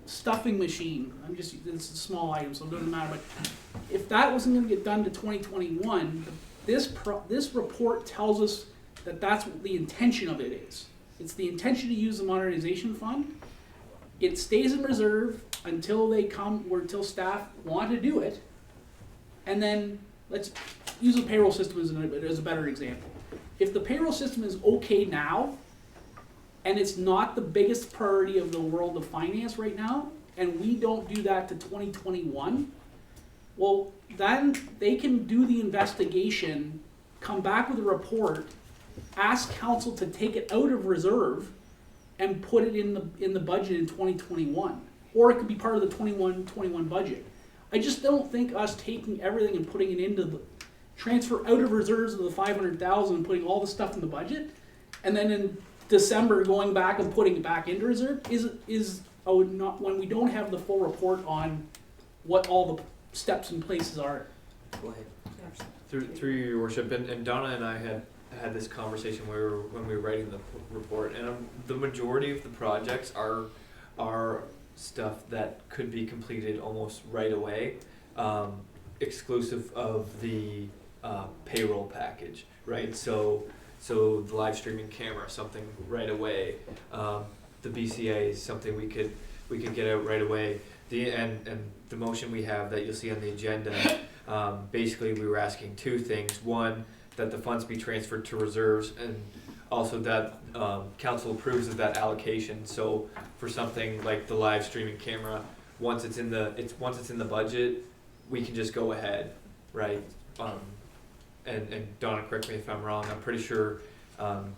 stuffing machine, it's a small item, so it doesn't matter, but if that wasn't gonna get done to 2021, this report tells us that that's what the intention of it is. It's the intention to use the modernization fund. It stays in reserve until until staff want to do it. And then let's use the payroll system as a better example. If the payroll system is okay now, and it's not the biggest priority of the world of finance right now, and we don't do that to 2021, well, then they can do the investigation, come back with a report, ask council to take it out of reserve and put it in the budget in 2021. Or it could be part of the 21 budget. I just don't think us taking everything and putting it into the transfer out of reserves of the 500,000 and putting all the stuff in the budget, and then in December going back and putting it back into reserve not when we don't have the full report on what all the steps and places are. Go ahead. Through your worship, and Donna and I had this conversation when we were writing the report, and the majority of the projects are stuff that could be completed almost right away, exclusive of the payroll package, right? So the live streaming camera, something right away. The BCA is something we could get out right away. and the motion we have that you'll see on the agenda, basically we were asking two things. One, that the funds be transferred to reserves, and also that council approves of that allocation. So for something like the live streaming camera, once it's in the budget, we can just go ahead, right? And Donna, correct me if I'm wrong, I'm pretty sure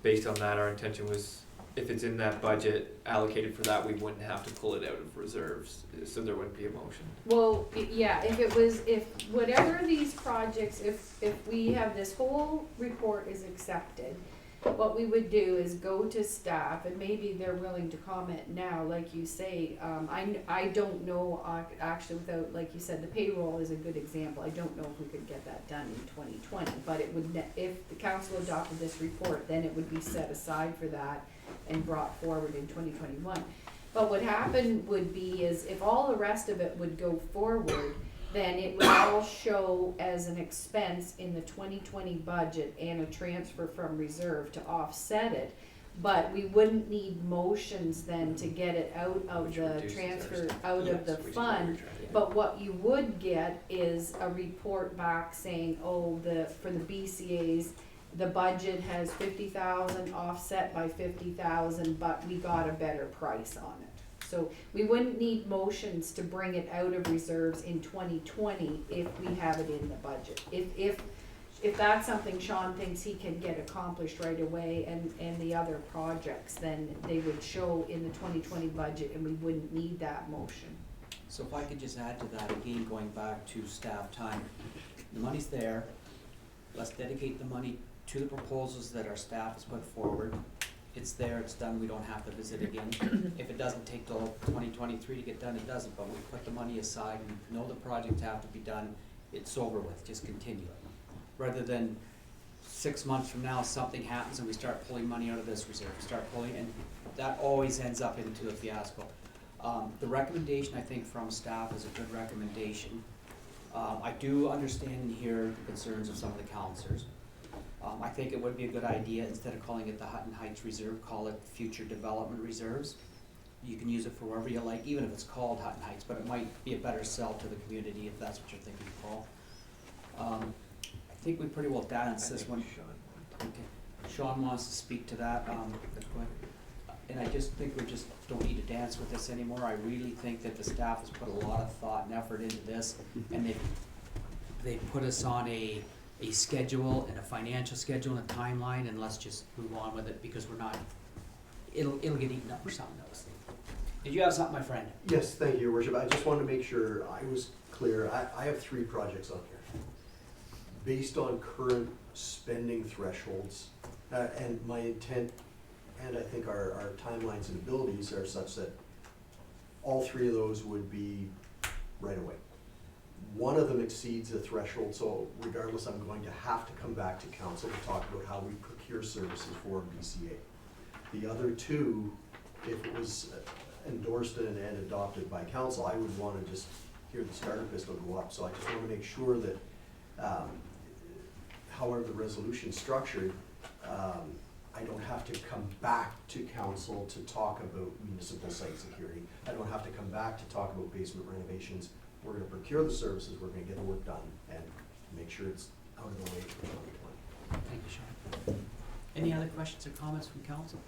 based on that, our intention was if it's in that budget allocated for that, we wouldn't have to pull it out of reserves, so there wouldn't be a motion. Well, yeah, if whatever these projects, if we have this whole report is accepted, what we would do is go to staff, and maybe they're willing to comment now, like you say, I don't know, actually, without, like you said, the payroll is a good example, I don't know if we could get that done in 2020, but it would, if the council adopted this report, then it would be set aside for that and brought forward in 2021. But what happened would be is if all the rest of it would go forward, then it would all show as an expense in the 2020 budget and a transfer from reserve to offset it. But we wouldn't need motions then to get it out of Which the reduces transfer, ours. out of the Yes, which is what we're fund. trying to do. But what you would get is a report back saying, oh, for the BCA's, the budget has 50,000 offset by 50,000, but we got a better price on it. So we wouldn't need motions to bring it out of reserves in 2020 if we have it in the budget. If that's something Sean thinks he can get accomplished right away and the other projects, then they would show in the 2020 budget and we wouldn't need that motion. So if I could just add to that, again, going back to staff time, the money's there, let's dedicate the money to the proposals that our staff has put forward. It's there, it's done, we don't have to visit again. If it doesn't take till 2023 to get done, it doesn't, but we put the money aside and know the projects have to be done, it's over with, just continue it. Rather than 6 months from now, something happens and we start pulling money out of this reserve, and that always ends up into a fiasco. The recommendation, I think, from staff is a good recommendation. I do understand and hear the concerns of some of the councillors. I think it would be a good idea, instead of calling it the Hutton Heights Reserve, call it Future Development Reserves. You can use it for wherever you like, even if it's called Hutton Heights, but it might be a better sell to the community if that's what you're thinking, Paul. I think we pretty well danced this one. Okay. Sean wants to speak to that. And I just think we just don't need to dance with this anymore. I really think that the staff has put a lot of thought and effort into this, and they put us on a schedule and a financial schedule and a timeline, and let's just move on with it because we're not, it'll get eaten up or something else. Did you have something, my friend? Yes, thank you, Your Worship. I just wanted to make sure I was clear. I have 3 projects on here. Based on current spending thresholds, and my intent, and I think our timelines and abilities are such that all 3 of those would be right away. One of them exceeds a threshold, so regardless, I'm going to have to come back to council to talk about how we procure services for BCA. The other 2, if it was endorsed and adopted by council, I would want to just hear the starter pistol go up. So I just want to make sure that, however the resolution's structured, I don't have to come back to council to talk about municipal site security. I don't have to come back to talk about basement renovations. We're gonna procure the services, we're gonna get the work done, and make sure it's out of the way for 2020. Thank you, Sean. Any other questions or comments from council?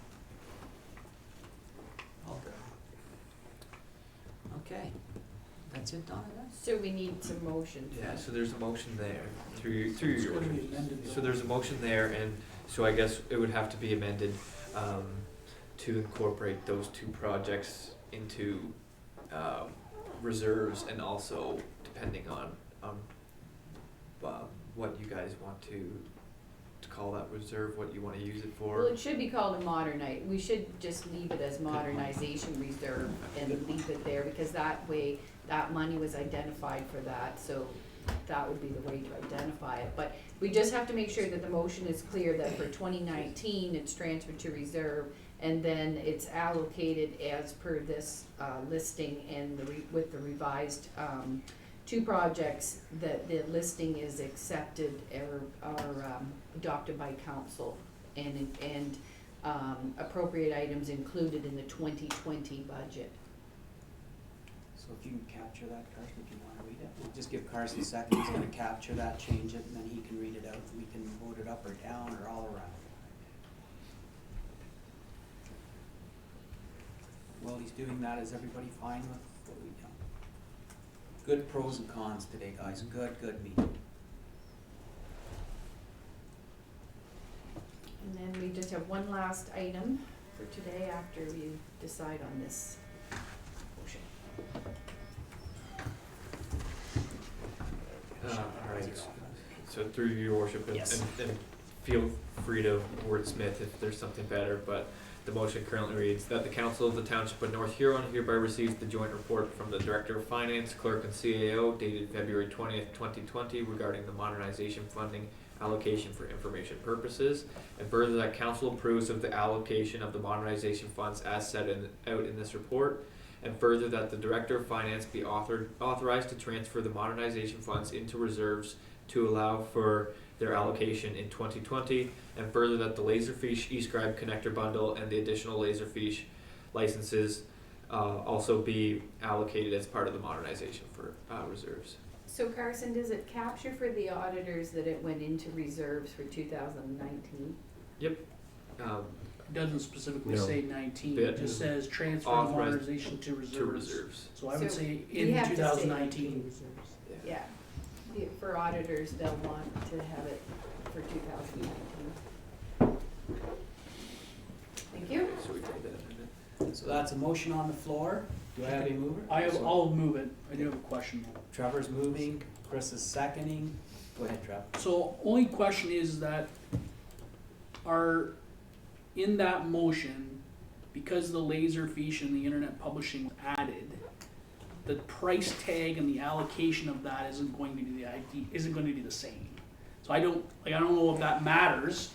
All good. Okay, that's it, Donna, then? So we need some motion. Yeah, so there's a motion there through your worship. So there's a motion there, and so I guess it would have to be amended to incorporate those 2 projects into reserves, and also depending on what you guys want to call that reserve, what you want to use it for. Well, it should be called a modernize, we should just leave it as modernization reserve and leave it there, because that way, that money was identified for that, so that would be the way to identify it. But we just have to make sure that the motion is clear that for 2019, it's transferred to reserve, and then it's allocated as per this listing, and with the revised 2 projects, that the listing is accepted or adopted by council, and appropriate items included in the 2020 budget. So So if you can capture that, Carson, if you wanna read it, we'll just give Carson a second, he's gonna capture that, change it, and then he can read it out, and we can vote it up or down or all around. While he's doing that, is everybody fine with what we done? Good pros and cons today, guys, good meeting. And then we just have one last item for today after we decide on this motion. Alright, so through your worship, Yes. and feel free to wordsmith if there's something better, but the motion currently reads that the Council of the Township of North Huron hereby receives the joint report from the Director of Finance, Clerk, and CAO dated February 20th, 2020 regarding the modernization funding allocation for information purposes, and further that Council approves of the allocation of the modernization funds as set out in this report, and further that the Director of Finance be authorized to transfer the modernization funds into reserves to allow for their allocation in 2020, and further that the Laserfish eScribe connector bundle and the additional Laserfish licenses also be allocated as part of the modernization for reserves. So Carson, does it capture for the auditors that it went into reserves for 2019? It doesn't specifically No. say 19, Yeah. it just says transfer the Authorized modernization to reserves. To reserves. So I would So say we in have to say 2019. Yeah, for auditors, they'll want to have it for 2019. Thank you. So we take that amendment. So that's a motion on the floor, do I have a mover? I'll move it, I do have a question though. Trevor's moving, Chris is seconding, go ahead, Trevor. So only question is that are, in that motion, because the Laserfish and the internet publishing was added, the price tag and the allocation of that isn't going to be the same. So I don't know if that matters,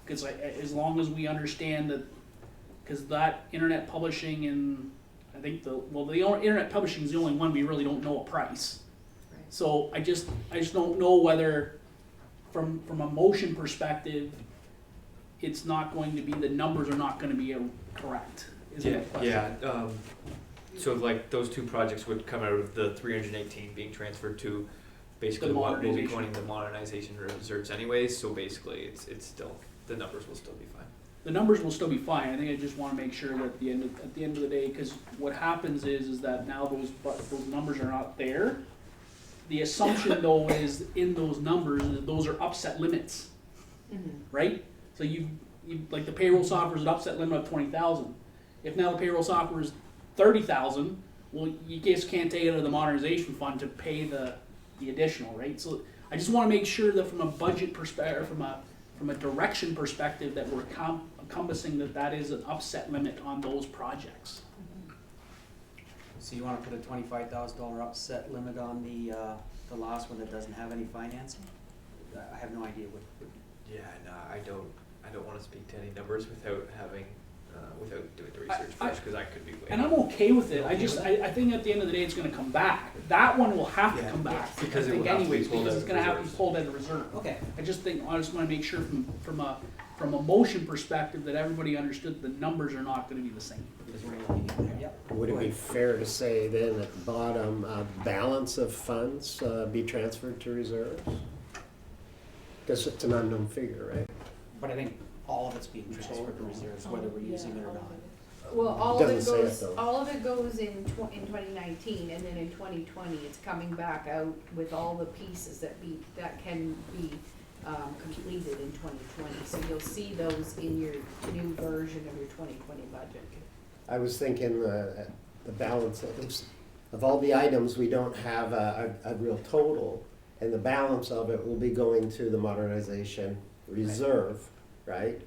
because as long as we understand that, because that internet publishing and I think the internet publishing is the only one we really don't know a price. Right. So I just don't know whether from a motion perspective, it's not going to be, the numbers are not gonna be correct, is my question. So like those two projects would come out of the 318 being transferred to basically The what we'll be modernization. coining the modernization reserves anyways, so basically it's still, the numbers will still be fine. The numbers will still be fine, I think I just wanna make sure that at the end of the day, cause what happens is that now those numbers are not there. The assumption though is in those numbers, is those are upset limits, right? So you like the payroll software is an upset limit of 20,000. If now the payroll software is 30,000, well, you just can't take it out of the modernization fund to pay the additional, right? So I just want to make sure that from a budget perspective, from a direction perspective, that we're encompassing that is an upset limit on those projects. So you wanna put a $25,000 upset limit on the last one that doesn't have any financing? I have no idea what. Yeah, no, I don't wanna speak to any numbers without having, without doing the research first, cause I could be way. And I'm okay with it. I think at the end of the day, it's gonna come back. That one will have to Yeah, come back. because I it think will have to be anyways, pulled because out it's of gonna have to be reserves. pulled out of reserve. Okay, I just wanna make sure from a motion perspective that everybody understood the numbers are not gonna be the same. because we're looking in there, yep. Would Go it be ahead. fair to say then at the bottom, balance of funds be transferred to reserves? Because it's an unknown figure, right? But I think all of it's being transferred to reserves, whether we're using it or not. Well, all of it Doesn't say it, goes, though. all of it goes in 2019, and then in 2020, it's coming back out with all the pieces that can be completed in 2020. So you'll see those in your new version of your 2020 budget. I was thinking the balance of all the items, we don't have a real total, and the balance of it will be going to the modernization reserve, right?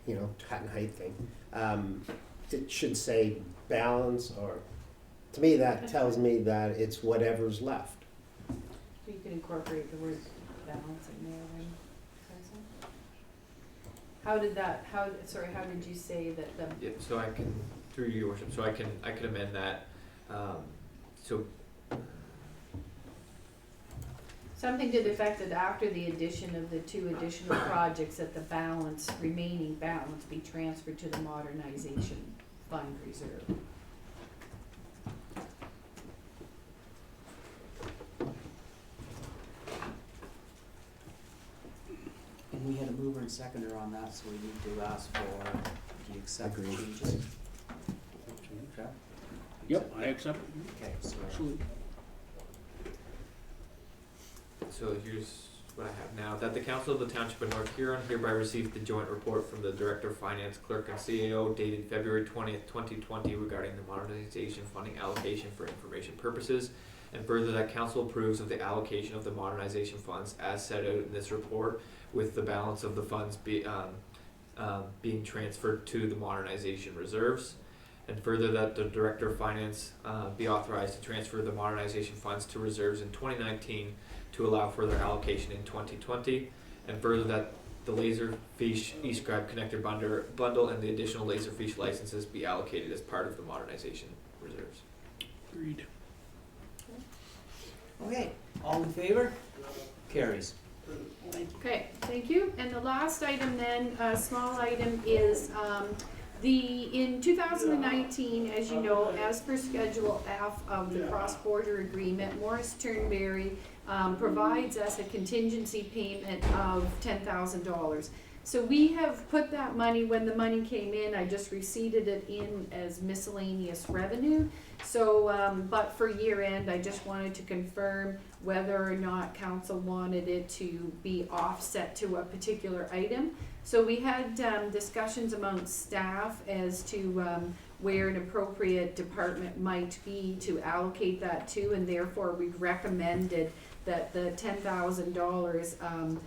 You know, cat and height thing. It should say balance, or, to me, that tells me that it's whatever's left. You can incorporate the word balance in there, right? Carson? How did you say that the Yeah, so I can, through your worship, so I can amend that, so, something to the effect that after the addition of the two additional projects, that the remaining balance be transferred to the modernization fund reserve. had a mover and seconder on that, so we need to ask for, do you accept the Agreed. changes? Okay. Yep, I accept. Okay, so, Absolutely. So here's what I have now, that the Council of the Township of North Huron hereby receives the joint report from the Director of Finance, Clerk, and CAO dated February 20th, 2020 regarding the modernization funding allocation for information purposes, and further that Council approves of the allocation of the modernization funds as set out in this report, with the balance of the funds being transferred to the modernization reserves. And further that the Director of Finance be authorized to transfer the modernization funds to reserves in 2019 to allow further allocation in 2020. And further that the Laserfiche eScribe connector bundle and the additional Laserfiche licenses be allocated as part of the modernization reserves. Agreed. okay, all in favor? Carries. Okay, thank you. And the last item then, a small item, is in 2019, as you know, as per Schedule F of the cross-border agreement, Morris Turnberry provides us a contingency payment of $10,000. So we have put that money, when the money came in, I just receipted it in as miscellaneous revenue. So, but for year end, I just wanted to confirm whether or not council wanted it to be offset to a particular item. So we had discussions amongst staff as to where an appropriate department might be to allocate that to, and therefore we recommended that the $10,000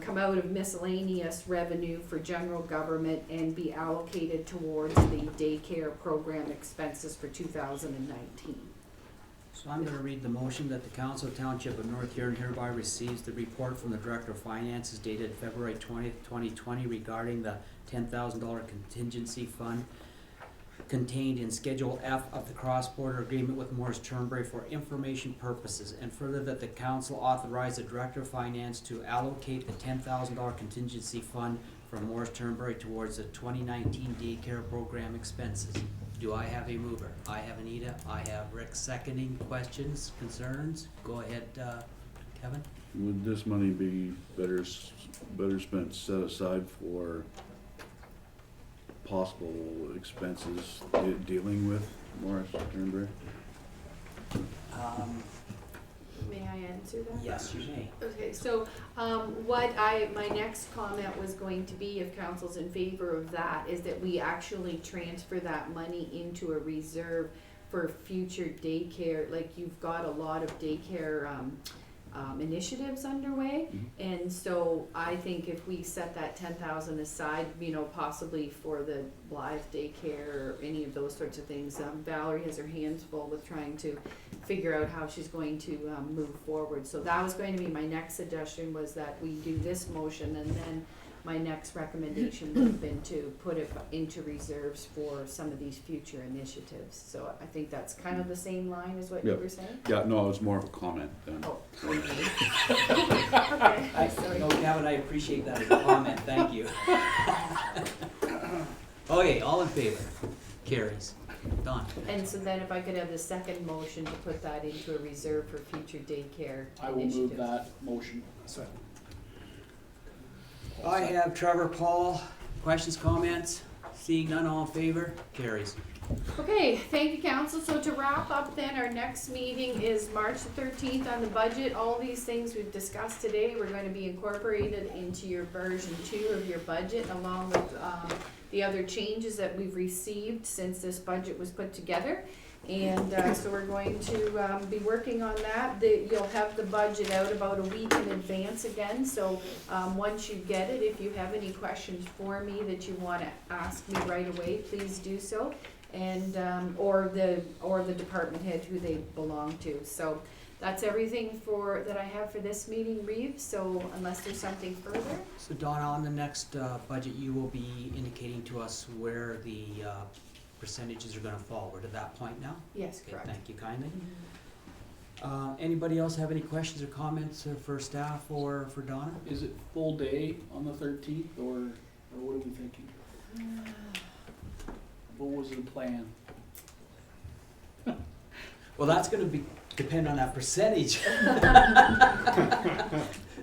come out of miscellaneous revenue for general government and be allocated towards the daycare program expenses for 2019. So I'm gonna read the motion that the Council of Township of North Huron hereby receives the report from the Director of Finances dated February 20th, 2020 regarding the $10,000 contingency fund contained in Schedule F of the cross-border agreement with Morris Turnberry for information purposes, and further that the council authorize the Director of Finance to allocate the $10,000 contingency fund from Morris Turnberry towards the 2019 daycare program expenses. Do I have a mover? I have Anita, I have Rick seconding. Questions, concerns? Go ahead, Kevin. Would this money be better spent set aside for possible expenses dealing with Morris Turnberry? May I answer that? Yes, you may. Okay, so my next comment was going to be, if council's in favor of that, is that we actually transfer that money into a reserve for future daycare. Like, you've got a lot of daycare initiatives underway, and so I think if we set that 10,000 aside, you know, possibly for the Blythe daycare or any of those sorts of things. Valerie has her hands full with trying to figure out how she's going to move forward. So that was going to be my next suggestion, was that we do this motion, and then my next recommendation would have been to put it into reserves for some of these future initiatives. So I think that's kind of the same line as what you Yeah. were saying. Yeah, no, it was more of a comment than. Oh, okay. No, Kevin, I appreciate that as a comment, thank you. Okay, all in favor? Carries. Done. And so then if I could have the second motion to put that into a reserve for future daycare I will initiatives. move that motion. I have Trevor, Paul. Questions, comments? Seeing none, all in favor? Carries. Okay, thank you, council. So to wrap up then, our next meeting is March the 13th on the budget. All these things we've discussed today, we're going to be incorporated into your version 2 of your budget, along with the other changes that we've received since this budget was put together. And so we're going to be working on that. You'll have the budget out about a week in advance again. So once you get it, if you have any questions for me that you want to ask me right away, please do so. And or the department head who they belong to. So that's everything that I have for this meeting, Reeves. So unless there's something further. So Donna, on the next budget, you will be indicating to us where the percentages are gonna fall. We're to that point now? Yes, Okay, correct. thank you kindly. Anybody else have any questions or comments for staff or for Donna? Is it full day on the 13th, or what are we thinking? What was the plan? Well, that's gonna depend on that percentage.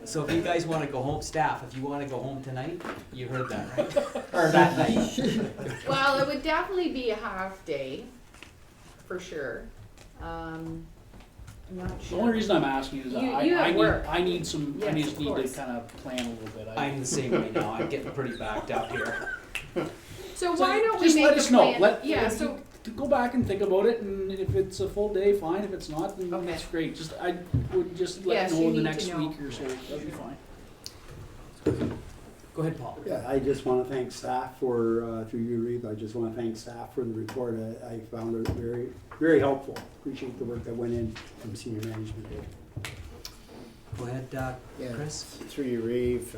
So if you guys wanna go home, staff, if you wanna go home tonight, you heard that, right? Or that night. Well, it would definitely be a half day, for sure. I'm not The sure. only reason I'm asking is You I have need, work. I need some, I Yes, just of need to course. kinda plan a little bit. I'm the same way now, I'm getting pretty backed up here. So So why don't we just make let a us know. plan? Yeah, if so, you- to go back and think about it, and if it's a full day, fine. If it's not, then Okay. that's great. Just I would just let Yes, you know you in the need next to know. week or so. That'd be fine. Go ahead, Paul. Yeah, I just want to thank staff for, through you, Reeve, I just want to thank staff for the report. I found it very, very helpful. Appreciate the work that went in from senior management. Go ahead, Yeah, Chris. through you, Reeve.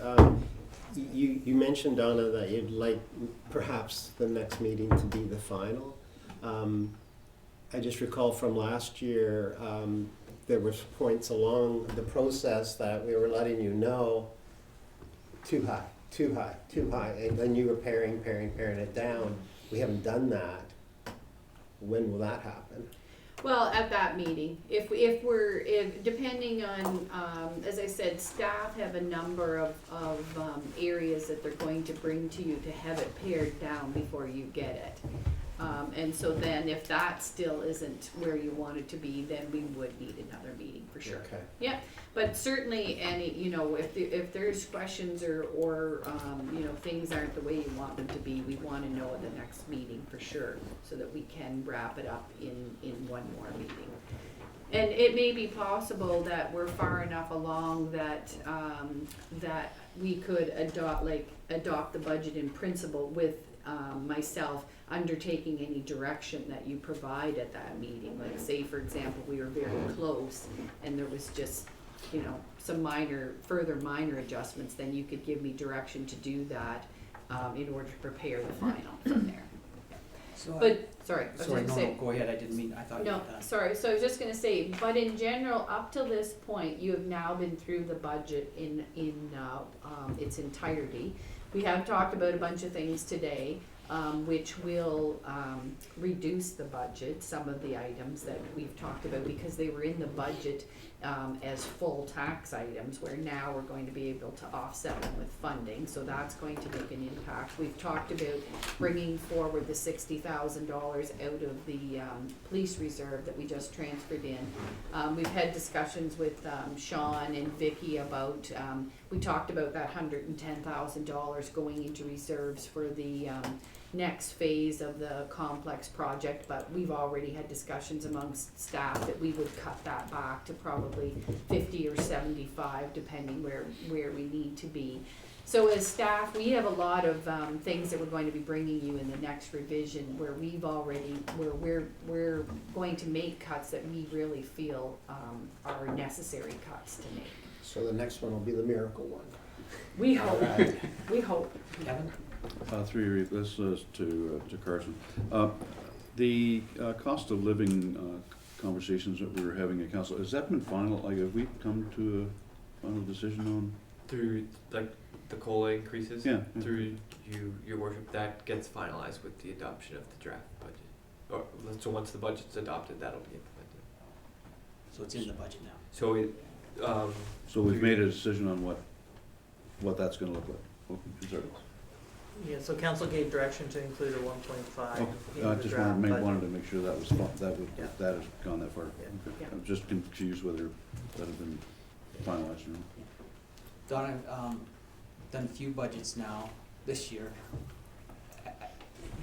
You mentioned, Donna, that you'd like perhaps the next meeting to be the final. I just recall from last year, there was points along the process that we were letting you know, too high, too high, too high, and then you were paring it down. We haven't done that. When will that happen? well, at that meeting, if depending on, as I said, staff have a number of areas that they're going to bring to you to have it pared down before you get it. And so then if that still isn't where you want it to be, then we would need another meeting for sure. Okay. Yeah, but certainly any, if there's questions or things aren't the way you want them to be, we wanna know at the next meeting for sure, so that we can wrap it up in one more meeting. And it may be possible that we're far enough along that, that we could adopt the budget in principle with, myself undertaking any direction that you provide at that meeting. Like say, for example, we were very close and there was just, some further minor adjustments, then you could give me direction to do that, in order to prepare the final from there. So, But, sorry, I was sorry, gonna no, say. no, go ahead, I didn't mean, I thought you No, were done. sorry, so I was just gonna say, but in general, up till this point, you have now been through the budget in its entirety. We have talked about a bunch of things today, which will reduce the budget, some of the items that we've talked about, because they were in the budget as full tax items, where now we're going to be able to offset them with funding, so that's going to make an impact. We've talked about bringing forward the $60,000 out of the police reserve that we just transferred in. We've had discussions with Sean and Vicky about, we talked about that $110,000 going into reserves for the next phase of the complex project, but we've already had discussions amongst staff that we would cut that back to probably 50 or 75, depending where we need to be. So as staff, we have a lot of things that we're going to be bringing you in the next revision, where we're going to make cuts that we really feel are necessary cuts to make. So the next one will be the miracle one. We hope. Alright. We hope. Kevin? Through you, this is to Carson. The cost of living conversations that we were having at council, has that been final? Like, have we come to a final decision on? Through like the COLA increases? Yeah. Through your worship, that gets finalized with the adoption of the draft budget. So once the budget's adopted, that'll be implemented. So it's in the budget now. So it, So we've made a decision on what that's gonna look like. Okay, sorry. Yeah, so council gave direction to include a 1.5 Okay, in I the just draft budget. wanted to make sure that was, Yeah. that has gone that far. Yeah. Okay. Yeah. I'm just confused whether that had been finalized or not. Don, I've done a few budgets now this year.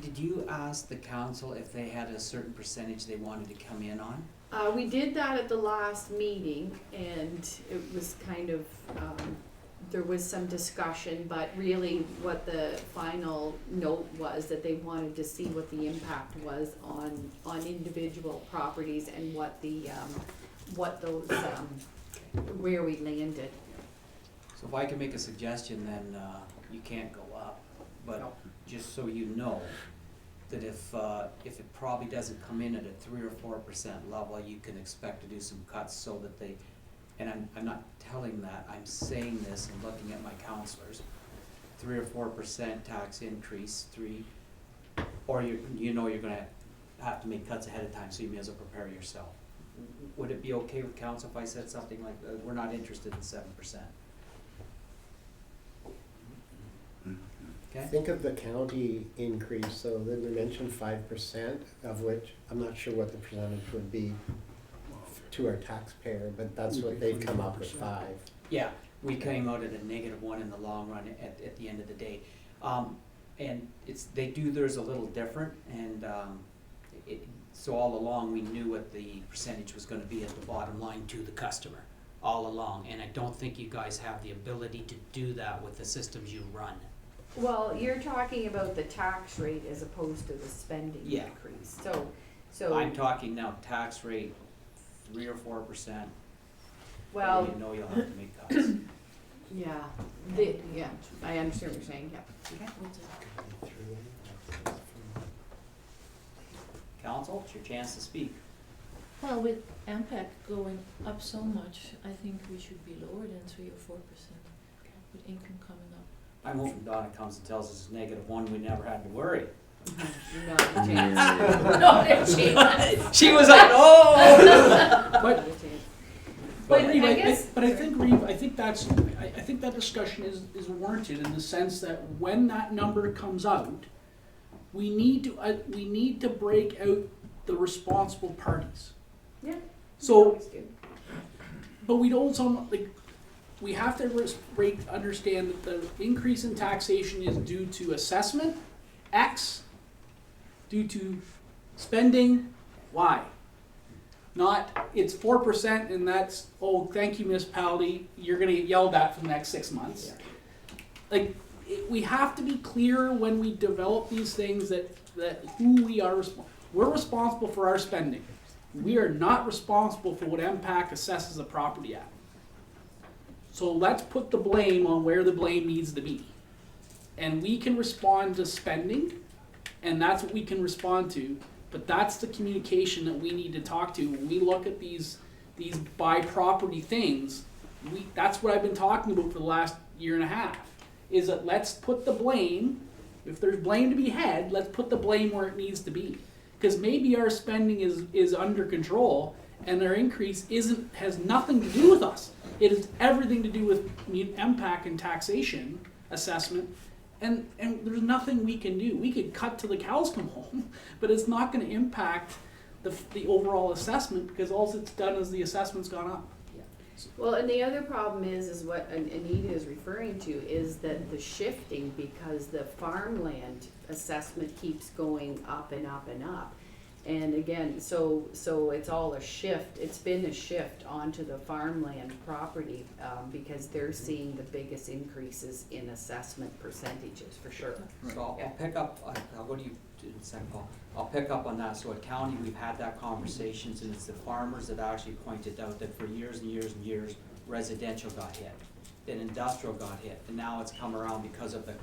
Did you ask the council if they had a certain percentage they wanted to come in on? We did that at the last meeting, and it was kind of, there was some discussion, but really what the final note was that they wanted to see what the impact was on individual properties and what those, where we landed. So if I could make a suggestion, then you can't go up, but No. just so you know, that if it probably doesn't come in at a 3 or 4% level, you can expect to do some cuts so that they, and I'm not telling that, I'm saying this and looking at my counselors, 3 or 4% tax increase, or you're gonna have to make cuts ahead of time, so you may as well prepare yourself. Would it be okay with council if I said something like, we're not interested in 7%? Okay? Think of the county increase, so then we mentioned 5%, of which I'm not sure what the percentage would be to our taxpayer, but that's what they've come up with, 5. Yeah, we came out at a -1 in the long run at the end of the day. And they do theirs a little different, and so all along, we knew what the percentage was gonna be at the bottom line to the customer, all along. And I don't think you guys have the ability to do that with the systems you run. Well, you're talking about the tax rate as opposed to the spending Yeah. increase, so, I'm talking now tax rate 3 or 4%. well, You know you'll have to make cuts. yeah, yeah, I understand what you're saying, yeah. Council, it's your chance to speak. Well, with MPAC going up so much, I think we should be lower than 3 or 4% with income coming up. I'm hoping Donna comes and tells us it's -1, we never had to worry. Not a chance. She was like, oh! But, Not a chance. but But Reeve, I guess- but I think, Reeve, I think that discussion is warranted in the sense that when that number comes out, we need to break out the responsible parties. Yeah. So, Always do. but we also, like, we have to understand that the increase in taxation is due to assessment, X, due to spending, Y. Not, it's 4% and that's, oh, thank you municipality, you're gonna get yelled at for the next 6 months. Like, we have to be clear when we develop these things that who we are, we're responsible for our spending. We are not responsible for what MPAC assesses a property at. So let's put the blame on where the blame needs to be. And we can respond to spending, and that's what we can respond to, but that's the communication that we need to talk to. When we look at these buy property things, that's what I've been talking about for the last year and a half, is that let's put the blame, if there's blame to be had, let's put the blame where it needs to be. Because maybe our spending is under control, and their increase has nothing to do with us. It has everything to do with MPAC and taxation assessment, and there's nothing we can do. We could cut till the cows come home, but it's not going to impact the overall assessment because all it's done is the assessment's gone up. Well, and the other problem is what Anita is referring to, is that the shifting, because the farmland assessment keeps going up and up and up. And again, so it's all a shift, it's been a shift onto the farmland property, because they're seeing the biggest increases in assessment percentages, for sure. So I'll pick up, I'll go to you in a second, Paul. I'll pick up on that. So at county, we've had that conversations, and it's the farmers that actually pointed out that for years and years and years, residential got hit, then industrial got hit, and now it's come around because of the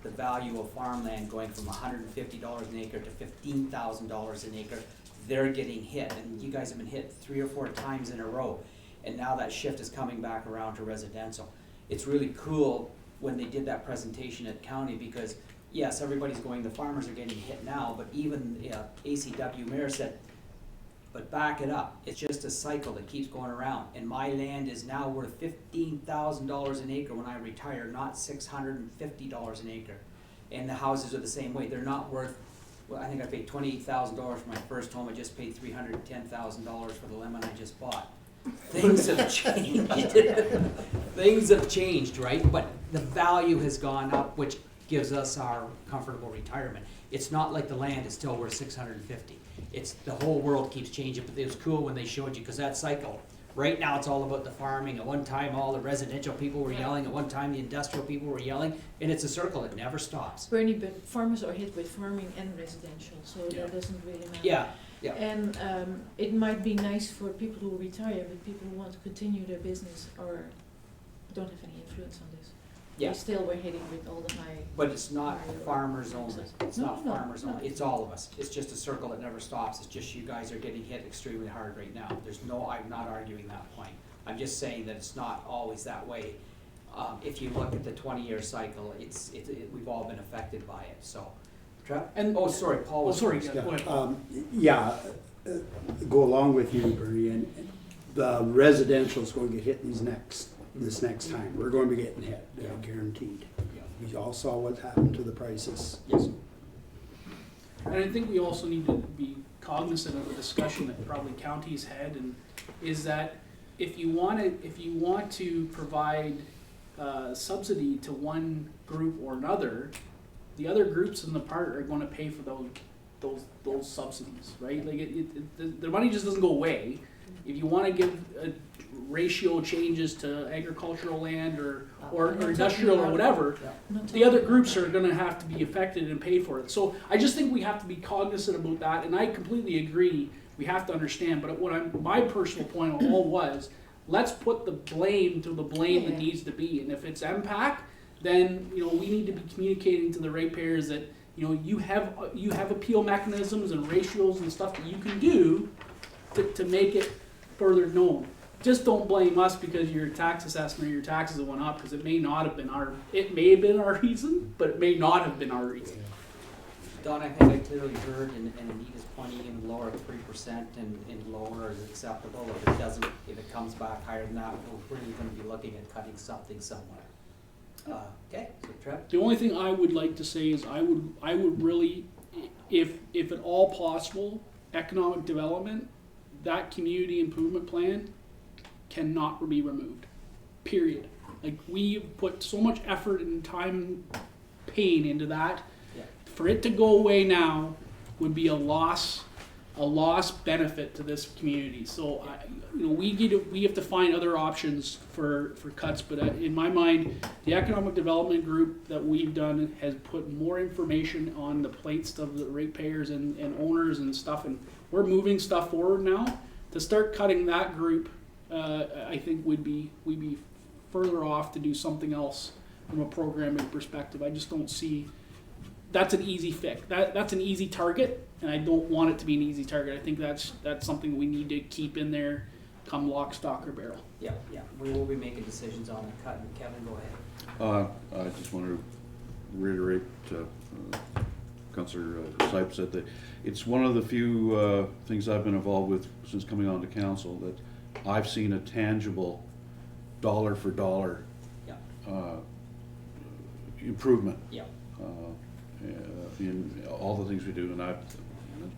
value of farmland going from $150 an acre to $15,000 an acre. They're getting hit, and you guys have been hit 3 or 4 times in a row, and now that shift is coming back around to residential. It's really cool when they did that presentation at county, because yes, everybody's going, the farmers are getting hit now, but even ACW mayor said, but back it up, it's just a cycle that keeps going around, and my land is now worth $15,000 an acre when I retire, not $650 an acre. And the houses are the same way, they're not worth, well, I think I paid $28,000 for my first home, I just paid $310,000 for the lemon I just bought. Things have changed. Things have changed, right? But the value has gone up, which gives us our comfortable retirement. It's not like the land is still worth $650. It's the whole world keeps changing, but it was cool when they showed you, because that cycle, right now it's all about the farming. At one time, all the residential people were yelling. At one time, the industrial people were yelling. And it's a circle that never stops. Bernie, but farmers are hit with farming and residential, so that doesn't really matter. Yeah, yeah. And it might be nice for people who retire, but people who want to continue their business or don't have any influence on this. Yeah. They still were hitting with all the high. But it's not farmers only. It's not No, farmers no. only. It's all of us. It's just a circle that never stops. It's just you guys are getting hit extremely hard right now. I'm not arguing that point. I'm just saying that it's not always that way. If you look at the 20-year cycle, we've all been affected by it. So, oh, sorry, Paul. Was sorry. first. Go ahead. Go along with you, Bernie, and the residential is going to get hit this next time. We're going to be getting hit, guaranteed. we all saw what happened to the prices. Yes. And I think we also need to be cognizant of a discussion that probably counties had, and is that if you want to provide subsidy to one group or another, the other groups in the part are going to pay for those subsidies, right? Like the money just doesn't go away. If you want to give ratio changes to agricultural land or industrial or whatever, the other groups are going to have to be affected and pay for it. So I just think we have to be cognizant about that, and I completely agree. We have to understand. But my personal point all was, let's put the blame to the blame that needs to be. And if it's MPAC, then we need to be communicating to the ratepayers that you have appeal mechanisms and ratios and stuff that you can do to make it further known. Just don't blame us because your tax assessment or your taxes went up, because it may have been our reason, but it may not have been our reason. Don, I think I clearly heard, and Anita's pointing in lower 3% and lower is acceptable. If it comes back higher than that, we're really going to be looking at cutting something somewhere. Okay, so Trev? The only thing I would like to say is I would really, if at all possible, economic development, that community improvement plan cannot be removed. Period. Like, we put so much effort and time, pain into that. Yeah. For it to go away now would be a lost benefit to this community. So we have to find other options for cuts. But in my mind, the economic development group that we've done has put more information on the plates of the ratepayers and owners and stuff, and we're moving stuff forward now. To start cutting that group, I think we'd be further off to do something else from a programming perspective. I just don't see that's an easy fix. That's an easy target, and I don't want it to be an easy target. I think that's something we need to keep in there come lock, stock, or barrel. Yeah. We will be making decisions on the cut. Kevin, go ahead. I just want to reiterate, Councillor Sipe said that it's one of the few things I've been involved with since coming on to council that I've seen a tangible dollar for dollar improvement in all the things we do, and I've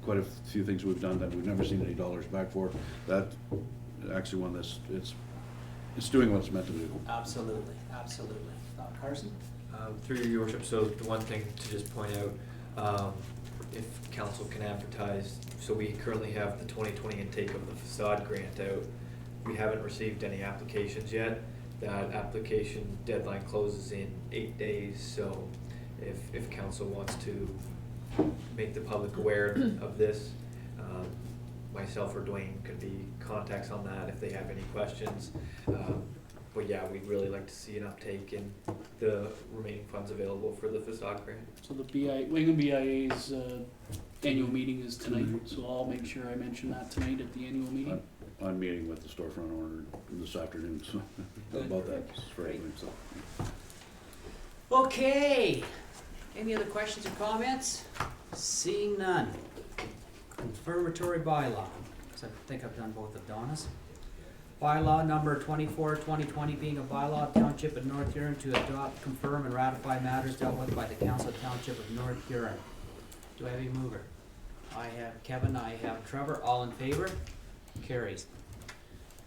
quite a few things we've done that we've never seen any dollars back for. That actually one that's it's doing what it's meant to do. Absolutely. Carson? Through your worship, so the one thing to just point out, if council can advertise, so we currently have the 2020 intake of the facade grant out. We haven't received any applications yet. That application deadline closes in 8 days, so if council wants to make the public aware of this, myself or Dwayne could be contacts on that if they have any questions. But yeah, we'd really like to see an uptake in the remaining funds available for the facade grant. So the Wingham BIA's annual meeting is tonight, so I'll make sure I mention that tonight at the annual meeting. I'm meeting with the storefront owner this afternoon, so about that. So. Okay. Any other questions or comments? Seeing none. Confirmatory bylaw. So I think I've done both of Donna's. Bylaw number 24/2020 being a bylaw of Township of North Huron to adopt, confirm, and ratify matters dealt with by the Council of Township of North Huron. Do I have a mover? I have Kevin, I have Trevor, all in favor? Carries.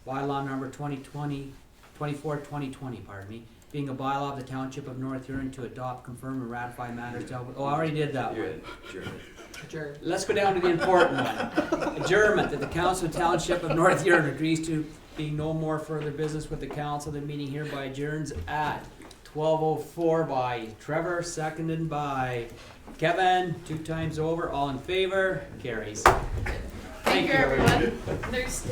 Bylaw number 24/2020, pardon me, being a bylaw of the Township of North Huron to adopt, confirm, and ratify matters dealt with. Oh, I already did that one. Adjourn. Let's go down to the important one. Adjournment, that the Council of Township of North Huron agrees to being no more further business with the council. The meeting hereby adjourns at 12:04 by Trevor, seconded by Kevin, 2 times over. All in favor? Carries. Thank you, everyone. There's